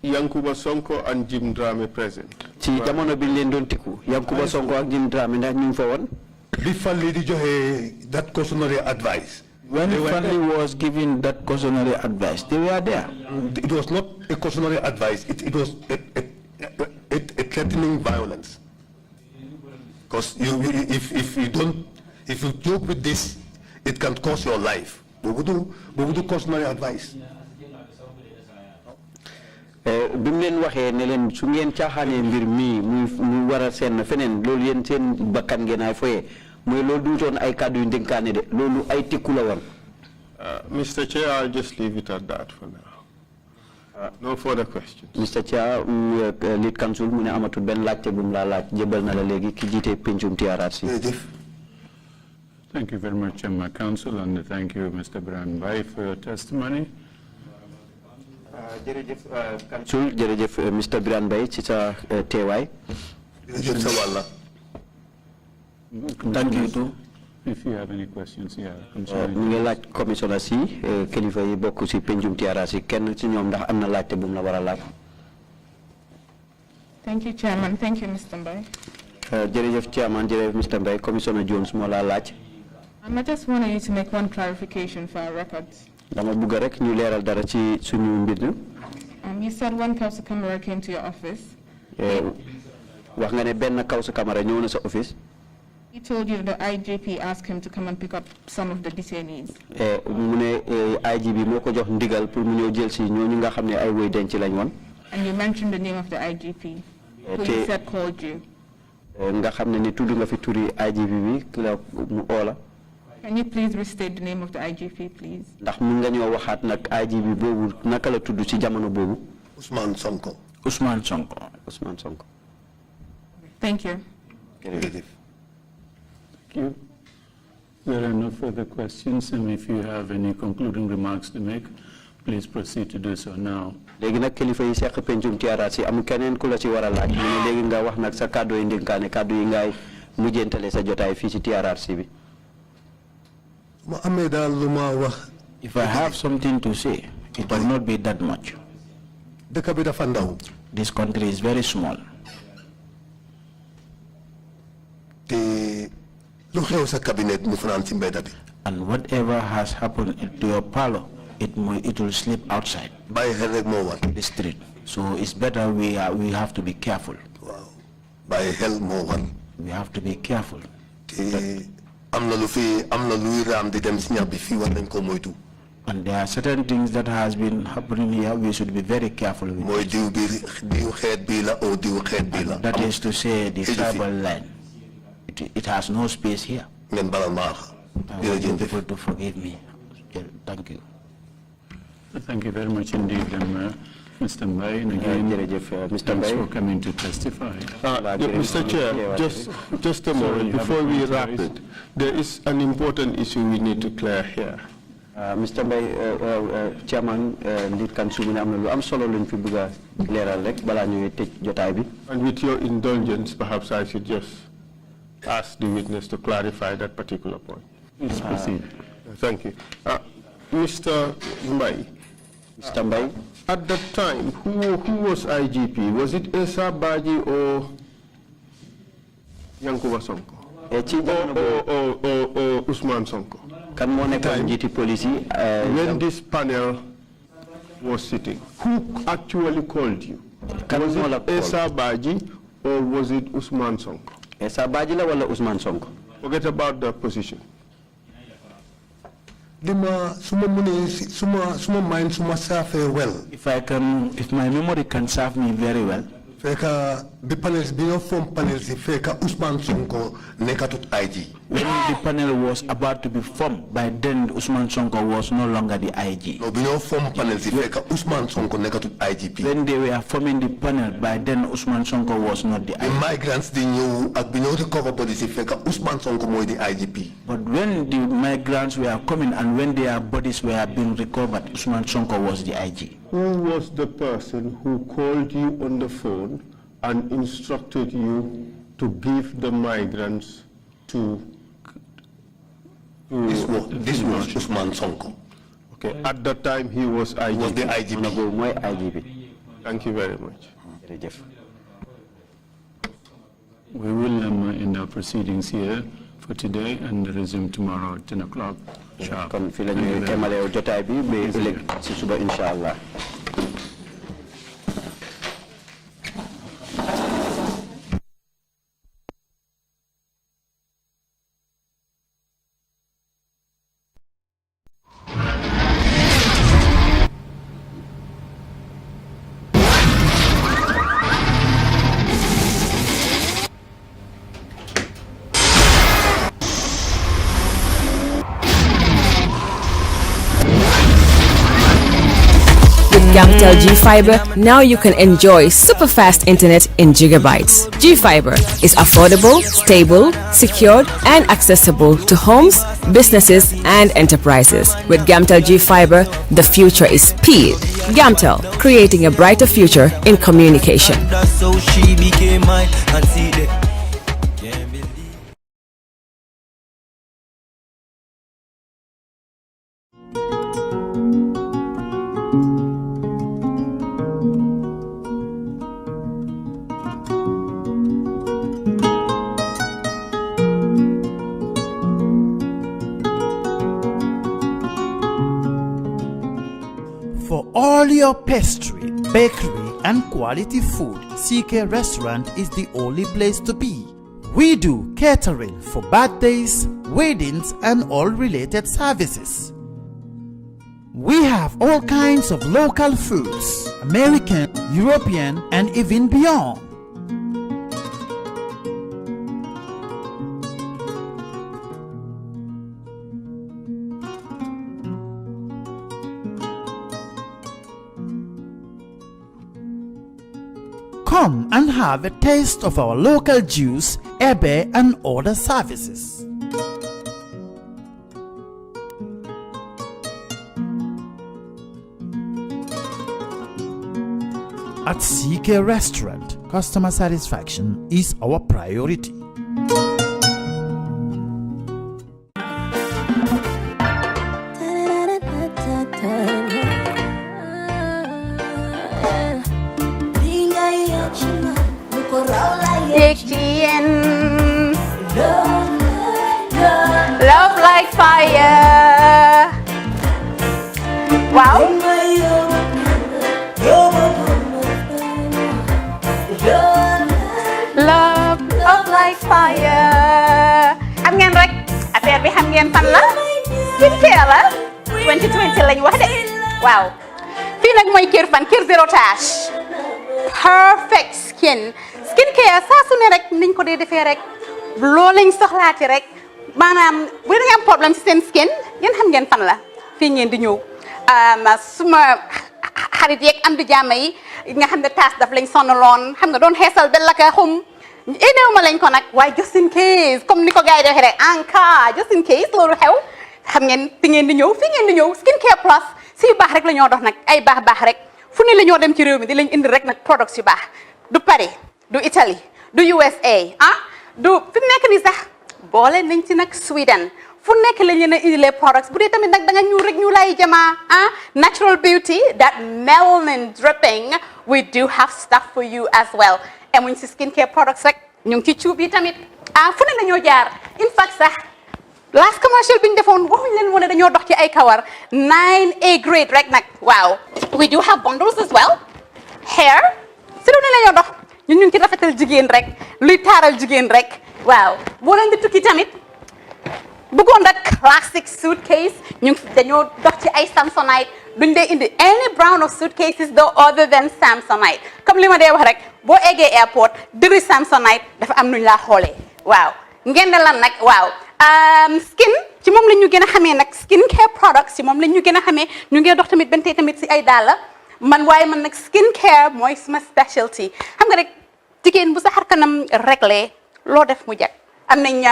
Speaker 15: Yankuba Sonko and Jim Drame present?
Speaker 14: Ci jamono bi len don tiku Yankuba Sonko ak Jim Drame ndax ñu fa won?
Speaker 13: Bi Fally di joxe that cautionary advice.
Speaker 16: When Fally was giving that cautionary advice, they were there.
Speaker 13: It was not a cautionary advice. It was a threatening violence. Because if you joke with this, it can cost your life. We would do cautionary advice.
Speaker 14: Bim len waxe ne len su ngeen tiaxane mbir mi mu wara sen fenen lolou yeen sen bakkan ngeen ay foye moy lolou du ton ay cadeau ndenkane de lolou ay tekku la won.
Speaker 15: Mr. Chair, I'll just leave it at that for now. No further questions.
Speaker 14: Mr. Chair, lead council mu ne amatul ben laajte bu mu la laaj jebal na la legi ki jité pencum TRRC.
Speaker 10: Thank you very much, Council, and thank you, Mr. Brian Bai, for your testimony.
Speaker 14: Council, jerejef Mr. Brian Bai ci sa teewaay.
Speaker 10: Thank you too. If you have any questions, yeah.
Speaker 14: ñu ngi laaj commissioner si kilifa yi bokk ci pencum TRRC kenn ci ñoom ndax am na laajte bu mu la war a laaj.
Speaker 11: Thank you, Chairman. Thank you, Mr. Mbai.
Speaker 14: Jerejef Chairman, jerejef Mr. Mbai, Commissioner Jones moo la laaj.
Speaker 11: I just wanted you to make one clarification for our records.
Speaker 14: Dama bëgg rek ñu leeral dara ci suñu mbir.
Speaker 11: You said one Kausa Camara came to your office.
Speaker 14: Wax nga ne benn Kausa Camara ñëw na sa office.
Speaker 11: He told you the IGP asked him to come and pick up some of the detainees.
Speaker 14: Mu ne IGP moo ko jox ndigal pour mu ñëw jël si ñooñu nga xam ne ay woy denc lañ woon.
Speaker 11: And you mentioned the name of the IGP, who you said called you.
Speaker 14: Nga xam ne ni tudd nga fi turi IGP bi ki la mu oola.
Speaker 11: Can you please restate the name of the IGP, please?
Speaker 14: Ndax mun nga ñoo waxaat nag IGP boobu naka la tudd ci jamono boobu.
Speaker 13: Ousmane Sonko.
Speaker 16: Ousmane Sonko.
Speaker 14: Ousmane Sonko.
Speaker 11: Thank you.
Speaker 10: Thank you. There are no further questions, and if you have any concluding remarks to make, please proceed to do so now.
Speaker 14: Léegi nag kilifa yi seq pencum TRRC am keneen ku la ci war a laaj mu ne léegi nga wax nag sa kàddu yi ndénkaane kàddu yi ngay mujjentale sa jotaay fii ci TRRC bi.
Speaker 16: If I have something to say, it will not be that much. This country is very small. And whatever has happened to your parlor, it will slip outside the street. So it's better we have to be careful. We have to be careful. And there are certain things that has been happening here we should be very careful with. That is to say the tribal land. It has no space here. I want you people to forgive me. Thank you.
Speaker 10: Thank you very much indeed, Mr. Mbai, and again, thanks for coming to testify.
Speaker 15: Mr. Chair, just a moment before we wrap it. There is an important issue we need to clear here.
Speaker 14: Mr. Mbai, Chairman, lead council, I'm solo luñ fi bëgg leeral rek bala ñuy tëj jotaay bi.
Speaker 15: And with your indulgence, perhaps I should just ask the witness to clarify that particular point.
Speaker 10: Please proceed.
Speaker 15: Thank you. Mr. Mbai.
Speaker 14: Mr. Mbai.
Speaker 15: At that time, who was IGP? Was it Esa Baji or Yankuba Sonko? Or Usman Sonko?
Speaker 14: Kan mo nekk njiiti police
Speaker 15: when this panel was sitting. Who actually called you? Was it Esa Baji or was it Usman Sonko?
Speaker 14: Esa Baji la wala Usman Sonko?
Speaker 15: Forget about the position.
Speaker 13: Suma mind suma serve well.
Speaker 16: If my memory can serve me very well.
Speaker 13: Feka the panels beyond form panels feka Usman Sonko nekatut IG.
Speaker 16: When the panel was about to be formed, by then Usman Sonko was no longer the IG.
Speaker 13: No, beyond form panels feka Usman Sonko nekatut IGP.
Speaker 16: When they were forming the panel, by then Usman Sonko was not the IGP.
Speaker 13: The migrants they knew at beyond the cover body feka Usman Sonko was the IGP.
Speaker 16: But when the migrants were coming and when their bodies were being recovered, Usman Sonko was the IG.
Speaker 15: Who was the person who called you on the phone and instructed you to give the migrants to
Speaker 13: this was Usman Sonko.
Speaker 15: Okay, at that time he was IGP.
Speaker 13: He was the IGP.
Speaker 15: Thank you very much.
Speaker 10: We will end our proceedings here for today and resume tomorrow at 10 o'clock sharp.
Speaker 17: Gamtel G-Fiber, now you can enjoy super fast internet in gigabytes. G-Fiber is affordable, stable, secured, and accessible to homes, businesses, and enterprises. With Gamtel G-Fiber, the future is speed. Gamtel, creating a brighter future in communication.
Speaker 18: That's how she became mine and see the
Speaker 19: For all your pastry, bakery, and quality food, CK Restaurant is the only place to be. We do catering for birthdays, weddings, and all related services. We have all kinds of local foods, American, European, and even beyond. Come and have a taste of our local juice, ebe, and other services. At CK Restaurant, customer satisfaction is our priority.
Speaker 2: Love like fire. Wow. Love like fire. Xam ngeen rek affaire bi xam ngeen fan la? Skincare la. 2020 lañ wax de. Waaw. Fii nag mooy Kerr fan Kerr zero tache. Perfect skin. Skincare saa su ne rek niñ ko dee defee rek loo lañ soxlaati rek maanaam bu dee am problème ci seen skin yéen xam ngeen fan la fii ngeen di ñëw suma xarit yeeg am di jàmm yi nga xam ne taas daf lañ sonaloon xam nga doon xeesal ba la ka xum éneew ma lañ ko nag waaye just in case comme ni ko gars yi defee rek en cas just in case loolu xew xam ngeen fi ngeen di ñëw fii ngeen di ñëw Skincare Plus si yu baax rek la ñoo dox nag ay baax rek fu ne la ñoo dem ci réew mi di lañ indi rek nag products yu baax du Paris du Italie du USA du fi mu nekk nii sax boole nañ ci nag Sweden fu nekk lañ leen a indilee products bu dee tamit nag da nga ñuul rek ñu lay jamaa natural beauty that melanin dripping we do have stuff for you as well emuñ si skincare products rek ñu ngi ci cuub yi tamit fu ne la ñoo jaar in fact sax
Speaker 20: last commercial bi ñu defoon waxuñ leen woon ne dañoo dox ci ay kawar 9A grade rek nag waaw we do have bundles as well hair si lu ne la ñoo dox ñun ñu ngi ci rafetal jigéen rek luy taaral jigéen rek waaw boo leen di tukki tamit bëggoon rek classic suitcase ñu dañoo dox ci ay Samsonite duñ dee indi any brand of suitcases though other than Samsonite comme li ma dee wax rek boo eggee airport dëri Samsonite dafa am nuñ laa xoolee waaw ngeen lan nag waaw skin ci moom la ñu gën a xamee nag skin care products ci moom la ñu gën a xamee ñu ngi dox tamit benn tey tamit si ay dàlla man waaye man nag skin care mooy suma specialty xam nga rek jigéen bu sa xar kanam réglé loo def mu jag am nañ